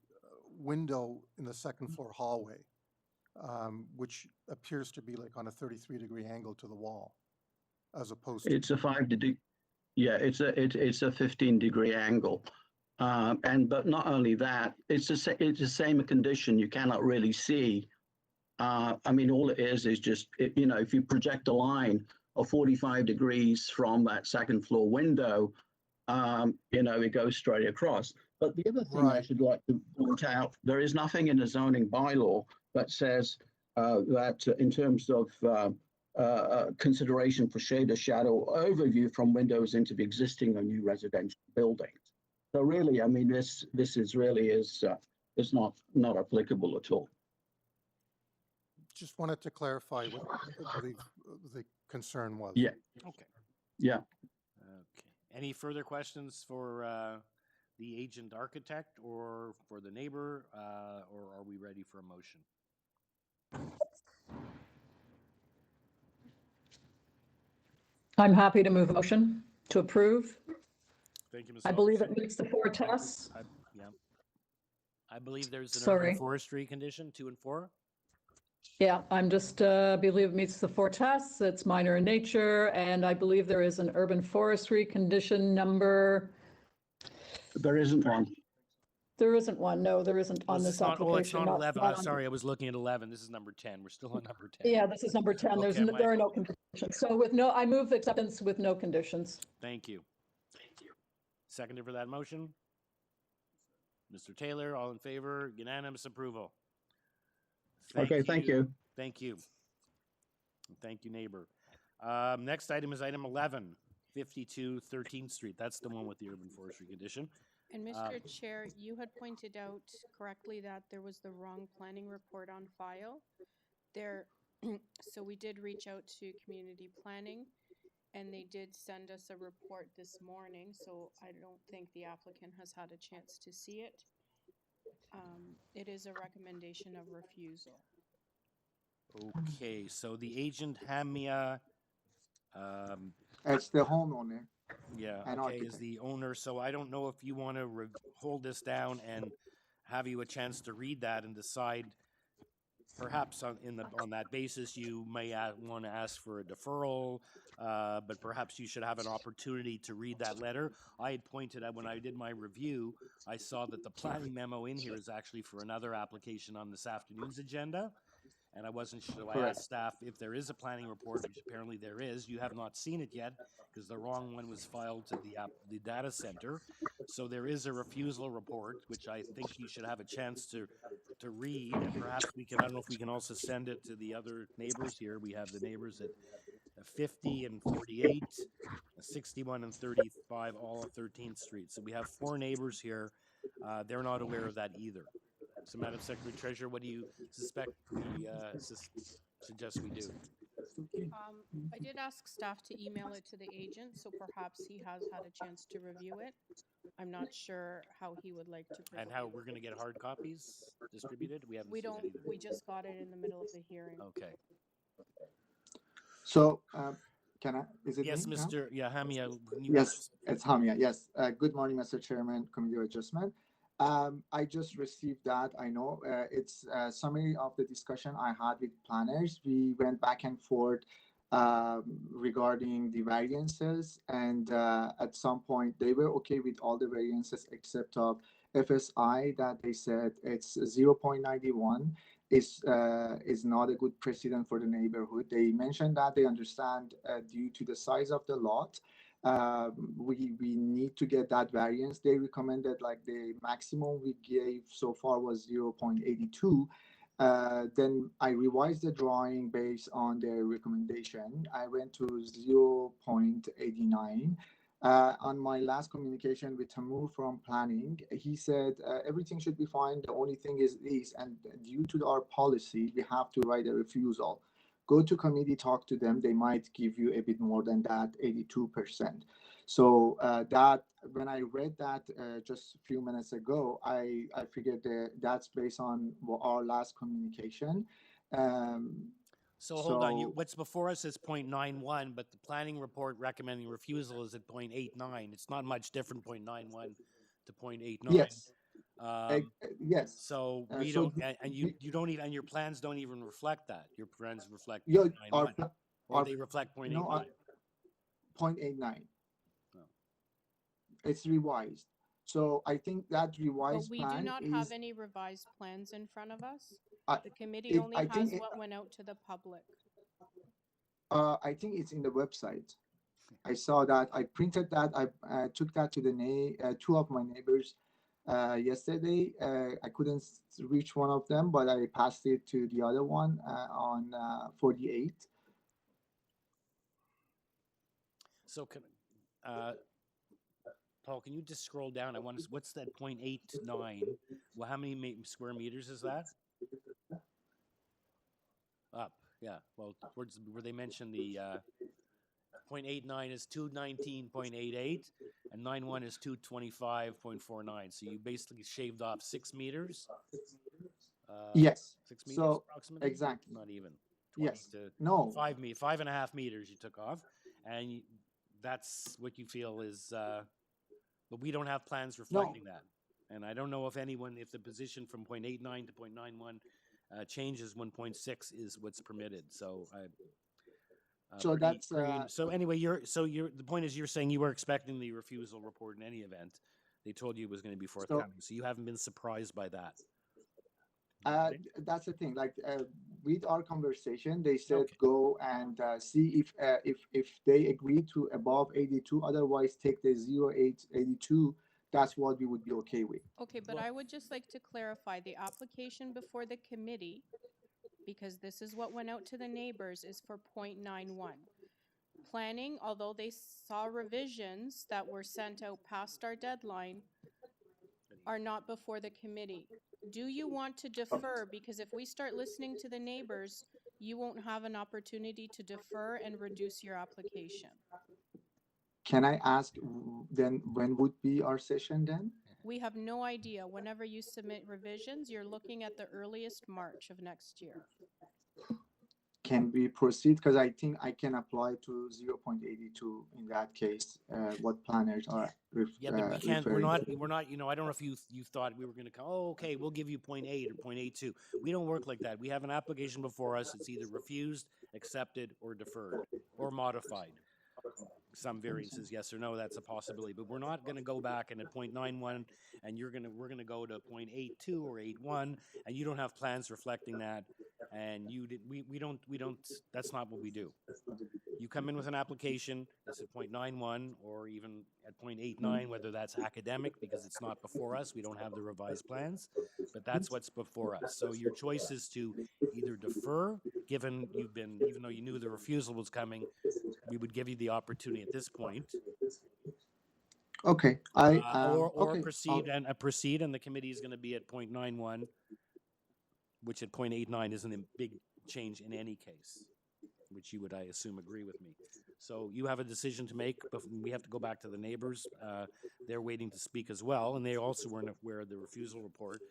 window in the second floor hallway, which appears to be like on a 33-degree angle to the wall, as opposed to. It's a 5-degree. Yeah, it's a 15-degree angle, but not only that, it's the same condition. You cannot really see. All it is just, if you project a line of 45 degrees from that second floor window, it goes straight across. But the other thing I should like to point out, there is nothing in the zoning bylaw that says that in terms of consideration for shade or shadow overview from windows into the existing or new residential buildings. So really, this is not applicable at all. Just wanted to clarify what I believe the concern was. Yeah. Okay. Yeah. Okay. Any further questions for the agent architect or for the neighbor, or are we ready for a motion? I'm happy to move a motion to approve. Thank you, Ms. I believe it meets the 4 tests. Yeah. I believe there's an Sorry. urban forestry condition, 2 and 4. Yeah, I'm just, believe it meets the 4 tests. It's minor in nature, and I believe there is an urban forestry condition number. There isn't one. There isn't one. No, there isn't on this application. Oh, it's not 11. not I'm on- sorry, I was looking at 11. This is number 10. We're still on number 10. Yeah, this is number 10. Okay, There are no conditions. So I move acceptance with no conditions. Thank you. Seconder for that motion? Mr. Taylor, all in favor, unanimous approval. Okay, thank you. Thank you. Thank you, neighbor. Next item is item 11, 52 13th Street. That's the one with the urban forestry condition. And Mr. Chair, you had pointed out correctly that there was the wrong planning report on file. So we did reach out to community planning, and they did send us a report this morning, so I don't think the applicant has had a chance to see it. It is a recommendation of refusal. Okay, so the agent Hamia, it's the homeowner. yeah, and okay, is architect. the owner. So I don't know if you want to hold this down and have you a chance to read that and decide. Perhaps on that basis, you may want to ask for a deferral, but perhaps you should have an opportunity to read that letter. I had pointed out when I did my review, I saw that the planning memo in here is actually for another application on this afternoon's agenda. And I wasn't sure. So I Correct. asked staff if there is a planning report, which apparently there is. You have not seen it yet because the wrong one was filed to the data center. So there is a refusal report, which I think you should have a chance to read. And perhaps we can, I don't know if we can also send it to the other neighbors here. We have the neighbors at 50 and 48, 61 and 35, all of 13th Street. So we have 4 neighbors here. They're not aware of that either. So, Madam Secretary Treasurer, what do you suspect we suggest we do? I did ask staff to email it to the agent, so perhaps he has had a chance to review it. I'm not sure how he would like to proceed. And how we're going to get hard copies distributed? We haven't. We seen don't. that either. We just got it in the middle of the hearing. Okay. So, can I? Is it Yes, me now? Mr. Hamia. Yes, it's Hamia. Yes. Good morning, Mr. Chairman, Committee of Adjustment. I just received that. I know it's a summary of the discussion I had with planners. We went back and forth regarding the variances, and at some point they were okay with all the variances except of FSI that they said it's 0.91 is not a good precedent for the neighborhood. They mentioned that they understand due to the size of the lot, we need to get that variance. They recommended like the maximum we gave so far was 0.82. Then I revised the drawing based on their recommendation. I went to 0.89. On my last communication with Tamur from planning, he said everything should be fine. The only thing is this, and due to our policy, we have to write a refusal. Go to committee, talk to them. They might give you a bit more than that, 82%. So that when I read that just a few minutes ago, I figured that that's based on our last communication. So hold on. What's before us is 0.91, but the planning report recommending refusal is at 0.89. It's not much different, 0.91 to 0.89. Yes. Yes. So we so don't, and you don't even, and your plans don't even reflect that. Your plans reflect Yeah, 0.91, or they reflect 0.89. No, 0.89. It's revised. So I think that But revised we plan do not is, have any revised plans in front of us. The committee it- only I has think it- what went out to the public. I think it's in the website. I saw that. I printed that. I took that to the two of my neighbors yesterday. I couldn't reach one of them, but I passed it to the other one on 48. So can, Paul, can you just scroll down? I want to, what's that 0.89? Well, how many square meters is that? Up, yeah. Well, towards where they mentioned the 0.89 is 219.88 and 91 is 225.49. So you basically shaved off 6 meters. Yes. 6 meters So approximately. exactly. Not even. Yes. To No. 5.5 meters you took off, and that's what you feel is. But we don't have plans reflecting that, and I don't know if anyone, if the position from 0.89 to 0.91 changes 1.6 is what's permitted. So I. So that's so anyway, the point is you're saying you were expecting the refusal report in any event. They told you it was going to be forthcoming, so you haven't been surprised by that. That's the thing. Like with our conversation, they said go and see if they agree to above 82. Otherwise, take the 0.82. That's what we would be okay with. Okay, but I would just like to clarify the application before the committee, because this is what went out to the neighbors, is for 0.91. Planning, although they saw revisions that were sent out past our deadline, are not before the committee. Do you want to defer? Because if we start listening to the neighbors, you won't have an opportunity to defer and reduce your application. Can I ask then when would be our session then? We have no idea. Whenever you submit revisions, you're looking at the earliest March of next year. Can we proceed? Because I think I can apply to 0.82 in that case. What planners are Yeah, but we can't. We're referring to. not. You know, I don't know if you thought we were going to come. Oh, okay, we'll give you 0.8 or 0.82. We don't work like that. We have an application before us. It's either refused, accepted, or deferred, or modified. Some variances, yes or no, that's a possibility. But we're not going to go back and at 0.91, and we're gonna go to 0.82 or 81, and you don't have plans reflecting that, and we don't. That's not what we do. You come in with an application that's at 0.91 or even at 0.89, whether that's academic because it's not before us, we don't have the revised plans, but that's what's before us. So your choice is to either defer, even though you knew the refusal was coming, we would give you the opportunity at this point. Okay, or okay, proceed, and the committee is going to be at 0.91, which at 0.89 isn't a big change in any case, which you would, I assume, agree with me. So you have a decision to make, but we have to go back to the neighbors. They're waiting to speak as well, and they also weren't aware of the refusal report.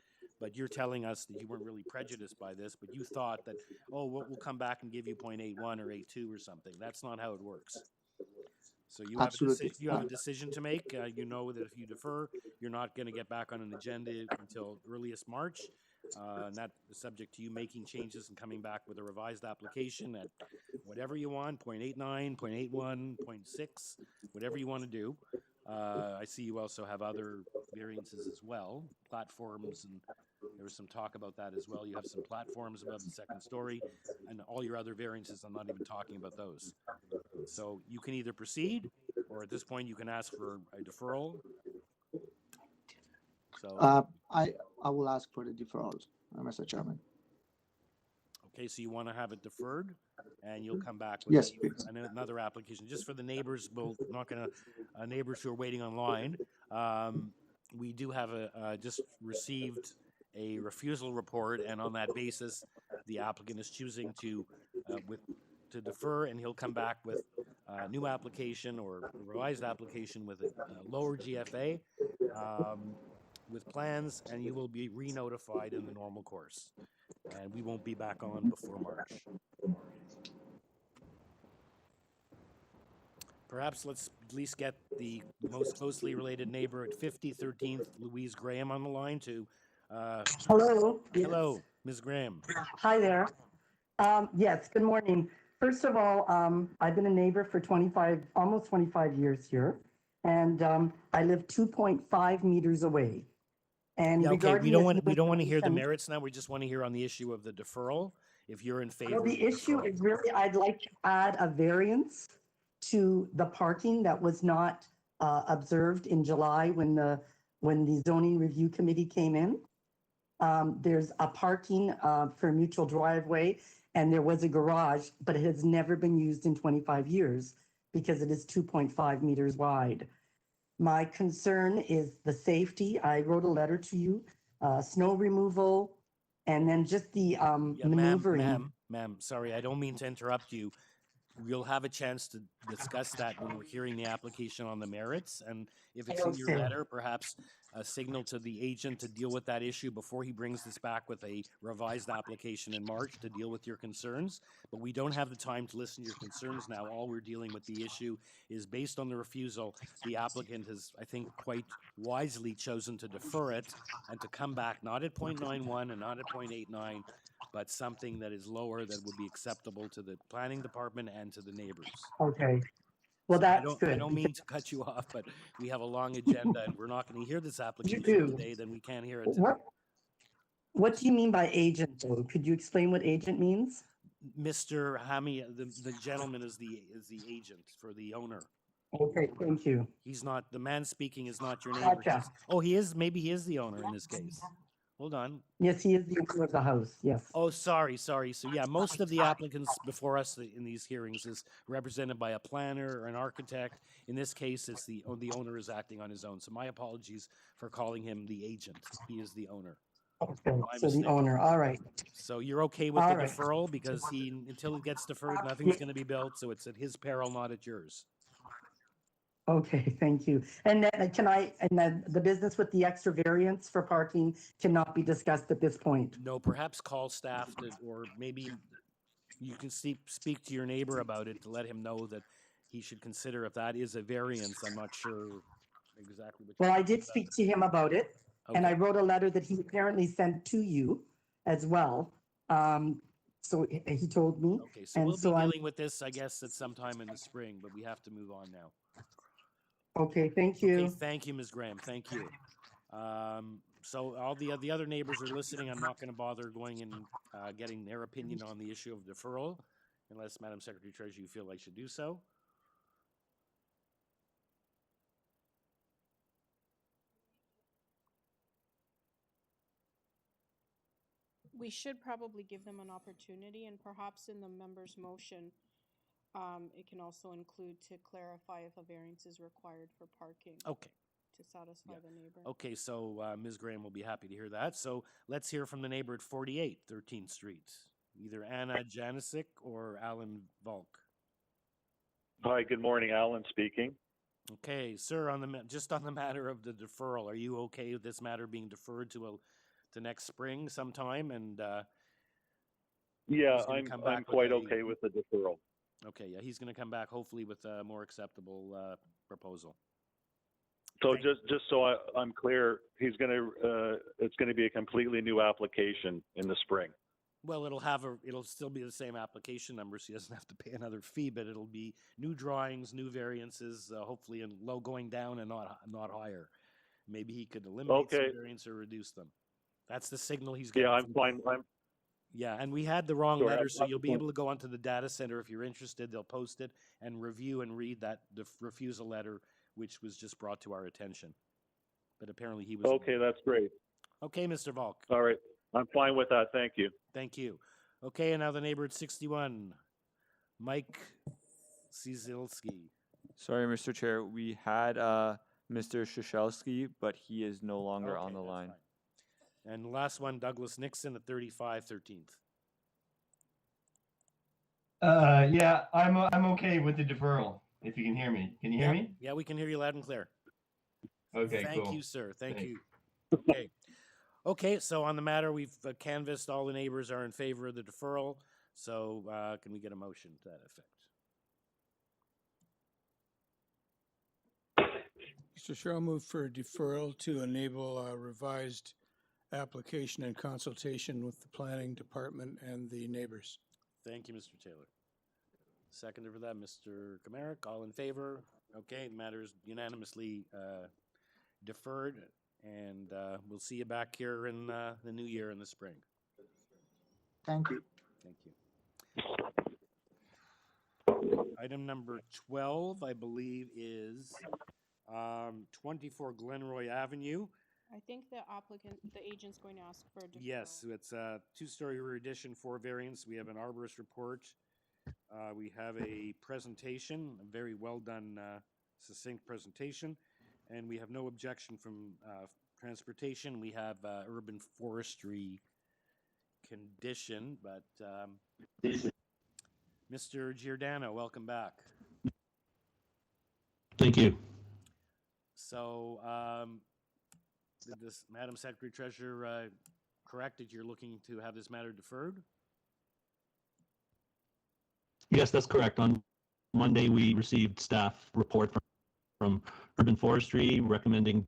But you're telling us that you weren't really prejudiced by this, but you thought that, oh, we'll come back and give you 0.81 or 82 or something. That's not how it works. So you have a decision to make. You know that if you defer, you're not going to get back on an agenda until earliest March. And that is subject to you making changes and coming back with a revised application at whatever you want, 0.89, 0.81, 0.6, whatever you want to do. I see you also have other variances as well, platforms, and there was some talk about that as well. You have some platforms above the second story, and all your other variances, I'm not even talking about those. So you can either proceed, or at this point you can ask for a deferral. So I will ask for the deferral, Mr. Chairman. Okay, so you want to have it deferred, and you'll come back with another application. Just for the neighbors, neighbors who are waiting online, we do have just received a refusal report, and on that basis, the applicant is choosing to defer, and he'll come back with a new application or a revised application with a lower GFA. With plans, and you will be re-notified in the normal course. And we won't be back on before March. Perhaps let's at least get the most closely related neighbor at 50 13th, Louise Graham, on the line to... Hello. Hello, Ms. Graham. Hi there. Yes, good morning. First of all, I've been a neighbor for almost 25 years here, and I live 2.5 meters away. And yeah, okay, we don't want to hear the information- merits now. We just want to hear on the issue of the deferral. If you're in favor. Well, the of the issue deferral. is really, I'd like to add a variance to the parking that was not observed in July when the zoning review committee came in. There's a parking for mutual driveway, and there was a garage, but it has never been used in 25 years because it is 2.5 meters wide. My concern is the safety. I wrote a letter to you, snow removal, and then just the maneuvering. Ma'am, sorry, I don't mean to interrupt you. We'll have a chance to discuss that when we're hearing the application on the merits. And if it's in your letter, perhaps a signal to the agent to deal with that issue before he brings this back with a revised application in March to deal with your concerns. But we don't have the time to listen to your concerns now. All we're dealing with the issue is based on the refusal. The applicant has, I think, quite wisely chosen to defer it and to come back not at 0.91 and not at 0.89, but something that is lower that would be acceptable to the planning department and to the neighbors. Okay. Well, So that's good. I don't mean to cut you off, but we have a long agenda and we're not going to hear this application today, then we can't hear it today. What do you mean by agent, though? Could you explain what agent means? Mr. Hami, the gentleman is the agent for the owner. Okay, thank you. He's not, the man speaking is not your neighbor. Gotcha. Oh, he is, maybe he is the owner in this case. Hold on. Yes, he is the owner of the house, yes. Oh, sorry. So yeah, most of the applicants before us in these hearings is represented by a planner or an architect. In this case, it's the owner is acting on his own. So my apologies for calling him the agent. He is the owner. Okay, My so the mistake. owner, all right. So you're okay with All the right. deferral because until it gets deferred, nothing's going to be built. So it's at his peril, not at yours. Okay, thank you. And then the business with the extra variance for parking cannot be discussed at this point? No, perhaps call staff or maybe you can speak to your neighbor about it to let him know that he should consider if that is a variance. I'm not sure exactly what. Well, I did speak to him about it, and I Okay. wrote a letter that he apparently sent to you as well. So he told me. Okay, so and we'll be so I'm- dealing with this, I guess, at some time in the spring, but we have to move on now. Okay, thank you. Okay, thank you, Ms. Graham. Thank you. So all the other neighbors are listening. I'm not going to bother going and getting their opinion on the issue of deferral, unless Madam Secretary Treasurer, you feel I should do so. We should probably give them an opportunity, and perhaps in the member's motion, it can also include to clarify if a variance is required for parking. Okay. To satisfy the neighbor. Okay, so Ms. Graham will be happy to hear that. So let's hear from the neighbor at 48 13th Street, either Anna Janisic or Alan Volk. Hi, good morning. Alan speaking. Okay, sir, just on the matter of the deferral, are you okay with this matter being deferred to next spring sometime? And Yeah, he's gonna come back I'm with quite a- okay with the deferral. Okay, yeah, he's going to come back hopefully with a more acceptable proposal. So just so I'm clear, it's going to be a completely new application in the spring. Well, it'll still be the same application number, so he doesn't have to pay another fee, but it'll be new drawings, new variances, hopefully in low going down and not higher. Maybe he could eliminate some variants or reduce them. That's the signal he's getting. Yeah, I'm fine. Yeah, and we had the wrong Sure, letter, I'm so you'll be fine. able to go onto the data center if you're interested. They'll post it and review and read that refusal letter, which was just brought to our attention. But apparently he was Okay, that's great. Okay, Mr. Volk. All right, I'm fine with that. Thank you. Thank you. Okay, and now the neighbor at 61, Mike Ciesilski. Sorry, Mr. Chair. We had Mr. Shashelski, but he is no longer on the line. And the last one, Douglas Nixon at 35 13th. Yeah, I'm okay with the deferral. If you can hear me, can you hear me? Yeah, we can hear you loud and clear. Okay, Thank cool. you, sir. Thank Thanks. you. Okay. Okay, so on the matter, we've canvassed all the neighbors are in favor of the deferral. So can we get a motion to that effect? Mr. Chair, I'll move for deferral to enable a revised application and consultation with the planning department and the neighbors. Thank you, Mr. Taylor. Seconder for that, Mr. Kamarick. All in favor? Okay, the matter is unanimously deferred, and we'll see you back here in the new year in the spring. Thank you. Thank you. Item number 12, I believe, is 24 Glenroy Avenue. I think the agent's going to ask for a deferral. Yes, it's a two-story rear addition, 4 variants. We have an arborist report. We have a presentation, a very well done, succinct presentation, and we have no objection from transportation. We have urban forestry condition, but Mr. Giordano, welcome back. Thank you. So, did this, Madam Secretary Treasurer, correct that you're looking to have this matter deferred? Yes, that's correct. On Monday, we received staff report from Urban Forestry recommending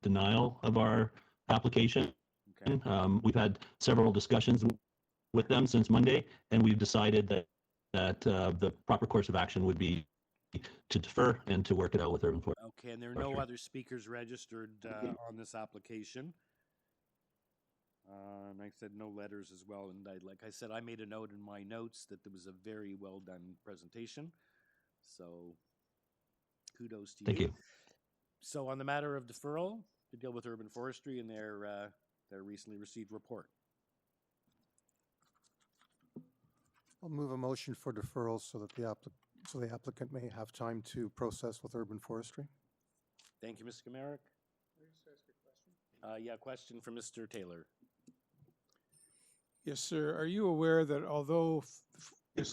denial of our application. Okay. We've had several discussions with them since Monday, and we've decided that the proper course of action would be to defer and to work it out with Urban Forestry. Okay, and there are no other speakers registered on this application. And I said no letters as well. And like I said, I made a note in my notes that there was a very well done presentation. So kudos to Thank you. So on the matter of deferral to deal with urban forestry and their recently received report. I'll move a motion for deferral so that the applicant may have time to process with urban forestry. Thank you, Mr. Kamarick. Yeah, question from Mr. Taylor. Yes, sir. Are you aware that although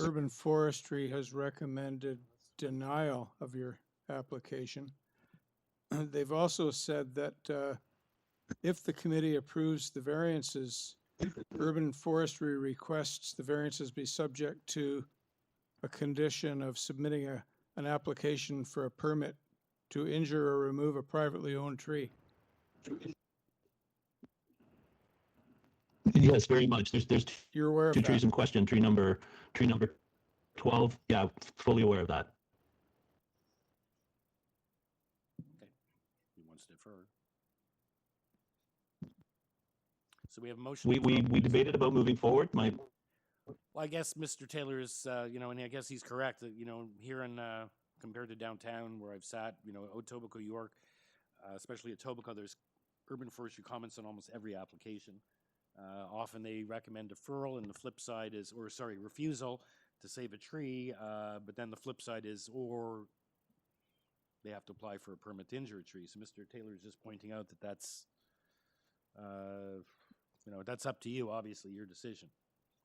urban forestry has recommended denial of your application, they've also said that if the committee approves the variances, urban forestry requests the variances be subject to a condition of submitting an application for a permit to injure or remove a privately owned tree. Yes, very much. There's You're aware of two trees that? in question. Tree number 12. Yeah, fully aware of that. Okay, he wants to defer. So we have a motion. We debated about moving forward. Well, I guess Mr. Taylor is, and I guess he's correct. Here in compared to downtown where I've sat, Etobicoke, York, especially Etobicoke, there's urban forestry comments on almost every application. Often they recommend deferral, and the flip side is, refusal to save a tree. But then the flip side is, or they have to apply for a permit to injure a tree. So Mr. Taylor is just pointing out that that's up to you. Obviously, your decision.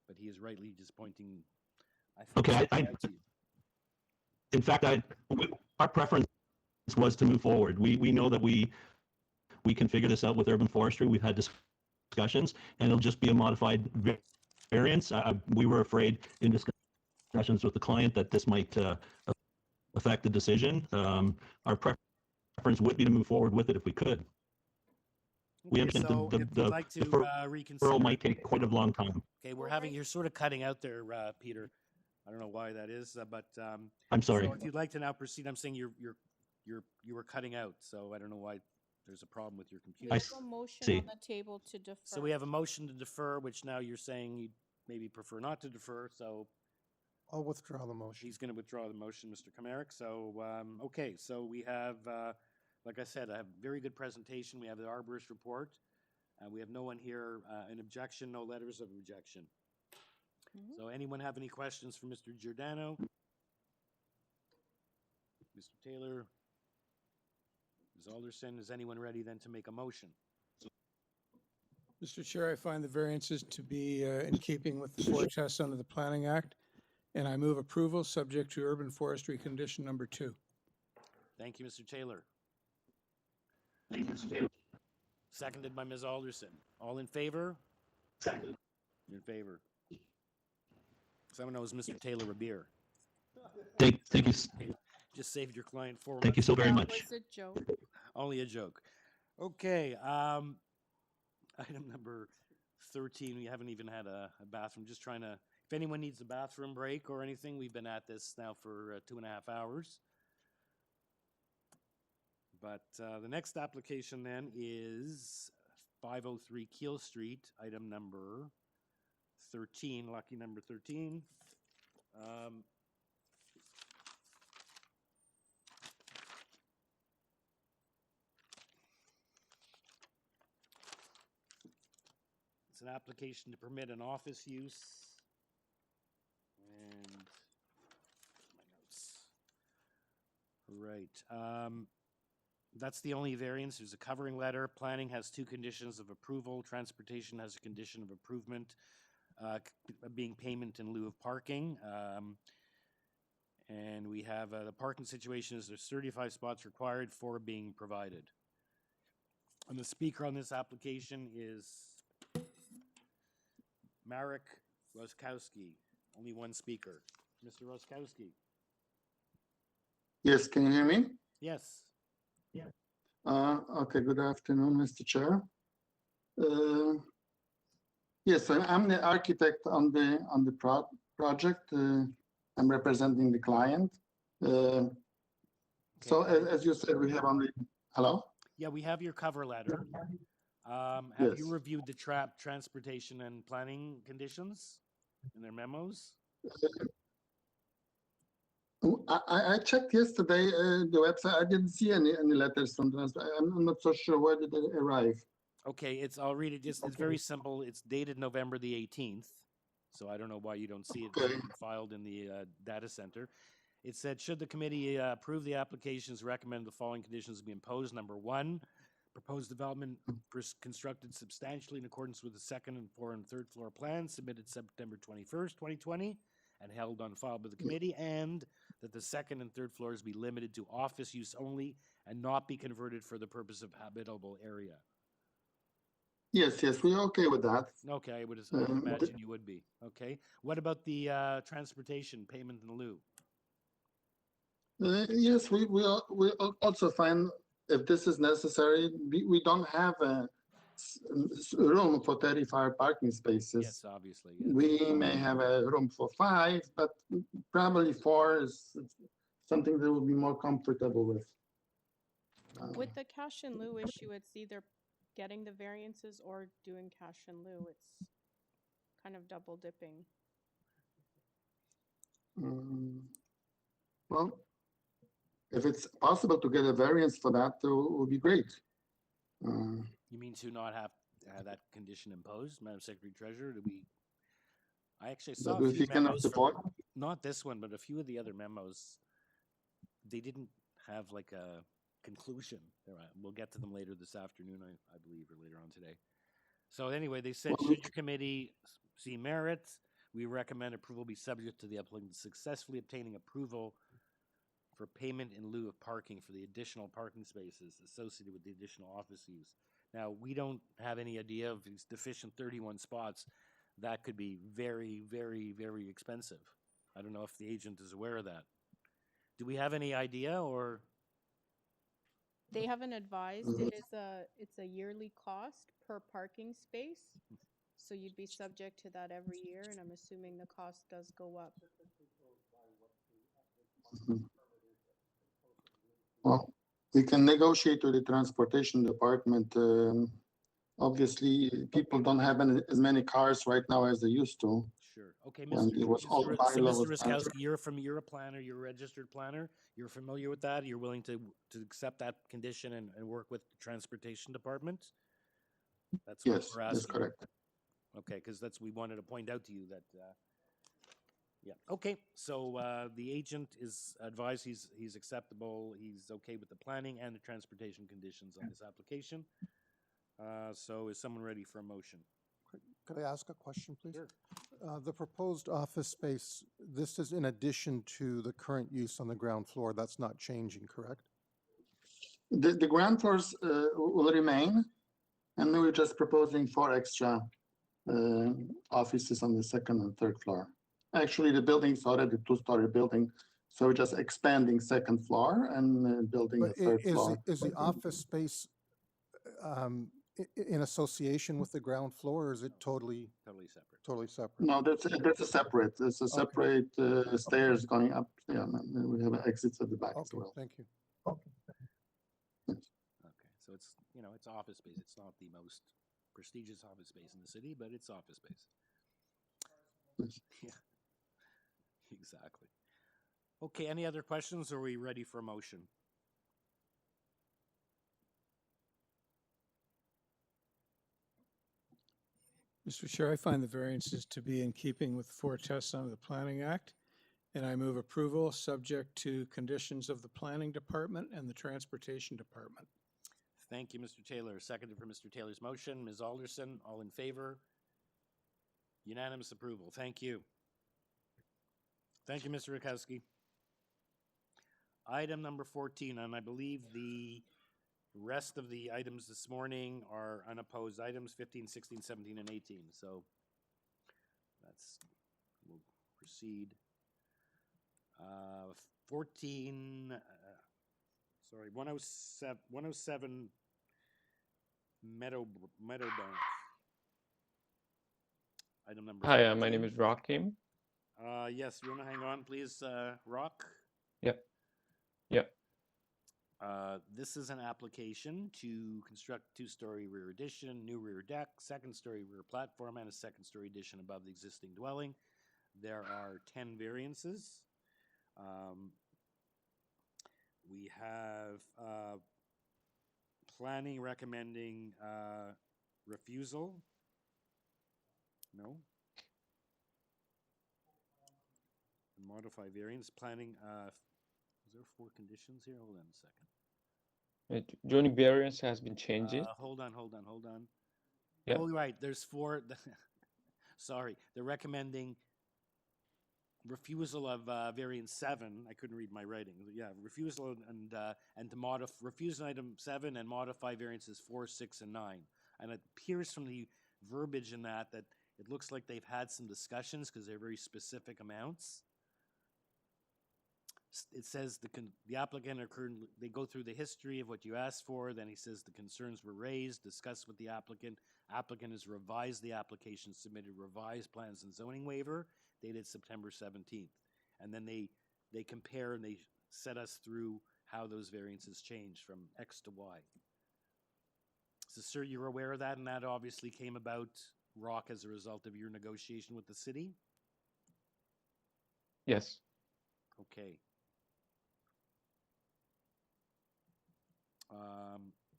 But he is rightly just pointing. In fact, our preference was to move forward. We know that we can figure this out with urban forestry. We've had discussions, and it'll just be a modified variance. We were afraid in discussions with the client that this might affect the decision. Our preference would be to move forward with it if we could. We understand so if you'd like to referral might take quite a long time. Okay, you're sort of cutting out there, Peter. I don't know why that is, but I'm sorry. So if you'd like to now proceed, I'm saying you were cutting out, so I don't know why there's a problem with your computer. There's a motion on the table to defer. So we have a motion to defer, which now you're saying you maybe prefer not to defer. So I'll withdraw the motion. He's going to withdraw the motion, Mr. Kamarick. So okay, so we have. Like I said, I have a very good presentation. We have the arborist report. We have no one here in objection, no letters of rejection. So anyone have any questions for Mr. Giordano? Mr. Taylor? Ms. Alderson, is anyone ready then to make a motion? Mr. Chair, I find the variances to be in keeping with the four tests under the Planning Act, and I move approval subject to urban forestry condition number 2. Thank you, Mr. Taylor. Seconded by Ms. Alderson. All in favor? Second. In favor. Someone knows Mr. Taylor a beer. Thank you. Just saved your client 4 months. Thank you so very much. That was a joke. Only a joke. Okay. Item number 13. We haven't even had a bathroom. Just trying to. If anyone needs a bathroom break or anything, we've been at this now for 2.5 hours. But the next application then is 503 Keel Street, item number 13, lucky number 13. It's an application to permit an office use. And my notes. Right. That's the only variance. There's a covering letter. Planning has 2 conditions of approval. Transportation has a condition of improvement, being payment in lieu of parking. And we have the parking situation is there's 35 spots required, 4 being provided. And the speaker on this application is Marek Roskowski. Only one speaker. Mr. Roskowski. Yes, can you hear me? Yes. Okay, good afternoon, Mr. Chair. Yes, I'm the architect on the project. I'm representing the client. So as you said, we have only, hello? Yeah, we have your cover letter. Have you Yes. reviewed the transportation and planning conditions in their memos? I checked yesterday the website. I didn't see any letters from them. I'm not so sure where did they arrive. Okay, I'll read it. It's very simple. It's dated November the 18th. So I don't know why you don't see it filed in the data center. It said, should the committee approve the applications, recommend the following conditions be imposed. Number 1, proposed development constructed substantially in accordance with the second and third floor plans submitted September 21st, 2020, and held on file by the committee, and that the second and third floors be limited to office use only and not be converted for the purpose of habitable area. Yes, we're okay with that. Okay, I would imagine you would be. Okay. What about the transportation payment in lieu? Yes, we also find if this is necessary. We don't have a room for 35 parking spaces. Yes, obviously. Yes. We may have a room for 5, but probably 4 is something that we'll be more comfortable with. With the cash in lieu issue, it's either getting the variances or doing cash in lieu. It's kind of double dipping. Well, if it's possible to get a variance for that, it would be great. You mean to not have that condition imposed, Madam Secretary Treasurer? I actually saw a few memos not this one, but a few of the other memos. They didn't have like a conclusion. We'll get to them later this afternoon, I believe, or later on today. So anyway, they said, should your committee see merit, we recommend approval be subject to the applicant successfully obtaining approval for payment in lieu of parking for the additional parking spaces associated with the additional office use. Now, we don't have any idea of these deficient 31 spots. That could be very, very, very expensive. I don't know if the agent is aware of that. Do we have any idea, or? They haven't advised. It's a yearly cost per parking space. So you'd be subject to that every year, and I'm assuming the cost does go up. Well, we can negotiate with the transportation department. Obviously, people don't have as many cars right now as they used to. Sure. Okay, Mr. Ruskowski, you're a planner, you're a registered planner. You're familiar with that. You're willing to accept that condition and work with the transportation department? That's what we're asking. That's correct. Okay, because we wanted to point out to you that. Yeah. Okay. So the agent is advised he's acceptable. He's okay with the planning and the transportation conditions on this application. So is someone ready for a motion? Could I ask a question, please? Sure. The proposed office space, this is in addition to the current use on the ground floor. That's not changing, correct? The ground floors will remain, and we're just proposing 4 extra offices on the second and third floor. Actually, the building's already a 2-story building, so we're just expanding second floor and building a third floor. Is the office space in association with the ground floor, or is it totally separate? Totally separate. No, that's a separate. It's a separate stairs going up. Yeah, and we have exits at the back as well. Thank you. Okay, so it's office space. It's not the most prestigious office space in the city, but it's office space. Yeah, exactly. Okay, any other questions, or are we ready for a motion? Mr. Chair, I find the variances to be in keeping with 4 tests under the Planning Act, and I move approval subject to conditions of the Planning Department and the Transportation Department. Thank you, Mr. Taylor. Seconded for Mr. Taylor's motion. Ms. Alderson, all in favor? Unanimous approval. Thank you. Thank you, Mr. Rutkowski. Item number 14, and I believe the rest of the items this morning are unopposed items, 15, 16, 17, and 18. So we'll proceed. 107 Meadowbank. Item number. Hi, my name is Rakim. Yes, you want to hang on, please, Rock? Yep. This is an application to construct two-story rear addition, new rear deck, second-story rear platform, and a second-story addition above the existing dwelling. There are 10 variances. We have planning recommending refusal. No. Modify variance. Planning. Is there 4 conditions here? Hold on a second. Zoning variance has been changed. Hold on. Yeah. Oh, right. There's 4. Sorry. They're recommending refusal of variance 7. I couldn't read my writing. Yeah, refusal and to modify refuse item 7 and modify variances 4, 6, and 9. And it appears from the verbiage in that it looks like they've had some discussions because they're very specific amounts. It says the applicant they go through the history of what you asked for. Then he says the concerns were raised, discussed with the applicant. Applicant has revised the application, submitted revised plans and zoning waiver dated September 17th. And then they compare and they set us through how those variances change from X to Y. So, sir, you're aware of that, and that obviously came about, Rock, as a result of your negotiation with the city? Yes. Okay.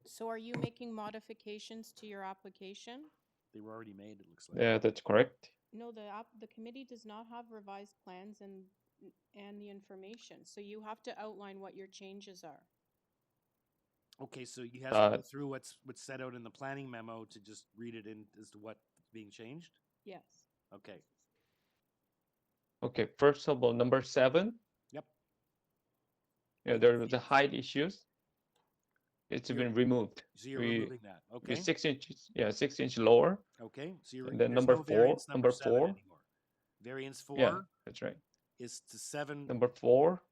So are you making modifications to your application? They were already made, it looks like. Yeah, that's correct. No, the committee does not have revised plans and the information. So you have to outline what your changes are. Okay, so you have to go through what's set out in the planning memo to just read it in as to what's being changed? Yes. Okay. Okay, first of all, number 7. Yep. Yeah, there was the height issues. It's been removed. So you're removing that. Okay. 6 inches. Yeah, 6 inch lower. Okay. So you're and then there's number no 4. Variance Number 7 4. anymore. Variance 4. Yeah, that's right. Is to 7. Number 4.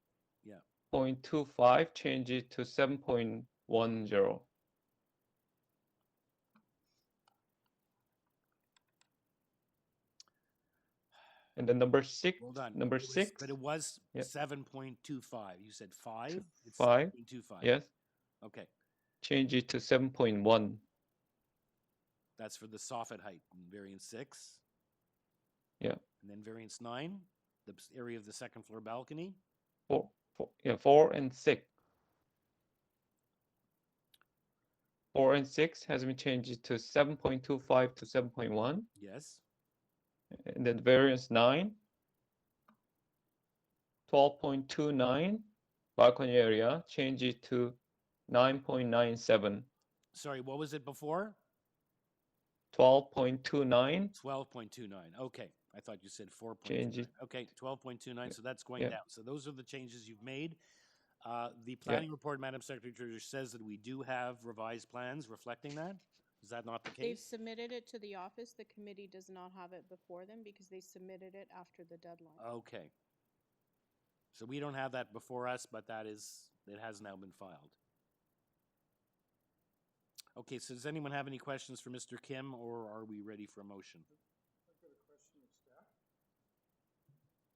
Yeah. 0.25 change it to 7.10. And then number 6. Hold on. Number 6. But it was Yeah. 7.25. You said 5? It's 5. 7.25. Yes. Okay. Change it to 7.1. That's for the soffit height. And variance 6. Yeah. And then variance 9, the area of the second floor balcony. 4 and 6. 4 and 6 has been changed to 7.25 to 7.1. Yes. And then variance 9. 12.29 balcony area, change it to 9.97. Sorry, what was it before? 12.29. 12.29. Okay. I thought you said 4.29. Change it. Okay, 12.29. So that's going Yeah. down. So those are the changes you've made. The planning report, Madam Secretary Treasurer, says that we do have revised plans reflecting that. Is that not the They've case? submitted it to the office. The committee does not have it before them because they submitted it after the deadline. Okay. So we don't have that before us, but it has now been filed. Okay, so does anyone have any questions for Mr. Kim, or are we ready for a motion?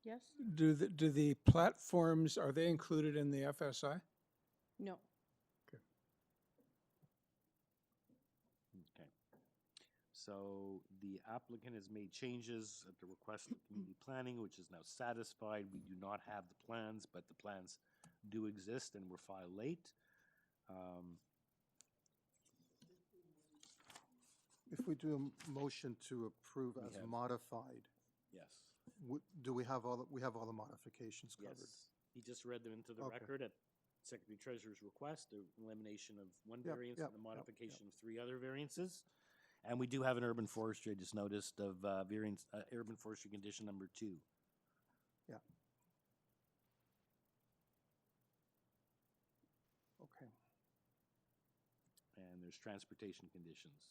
Yes? Do the platforms, are they included in the FSI? No. Okay. So the applicant has made changes at the request of community planning, which is now satisfied. We do not have the plans, but the plans do exist and were filed late. If we do a motion to approve as modified, Yes. do we have all the modifications covered? Yes. He just read them into the Okay. record at Secretary Treasurer's request, the elimination of one Yep, variance yep, and the yep, modification of 3 other variances. And we do have an urban forestry, I just noticed, of variance, urban forestry condition number 2. Yeah. Okay. And there's transportation conditions.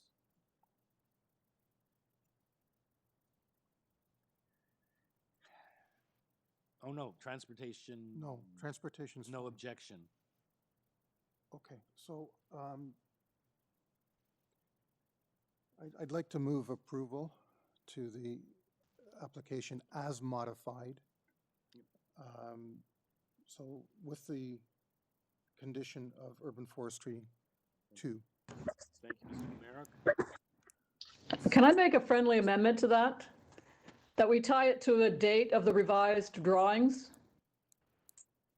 Oh, no, transportation. No, transportation's No fine. objection. Okay, so I'd like to move approval to the application as modified. So with the condition of urban forestry 2. Thank you, Mr. Numeric. Can I make a friendly amendment to that? That we tie it to the date of the revised drawings?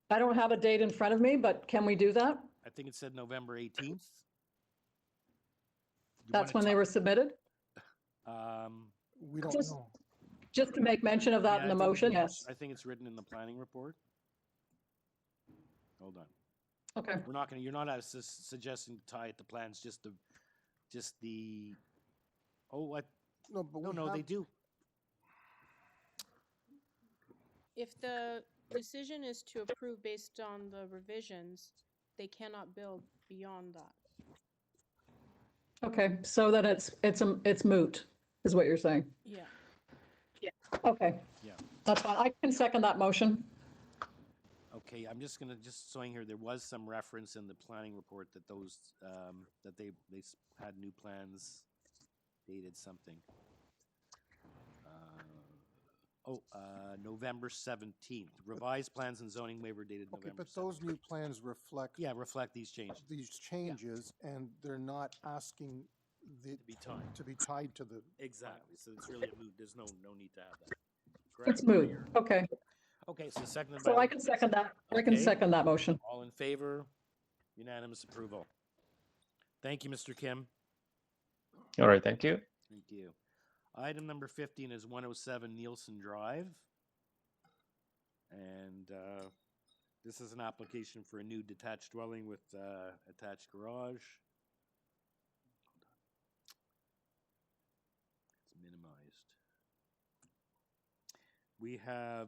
I don't have a date in front of me, but can we do that? I think it said November 18th. That's when they were submitted? We don't Just- know. Just to make mention of that Yeah, in the I think motion, it's- yes. I think it's written in the planning report. Hold on. Okay. We're not gonna, you're not suggesting to tie it to plans, just the, oh, what? No, but No, they do. If the decision is to approve based on the revisions, they cannot build beyond that. Okay, so that it's moot, is what you're saying? Yeah. Okay. Yeah. That's fine. I can second that motion. Okay, I'm just gonna, just showing here, there was some reference in the planning report that those, that they had new plans dated something. November 17th, revised plans and zoning waiver dated Okay, November but those 17th. new plans reflect. Yeah, reflect these changes. These changes, and they're not asking to be tied to the. Exactly, so it's really a moot, there's no need to have that. Correct? It's moot. Okay. Okay, so seconded by. So I can second that. I can Okay. second that motion. All in favor? Unanimous approval. Thank you, Mr. Kim. All right, thank you. Thank you. Item number 15 is 107 Nielsen Drive. And this is an application for a new detached dwelling with attached garage. It's minimized. We have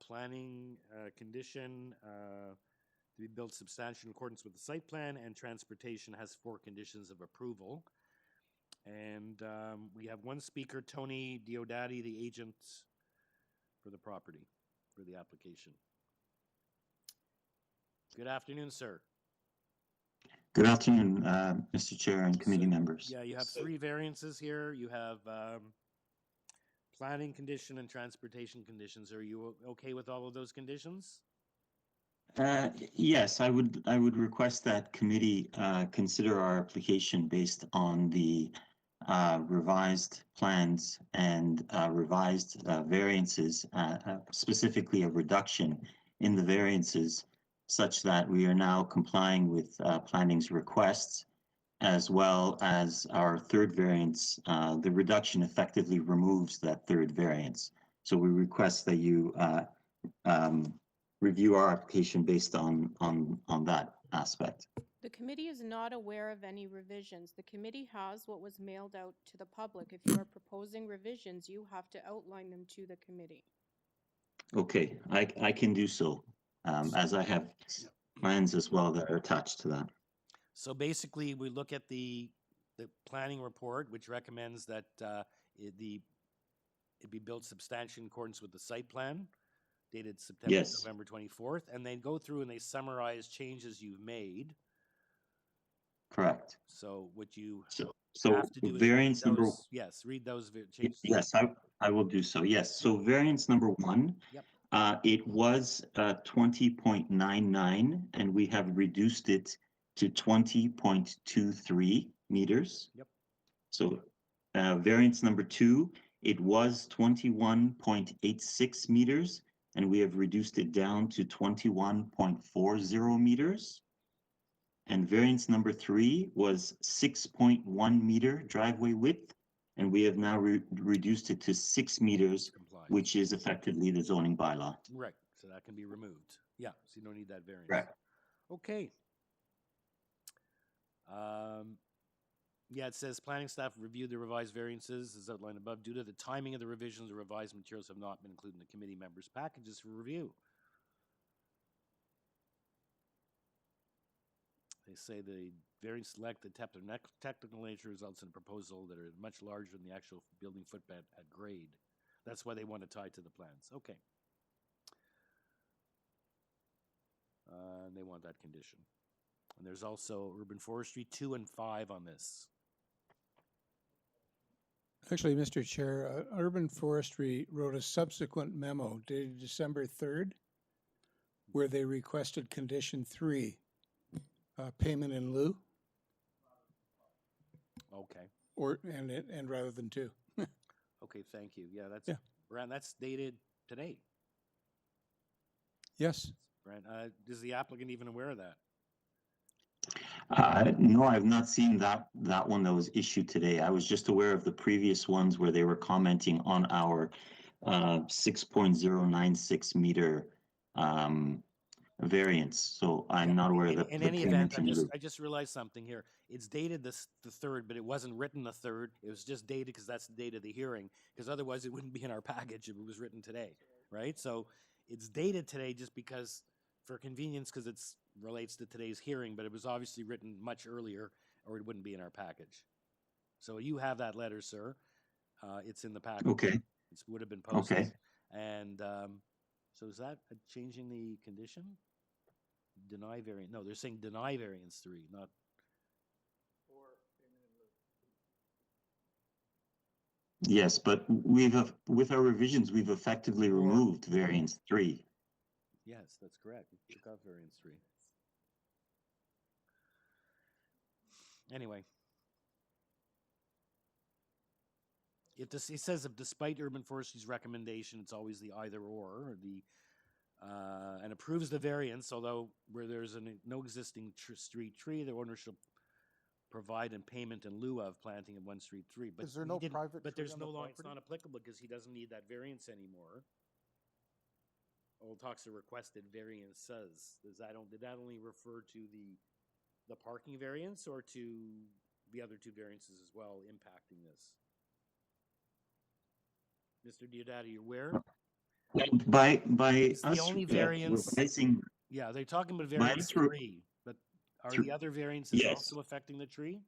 planning condition to be built substantially in accordance with the site plan, and transportation has 4 conditions of approval. And we have one speaker, Tony Diodati, the agent for the property, for the application. Good afternoon, sir. Good afternoon, Mr. Chair and committee members. Yeah, you have 3 variances here. You have planning condition and transportation conditions. Are you okay with all of those conditions? Yes, I would request that committee consider our application based on the revised plans and revised variances, specifically a reduction in the variances, such that we are now complying with planning's requests, as well as our 3rd variance. The reduction effectively removes that 3rd variance. So we request that you review our application based on that aspect. The committee is not aware of any revisions. The committee has what was mailed out to the public. If you are proposing revisions, you have to outline them to the committee. Okay, I can do so, as I have plans as well that are attached to that. So basically, we look at the planning report, which recommends that it be built substantially in accordance with the site plan, dated September, Yes. November 24th, and they go through and they summarize changes you've made. Correct. So what you So have to do is variance read number. those, yes, read those changes. Yes, I will do so. Yes. So variance number 1. Yep. It was 20.99, and we have reduced it to 20.23 meters. Yep. So variance number 2, it was 21.86 meters, and we have reduced it down to 21.40 meters. And variance number 3 was 6.1 meter driveway width, and we have now reduced it to 6 meters, which is effectively the zoning bylaw. Right, so that can be removed. Yeah, so you don't need that variance. Right. Okay. Yeah, it says planning staff reviewed the revised variances as outlined above. Due to the timing of the revisions, the revised materials have not been included in the committee members' packages for review. They say the variance select the technical nature results in a proposal that are much larger than the actual building footprint at grade. That's why they want to tie to the plans. Okay. And they want that condition. And there's also urban forestry 2 and 5 on this. Actually, Mr. Chair, Urban Forestry wrote a subsequent memo dated December 3rd, where they requested condition 3. Payment in lieu, Okay. and rather than two. Okay, thank you. Yeah, that's, Yeah. Brand, that's dated today. Yes. Brand, is the applicant even aware of that? No, I've not seen that one that was issued today. I was just aware of the previous ones where they were commenting on our 6.096 meter variance. So I'm not aware that In the any payment event, in lieu. I just realized something here. It's dated the 3rd, but it wasn't written the 3rd. It was just dated because that's the date of the hearing. Because otherwise, it wouldn't be in our package if it was written today, right? So it's dated today just because, for convenience, because it relates to today's hearing. But it was obviously written much earlier, or it wouldn't be in our package. So you have that letter, sir. It's in the package. Okay. It would have been posted. Okay. And so is that changing the condition? Deny variance. No, they're saying deny variance 3, not. Yes, but with our revisions, we've effectively removed variance 3. Yes, that's correct. We took out variance 3. Anyway. It says if despite urban forestry's recommendation, it's always the either or the and approves the variance, although where there's no existing street tree, the owner shall provide in payment in lieu of planting of one street tree. But Is there no private But tree there's on no the law. It's property? not applicable because he doesn't need that variance anymore. Old talks of requested variances. Did that only refer to the parking variance or to the other 2 variances as well impacting this? Mr. Diodati, you aware? By It's the us only variance. revising, Yeah, they're talking about by variance us re- 3, but are Thr- the other variances yes. also affecting the tree?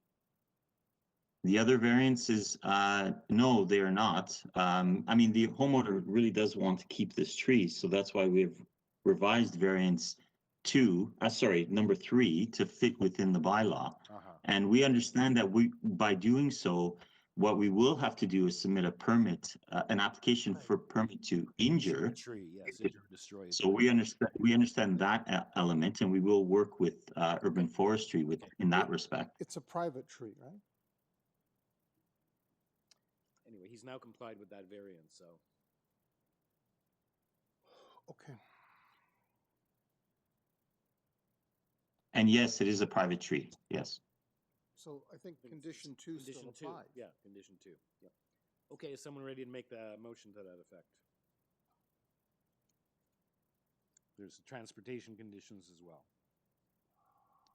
The other variances, no, they are not. I mean, the homeowner really does want to keep this tree, so that's why we've revised variance number 3 to fit within the bylaw. And we understand that by doing so, what we will have to do is submit a permit, an application for permit to injure a tree. Yes, injure or destroy it. So we understand that element, and we will work with urban forestry in that respect. It's a private tree, right? Anyway, he's now complied with that variance, so. Okay. And yes, it is a private tree. Yes. So I think condition 2 still applies. Yeah, condition 2. Yep. Okay, is someone ready to make the motion to that effect? There's transportation conditions as well.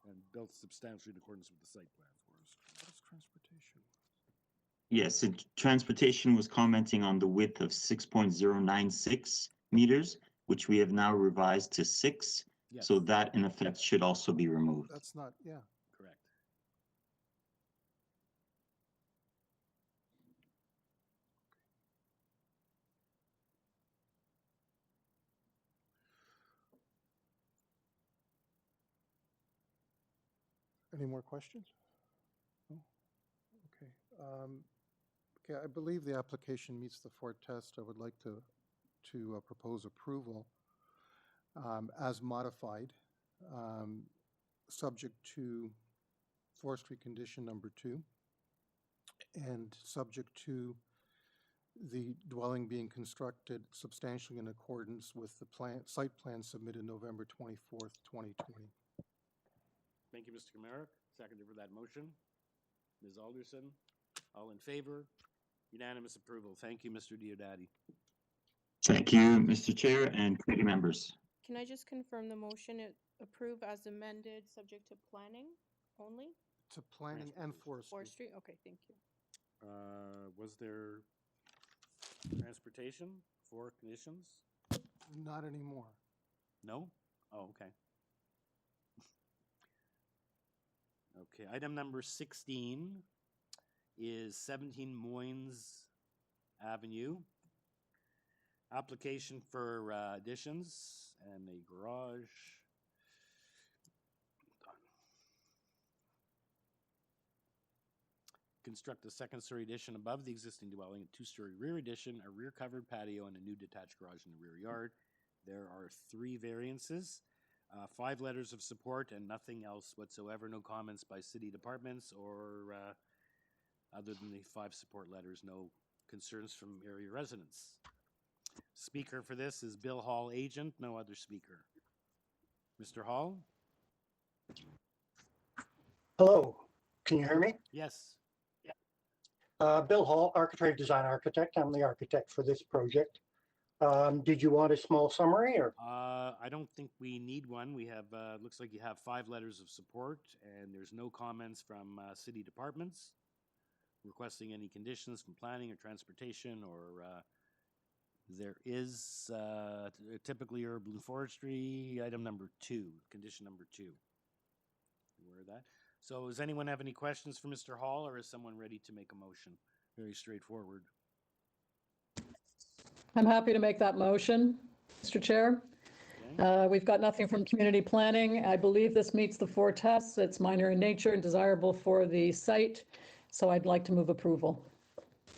And built substantially in accordance with the site plan. What is transportation? Yes, transportation was commenting on the width of 6.096 meters, which we have now revised to 6. Yes. So that in effect should also be removed. That's not, yeah. Correct. Any more questions? No? Okay. Okay, I believe the application meets the Fort test. I would like to propose approval as modified, subject to forestry condition number 2, and subject to the dwelling being constructed substantially in accordance with the site plan submitted November 24th, 2020. Thank you, Mr. Kamara. Seconder for that motion. Ms. Alderson, all in favor? Unanimous approval. Thank you, Mr. Diodati. Thank you, Mr. Chair and committee members. Can I just confirm the motion? Approve as amended, subject to planning only? To planning and forestry. Forestry? Okay, thank you. Was there transportation for conditions? Not anymore. No? Oh, okay. Okay, item number 16 is 17 Moines Avenue. Application for additions and a garage. Construct a second-story addition above the existing dwelling, a 2-story rear addition, a rear covered patio, and a new detached garage in the rear yard. There are 3 variances. 5 letters of support and nothing else whatsoever. No comments by city departments or other than the 5 support letters, no concerns from area residents. Speaker for this is Bill Hall, agent, no other speaker. Mr. Hall? Hello, can you hear me? Yes. Bill Hall, architect, design architect. I'm the architect for this project. Did you want a small summary or? I don't think we need one. We have, looks like you have 5 letters of support and there's no comments from city departments requesting any conditions from planning or transportation or there is typically urban forestry, item number 2, condition number 2. Aware of that? So does anyone have any questions for Mr. Hall or is someone ready to make a motion? Very straightforward. I'm happy to make that motion, Mr. Chair. We've got nothing from community planning. I believe this meets the 4 tests. It's minor in nature and desirable for the site. So I'd like to move approval.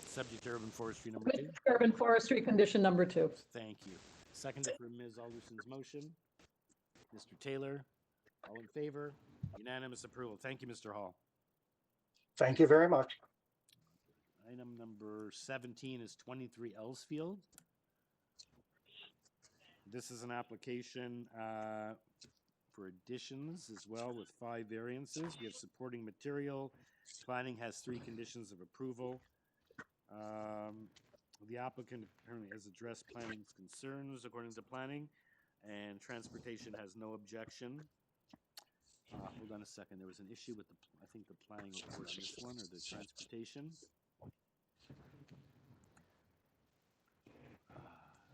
Subject to urban forestry number 2. Urban forestry condition number 2. Thank you. Seconded for Ms. Alderson's motion. Mr. Taylor, all in favor? Unanimous approval. Thank you, Mr. Hall. Thank you very much. Item number 17 is 23 Ellsfield. This is an application for additions as well with 5 variances. We have supporting material. Planning has 3 conditions of approval. The applicant apparently has addressed planning's concerns according to planning, and transportation has no objection. Hold on a second. There was an issue with I think the planning report on this one or the transportation.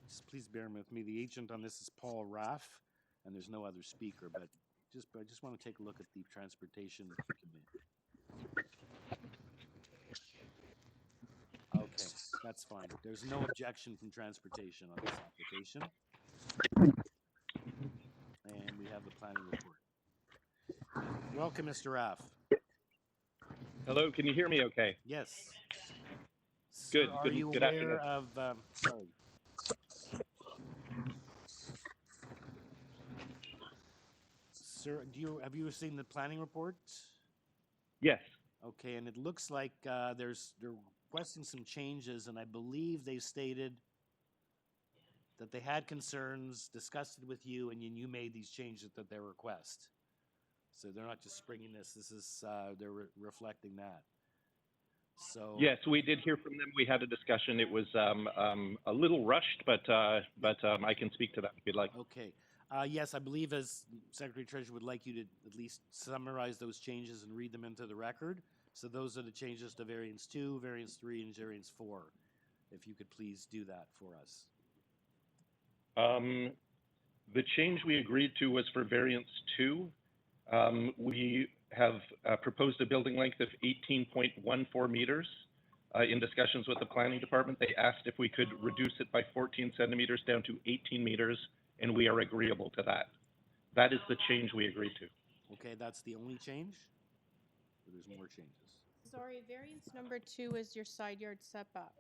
Just please bear with me. The agent on this is Paul Raff, and there's no other speaker, but I just want to take a look at the transportation. Okay, that's fine. There's no objection from transportation on this application. And we have the planning report. Welcome, Mr. Raff. Hello, can you hear me okay? Yes. Good, Sir, good, are you good aware afternoon. of, sorry. Sir, have you seen the planning report? Yes. Okay, and it looks like they're requesting some changes, and I believe they stated that they had concerns, discussed it with you, and you made these changes at their request. So they're not just springing this. This is they're reflecting that. So Yes, we did hear from them. We had a discussion. It was a little rushed, but I can speak to that if you'd like. Okay. Yes, I believe as Secretary Treasurer would like you to at least summarize those changes and read them into the record. So those are the changes to variance 2, variance 3, and variance 4. If you could please do that for us. The change we agreed to was for variance 2. We have proposed a building length of 18.14 meters. In discussions with the planning department, they asked if we could reduce it by 14 centimeters down to 18 meters, and we are agreeable to that. That is the change we agreed to. Okay, that's the only change? Or there's more changes? Sorry, variance number 2 is your side yard setback.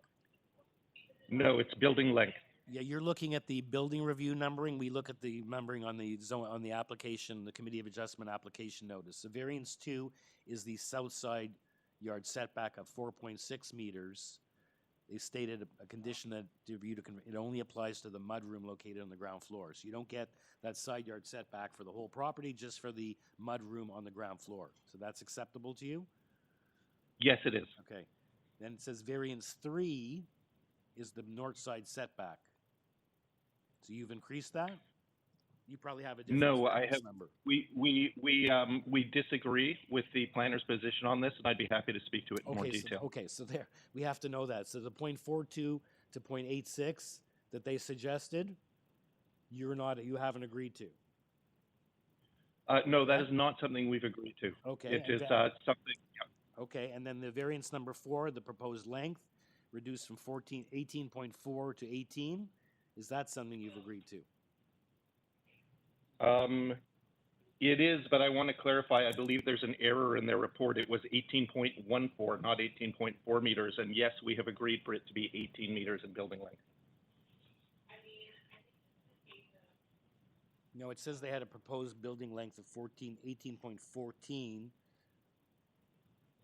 No, it's building length. Yeah, you're looking at the building review numbering. We look at the numbering on the zone, on the application, the Committee of Adjustment application notice. So variance 2 is the south side yard setback of 4.6 meters. They stated a condition that it only applies to the mudroom located on the ground floor. So you don't get that side yard setback for the whole property, just for the mudroom on the ground floor. So that's acceptable to you? Yes, it is. Okay. Then it says variance 3 is the north side setback. So you've increased that? You probably have a different No, I variance have. number. We disagree with the planner's position on this, and I'd be happy to speak to it in more detail. So there, we have to know that. So the 0.42 to 0.86 that they suggested, you haven't agreed to. No, that is not something we've agreed to. Okay. It is something. Yeah. Okay, and then the variance number 4, the proposed length, reduced from 18.4 to 18. Is that something you've agreed to? It is, but I want to clarify, I believe there's an error in their report. It was 18.14, not 18.4 meters. And yes, we have agreed for it to be 18 meters in building length. No, it says they had a proposed building length of 18.14,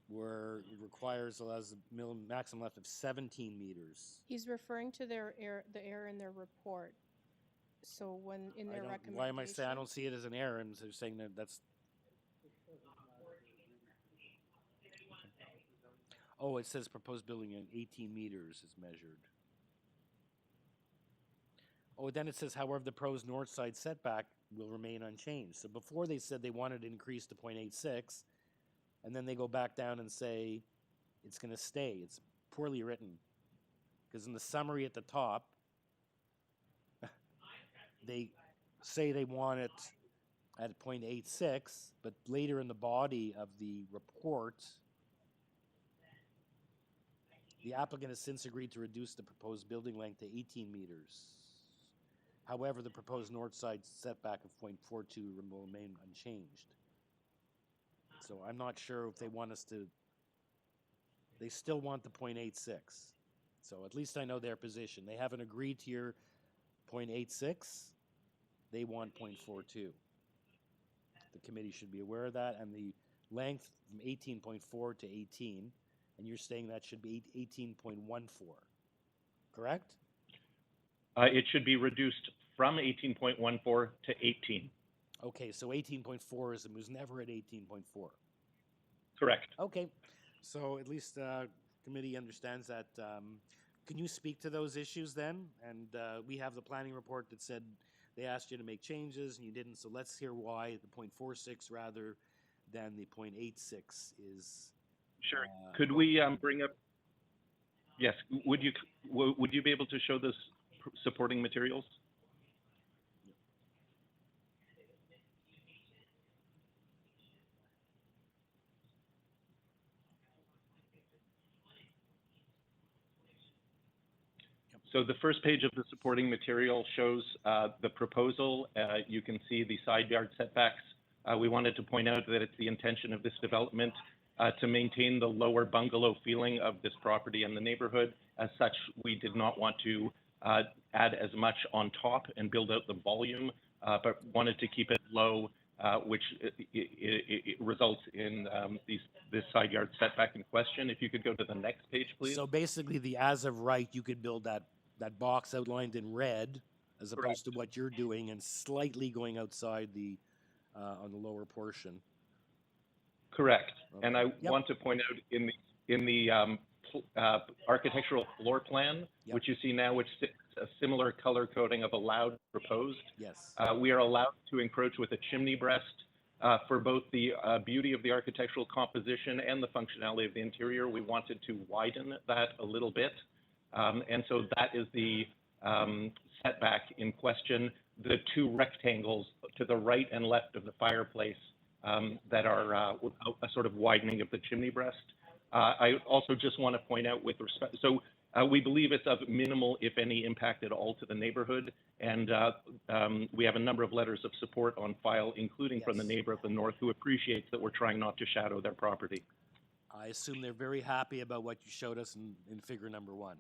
where it allows the maximum length of 17 meters. He's referring to the error in their report. So when in their recommendation. Why am I saying I don't see it as an error? I'm saying that that's. Oh, it says proposed building in 18 meters is measured. Oh, then it says, however, the proposed north side setback will remain unchanged. So before they said they wanted to increase to 0.86, and then they go back down and say it's going to stay. It's poorly written. Because in the summary at the top, they say they want it at 0.86, but later in the body of the report, the applicant has since agreed to reduce the proposed building length to 18 meters. However, the proposed north side setback of 0.42 will remain unchanged. So I'm not sure if they want us to, they still want the 0.86. So at least I know their position. They haven't agreed to your 0.86. They want 0.42. The committee should be aware of that. And the length from 18.4 to 18, and you're saying that should be 18.14, correct? It should be reduced from 18.14 to 18. Okay, so 18.4 was never at 18.4. Correct. Okay, so at least committee understands that. Can you speak to those issues then? And we have the planning report that said they asked you to make changes and you didn't. So let's hear why the 0.46 rather than the 0.86 is. Sure. Could we bring up? Yes. Would you be able to show this supporting materials? So the first page of the supporting material shows the proposal. You can see the side yard setbacks. We wanted to point out that it's the intention of this development to maintain the lower bungalow feeling of this property in the neighborhood. As such, we did not want to add as much on top and build out the volume, but wanted to keep it low, which it results in this side yard setback in question. If you could go to the next page, please. So basically, the as of right, you could build that box outlined in red, as opposed to what you're doing, and slightly going outside the on the lower portion. Correct. Okay. And I want to point out in the architectural floor plan, which you see now, which sits a similar color coding of allowed proposed. Yes. We are allowed to encroach with a chimney breast for both the beauty of the architectural composition and the functionality of the interior. We wanted to widen that a little bit. And so that is the setback in question. The two rectangles to the right and left of the fireplace that are a sort of widening of the chimney breast. I also just want to point out with respect, so we believe it's of minimal, if any, impact at all to the neighborhood. And we have a number of letters of support on file, including from the neighbor of the north, who appreciates that we're trying not to shadow their property. I assume they're very happy about what you showed us in figure number 1.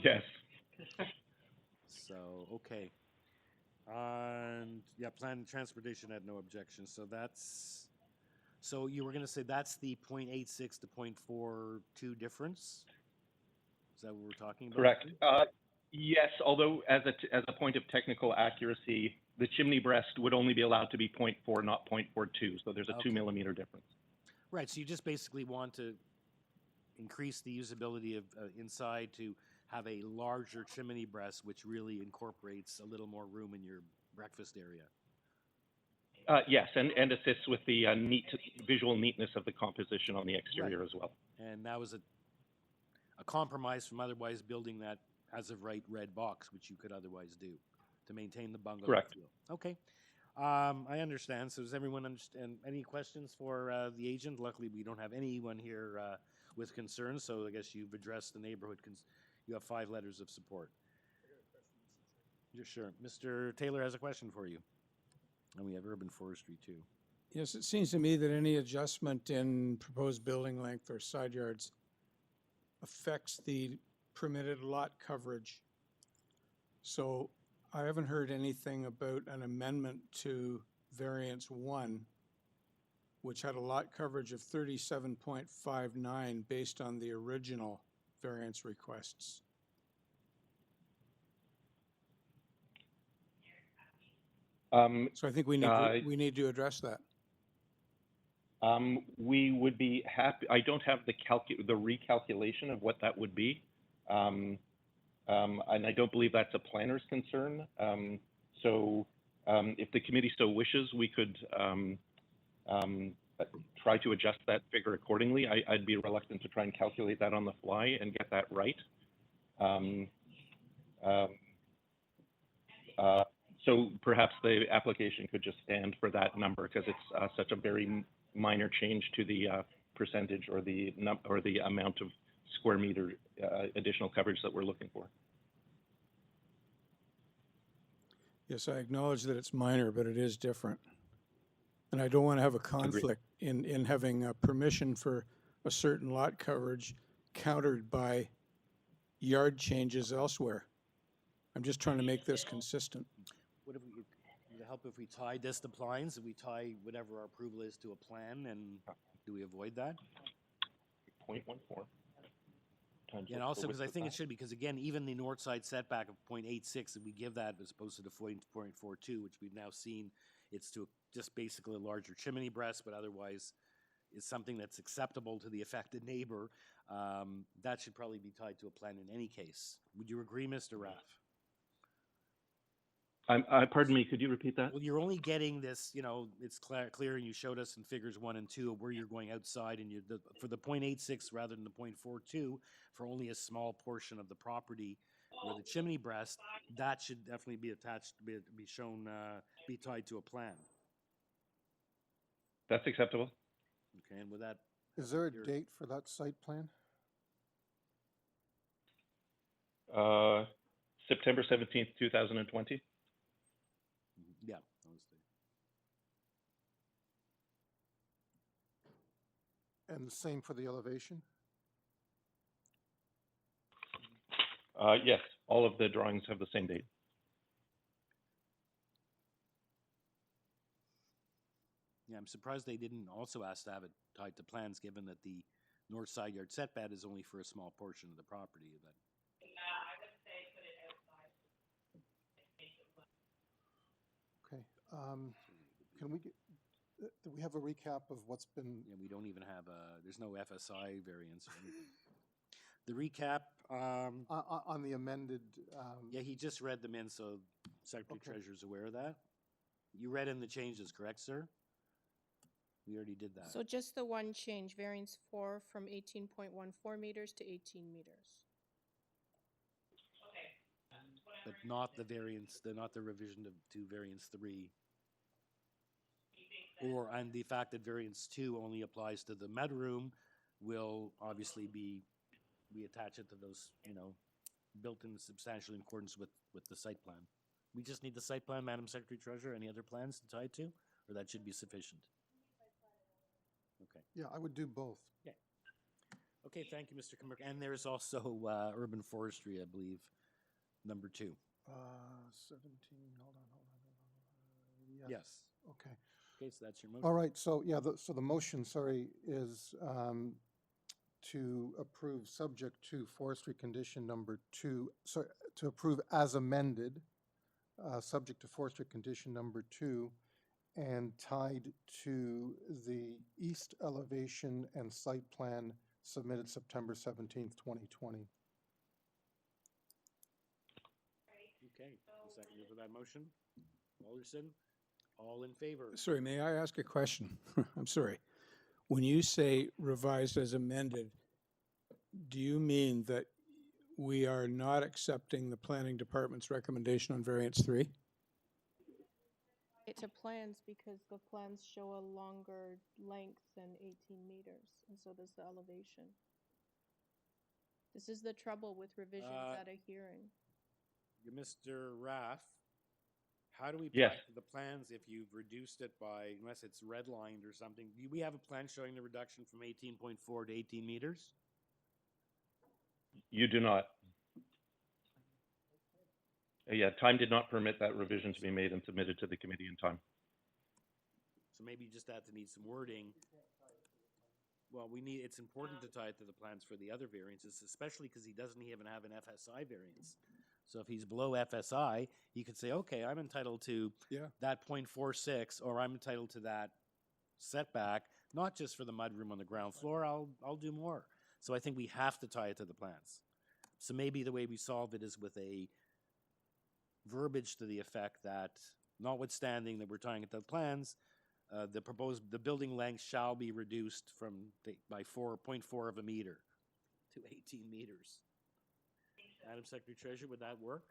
Yes. So, okay. And yeah, planned transportation had no objection. So that's, so you were going to say that's the 0.86 to 0.42 difference? Is that what we're talking about? Correct. Yes, although as a point of technical accuracy, the chimney breast would only be allowed to be 0.4, not 0.42. So there's a 2 millimeter difference. Right. So you just basically want to increase the usability of inside to have a larger chimney breast, which really incorporates a little more room in your breakfast area. Yes, and assists with the visual neatness of the composition on the exterior as well. And that was a compromise from otherwise building that as of right red box, which you could otherwise do to maintain the bungalow. Correct. Feel. Okay. I understand. So does everyone understand? Any questions for the agent? Luckily, we don't have anyone here with concerns, so I guess you've addressed the neighborhood. You have 5 letters of support. You're sure. Mr. Taylor has a question for you. And we have urban forestry too. Yes, it seems to me that any adjustment in proposed building length or side yards affects the permitted lot coverage. So I haven't heard anything about an amendment to variance 1, which had a lot coverage of 37.59 based on the original variance requests. So I think we need to address that. We would be happy. I don't have the recalculation of what that would be, and I don't believe that's a planner's concern. If the committee so wishes, we could try to adjust that figure accordingly. I'd be reluctant to try and calculate that on the fly and get that right. So perhaps the application could just stand for that number because it's such a very minor change to the percentage or the amount of square meter additional coverage that we're looking for. Yes, I acknowledge that it's minor, but it is different. And I don't want to have a conflict in having permission for a certain lot coverage countered by yard changes elsewhere. I'm just trying to make this consistent. What if would it help if we tie this to plans, and we tie whatever our approval is to a plan, and do we avoid that? 0.14. Yeah, and also because I think it should be, because again, even the north side setback of 0.86, if we give that as opposed to the 0.42, which we've now seen, it's to just basically a larger chimney breast, but otherwise is something that's acceptable to the affected neighbor. That should probably be tied to a plan in any case. Would you agree, Mr. Raff? Pardon me, could you repeat that? Well, you're only getting this, it's clear, and you showed us in figures 1 and 2 of where you're going outside, and for the 0.86 rather than the 0.42, for only a small portion of the property where the chimney breast, that should definitely be attached, be shown, be tied to a plan. That's acceptable. Okay, and with that. Is there a date for that site plan? September 17th, 2020. Yeah. And the same for the elevation? Yes, all of the drawings have the same date. Yeah, I'm surprised they didn't also ask to have it tied to plans, given that the north side yard setback is only for a small portion of the property. Okay. Can we get? Do we have a recap of what's been? Yeah, we don't even have there's no FSI variance or anything. The recap on the amended. Yeah, he just read them in, so Secretary Treasurer's aware of that. You read in the changes, correct, sir? We already did that. So just the one change, variance 4 from 18.14 meters to 18 meters. But not the variance, not the revision to variance 3. And the fact that variance 2 only applies to the mudroom will obviously be, we attach it to those, built in substantially in accordance with the site plan. We just need the site plan, Madam Secretary Treasurer. Any other plans to tie to, or that should be sufficient? Okay. Yeah, I would do both. Yeah. Okay, thank you, Mr. Kimberg. And there's also urban forestry, I believe, number 2. 17, hold on. Yes. Okay. Okay, so that's your motion. All right, so yeah, so the motion, is to approve subject to forestry condition number 2, sorry, to approve as amended, subject to forestry condition number 2, and tied to the east elevation and site plan submitted September 17th, 2020. Okay, a second for that motion. Alderson, all in favor? Sorry, may I ask a question? I'm sorry. When you say revised as amended, do you mean that we are not accepting the planning department's recommendation on variance 3? To plans because the plans show a longer length than 18 meters, and so does the elevation. This is the trouble with revisions at a hearing. Mr. Raff, how do we Yes. apply the plans if you've reduced it by, unless it's redlined or something? Do we have a plan showing the reduction from 18.4 to 18 meters? You do not. Yeah, time did not permit that revision to be made and submitted to the committee in time. So maybe you just have to need some wording. Well, it's important to tie it to the plans for the other variances, especially because he doesn't even have an FSI variance. So if he's below FSI, he could say, okay, I'm entitled to that 0.46, or I'm entitled to that setback, not just for the mudroom on the ground floor, I'll do more. So I think we have to tie it to the plans. So maybe the way we solve it is with a verbiage to the effect that, notwithstanding that we're tying it to the plans, the building length shall be reduced by 4.4 of a meter to 18 meters. Madam Secretary Treasurer, would that work?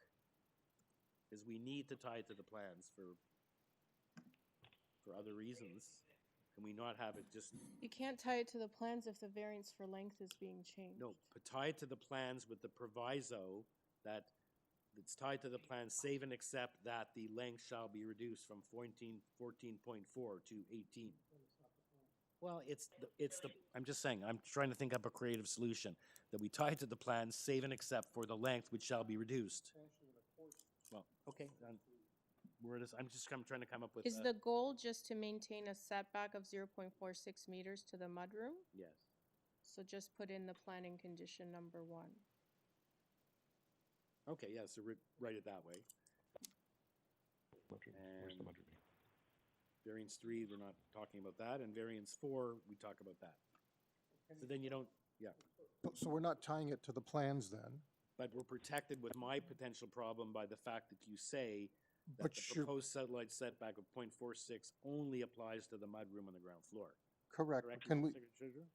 Because we need to tie it to the plans for other reasons. Can we not have it just? You can't tie it to the plans if the variance for length is being changed. No, but tie it to the plans with the proviso that it's tied to the plan, save and accept that the length shall be reduced from 14.4 to 18. Well, I'm just saying, I'm trying to think up a creative solution, that we tie it to the plan, save and accept for the length which shall be reduced. Well, okay, I'm trying to come up with. Is the goal just to maintain a setback of 0.46 meters to the mudroom? Yes. So just put in the planning condition number 1. Okay, yeah, so write it that way. And variance 3, we're not talking about that, and variance 4, we talk about that. So then you don't, So we're not tying it to the plans then? But we're protected with my potential problem by the fact that you say that But the you're- proposed satellite setback of 0.46 only applies to the mudroom on the ground floor. Correct. Correct, Can Mr. we, Secretary Treasurer?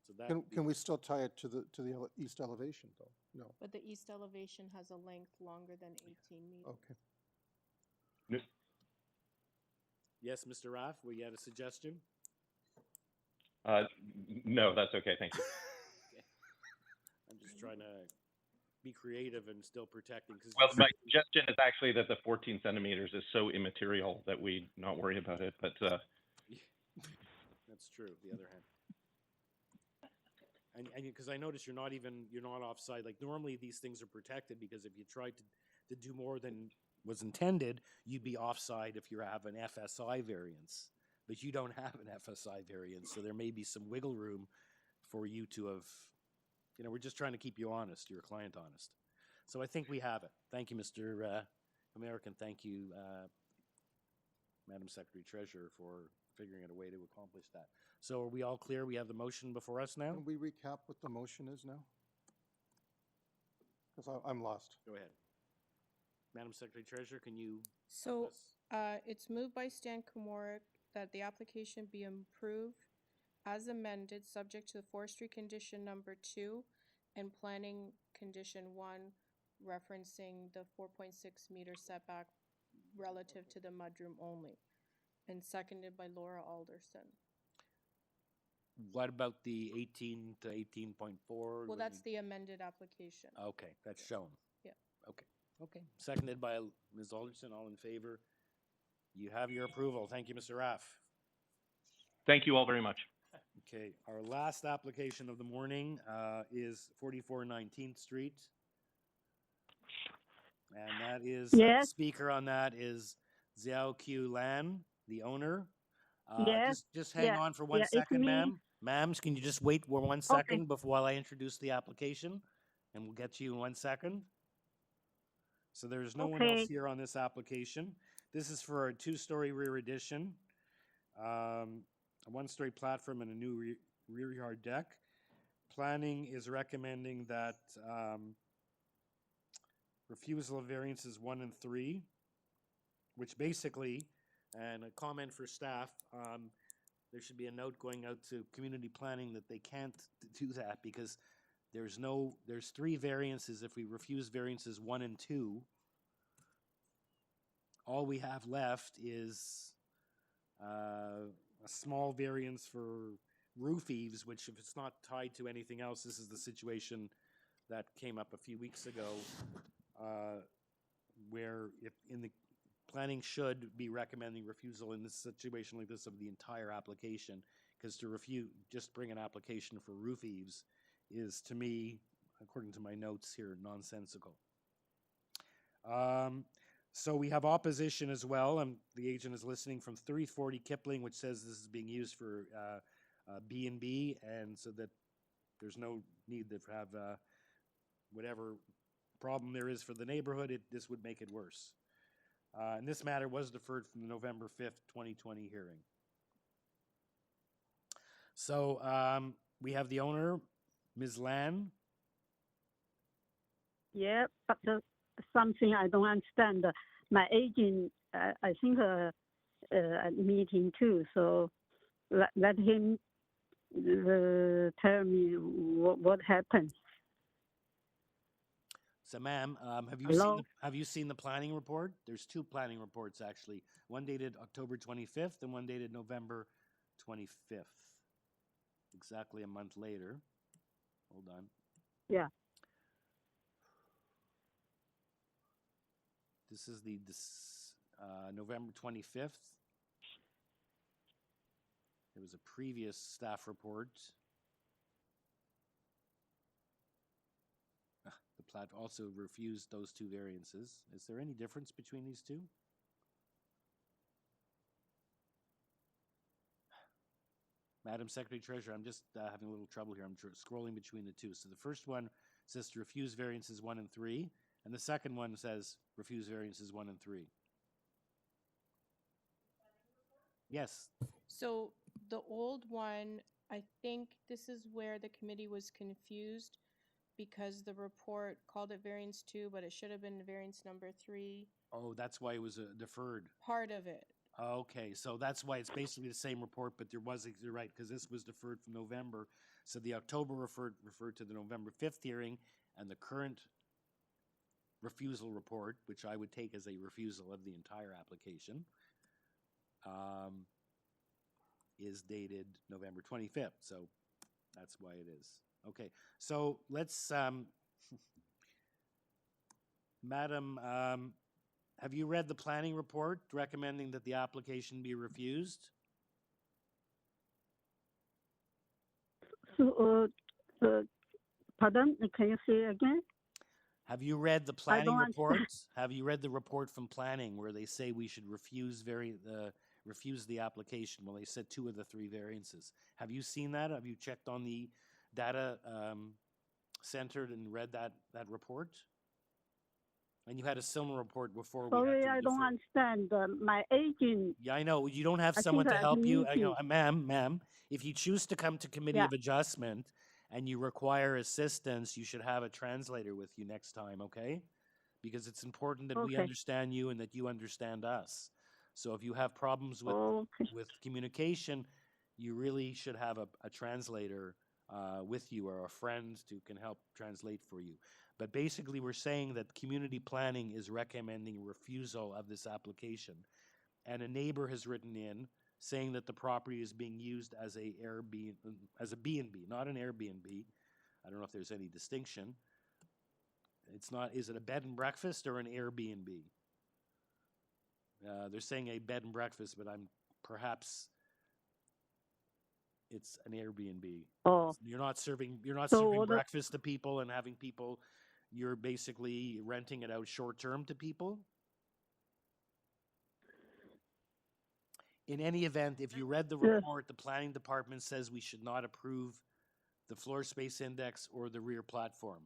So that would be- can we still tie it to the east elevation, though? No. But the east elevation has a length longer than 18 meters. Okay. Yes, Mr. Raff, we had a suggestion? No, that's okay. Thank you. Okay. I'm just trying to be creative and still protecting. Well, my suggestion is actually that the 14 centimeters is so immaterial that we not worry about it. But that's true. The other hand, and because I noticed you're not offside. Like normally these things are protected because if you tried to do more than was intended, you'd be offside if you have an FSI variance. But you don't have an FSI variance, so there may be some wiggle room for you to have. We're just trying to keep you honest, your client honest. So I think we have it. Thank you, Mr. American. Thank you, Madam Secretary Treasurer, for figuring out a way to accomplish that. So are we all clear? We have the motion before us now? Can we recap what the motion is now? Because I'm lost. Go ahead. Madam Secretary Treasurer, can you? So it's moved by Stan Komoric that the application be approved as amended, subject to the forestry condition number 2 and planning condition 1, referencing the 4.6 meter setback relative to the mudroom only, and seconded by Laura Alderson. What about the 18 to 18.4? Well, that's the amended application. Okay, that's shown. Yeah. Okay. Seconded by Ms. Alderson. All in favor? You have your approval. Thank you, Mr. Raff. thank you all very much. Okay, our last application of the morning is 44 19th Street. And that is, the speaker on that is Xiao Q Lan, the owner. Just hang on for 1 second, ma'am. Ma'am, can you just wait 1 second while I introduce the application? And we'll get to you in 1 second. So there's no one else here on this application. This is for a 2-story rear addition, a 1-story platform and a new rear yard deck. Planning is recommending that refusal of variances 1 and 3, which basically, and a comment for staff, there should be a note going out to community planning that they can't do that because there's 3 variances. If we refuse variances 1 and 2, all we have left is a small variance for roof eaves, which if it's not tied to anything else, this is the situation that came up a few weeks ago, where if in the planning should be recommending refusal in this situation like this of the entire application, because to just bring an application for roof eaves is, to me, according to my notes here, nonsensical. So we have opposition as well, and the agent is listening from 340 Kipling, which says this is being used for B&B, and so that there's no need to have whatever problem there is for the neighborhood, this would make it worse. And this matter was deferred from the November 5th, 2020 hearing. So we have the owner, Ms. Lan. Yeah, but something I don't understand. My agent, I think, at meeting too. So let him tell me what happened. So, ma'am, have you seen the planning report? There's two planning reports actually. One dated October 25th and one dated November 25th. Exactly a month later. Hold on. Yeah. This is the November 25th. There was a previous staff report. The plat also refused those two variances. Is there any difference between these two? Madam Secretary Treasurer, I'm just having a little trouble here. I'm scrolling between the two. So the first one says to refuse variances 1 and 3, and the second one says refuse variances 1 and 3. Yes. So the old one, I think this is where the committee was confused because the report called it variance 2, but it should have been variance number 3. Oh, that's why it was deferred. Part of it. Okay, so that's why it's basically the same report, but you're right, because this was deferred from November. So the October referred to the November 5th hearing, and the current refusal report, which I would take as a refusal of the entire application, is dated November 25th. So that's why it is. Okay, so let's, Madam, have you read the planning report recommending that the application be refused? So, pardon, can you say again? Have you read the planning report? Have you read the report from planning where they say we should refuse the application? Well, they said 2 of the 3 variances. Have you seen that? Have you checked on the data centered and read that report? And you had a similar report before. Sorry, I don't understand. My agent. Yeah, I know. You don't have someone to help you. I know, ma'am, if you choose to come to Committee of Adjustment and you require assistance, you should have a translator with you next time, okay? Because it's important that we understand you and that you understand us. So if you have problems with communication, you really should have a translator with you or a friend who can help translate for you. But basically, we're saying that community planning is recommending refusal of this application. And a neighbor has written in saying that the property is being used as a B&B, not an Airbnb. I don't know if there's any distinction. It's not, is it a bed and breakfast or an Airbnb? They're saying a bed and breakfast, but perhaps it's an Airbnb. Oh. You're not serving breakfast to people and having people. You're basically renting it out short term to people. In any event, if you read the report, the planning department says we should not approve the floor space index or the rear platform.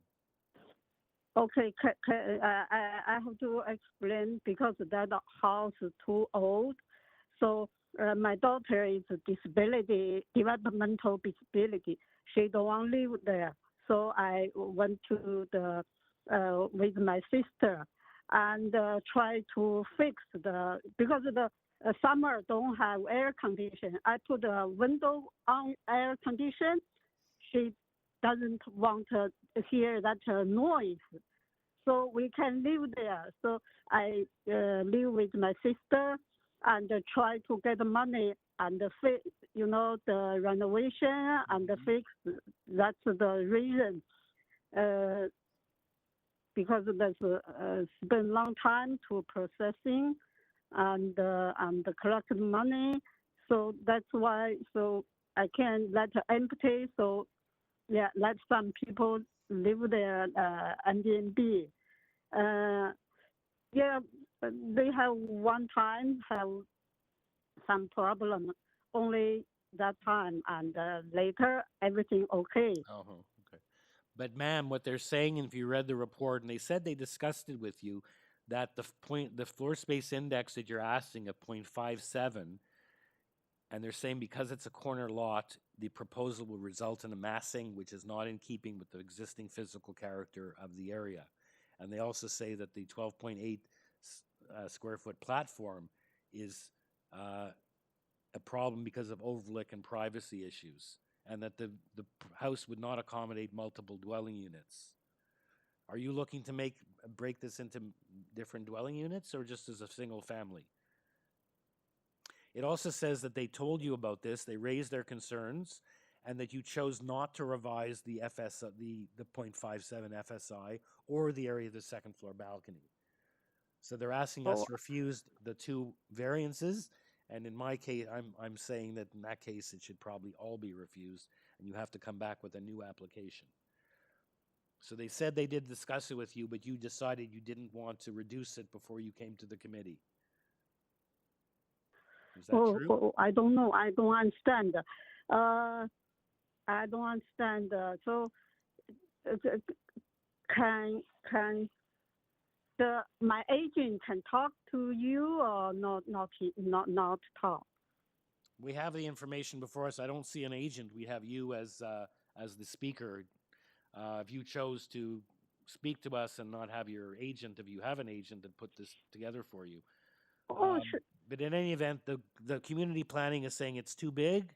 Okay, I have to explain because that house is too old. So my daughter is developmental disability. She don't want to live there. So I went to with my sister and try to fix because the summer don't have air condition. I put a window on air condition. She doesn't want to hear that noise. So we can live there. So I live with my sister and try to get money and fix, the renovation and fix. That's the reason. Because there's been a long time to processing and collect money. So that's why. So I can't let it empty. So yeah, let some people live there Airbnb. Yeah, they have one time have some problem, only that time, and later everything okay. Oh, okay. But ma'am, what they're saying, if you read the report, and they said they discussed it with you, that the floor space index that you're asking of 0.57, and they're saying because it's a corner lot, the proposal will result in a massing which is not in keeping with the existing physical character of the area. And they also say that the 12.8 square foot platform is a problem because of overlook and privacy issues, and that the house would not accommodate multiple dwelling units. Are you looking to break this into different dwelling units or just as a single family? It also says that they told you about this, they raised their concerns, and that you chose not to revise the 0.57 FSI or the area of the second floor balcony. So they're asking us to refuse the two variances, and in my case, I'm saying that in that case, it should probably all be refused, and you have to come back with a new application. So they said they did discuss it with you, but you decided you didn't want to reduce it before you came to the committee. Is that true? I don't know. I don't understand. I don't understand. So, can my agent can talk to you or not talk? We have the information before us. I don't see an agent. We have you as the speaker. If you chose to speak to us and not have your agent, if you have an agent that put this together for you. Sure. But in any event, the community planning is saying it's too big,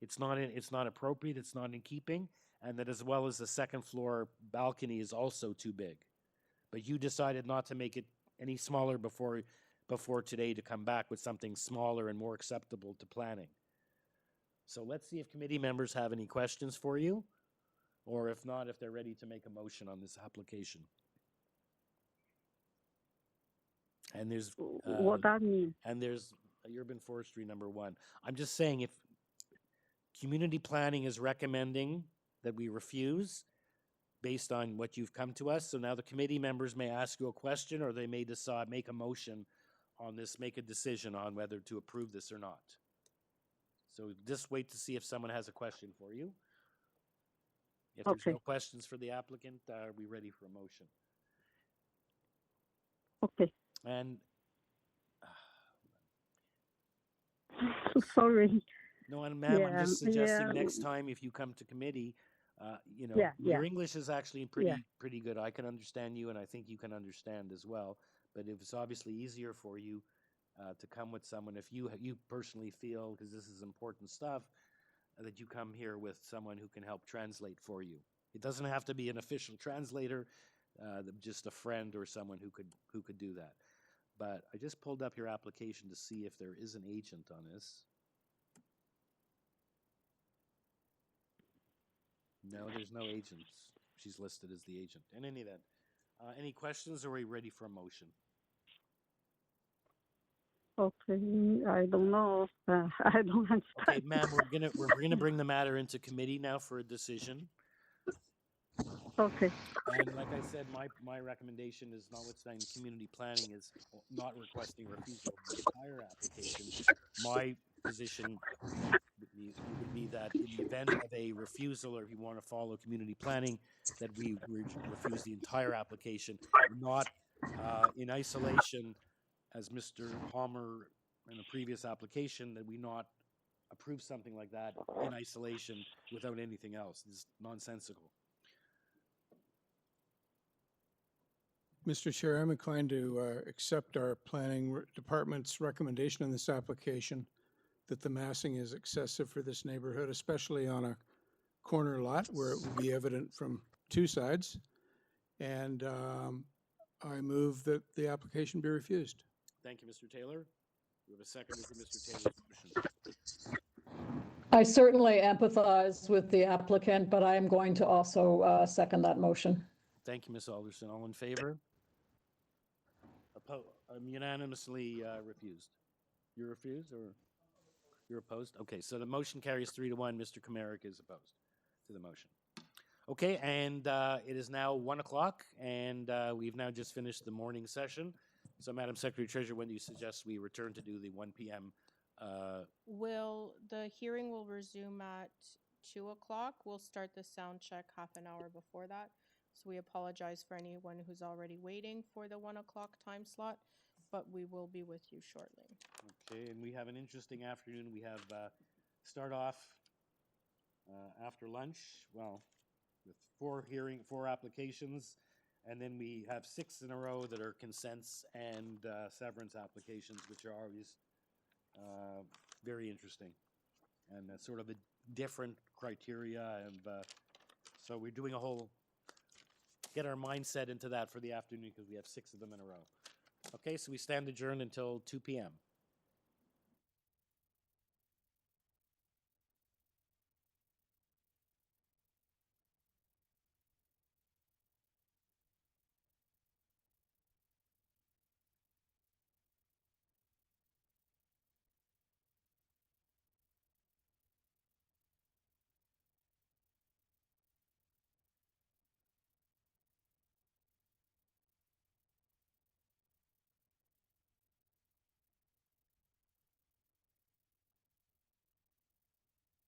it's not appropriate, it's not in keeping, and that as well as the second floor balcony is also too big. But you decided not to make it any smaller before today, to come back with something smaller and more acceptable to planning. So let's see if committee members have any questions for you, or if not, if they're ready to make a motion on this application. And there's what that mean? And there's urban forestry number 1. I'm just saying, if community planning is recommending that we refuse based on what you've come to us, so now the committee members may ask you a question, or they may decide, make a motion on this, make a decision on whether to approve this or not. So just wait to see if someone has a question for you. If there's no questions for the applicant, are we ready for a motion? Okay. And sorry. No, and ma'am, I'm just suggesting next time if you come to committee, your English is actually pretty good. I can understand you, and I think you can understand as well. But if it's obviously easier for you to come with someone, if you personally feel, because this is important stuff, that you come here with someone who can help translate for you. It doesn't have to be an official translator, just a friend or someone who could do that. But I just pulled up your application to see if there is an agent on this. No, there's no agents. She's listed as the agent. In any event, any questions, or are we ready for a motion? Okay, I don't know. I don't understand. Okay, ma'am, we're gonna bring the matter into committee now for a decision. Okay. And like I said, my recommendation is, notwithstanding community planning is not requesting refusal of the entire application. My position would be that in the event of a refusal, or if you want to follow community planning, that we refuse the entire application, not in isolation, as Mr. Palmer in a previous application, that we not approve something like that in isolation without anything else. It's nonsensical. Mr. Chair, I'm inclined to accept our planning department's recommendation on this application, that the massing is excessive for this neighborhood, especially on a corner lot where it will be evident from two sides. And I move that the application be refused. Thank you, Mr. Taylor. We have a second for Mr. Taylor's motion. I certainly empathize with the applicant, but I am going to also second that motion. Thank you, Ms. Alderson. All in favor? Unanimously refused. You refused, or you're opposed? Okay, so the motion carries 3-1. Mr. Kamarick is opposed to the motion. Okay, and it is now 1 o'clock, and we've now just finished the morning session. So, Madam Secretary Treasurer, when do you suggest we return to do the 1 p.m.? The hearing will resume at 2 o'clock. We'll start the sound check half an hour before that. So we apologize for anyone who's already waiting for the 1 o'clock time slot, but we will be with you shortly. Okay, and we have an interesting afternoon. We have start off after lunch, well, with 4 applications, and then we have 6 in a row that are consents and severance applications, which are always very interesting and sort of a different criteria. And so we're doing a whole, get our mindset into that for the afternoon because we have 6 of them in a row. Okay, so we stand adjourned until 2 p.m.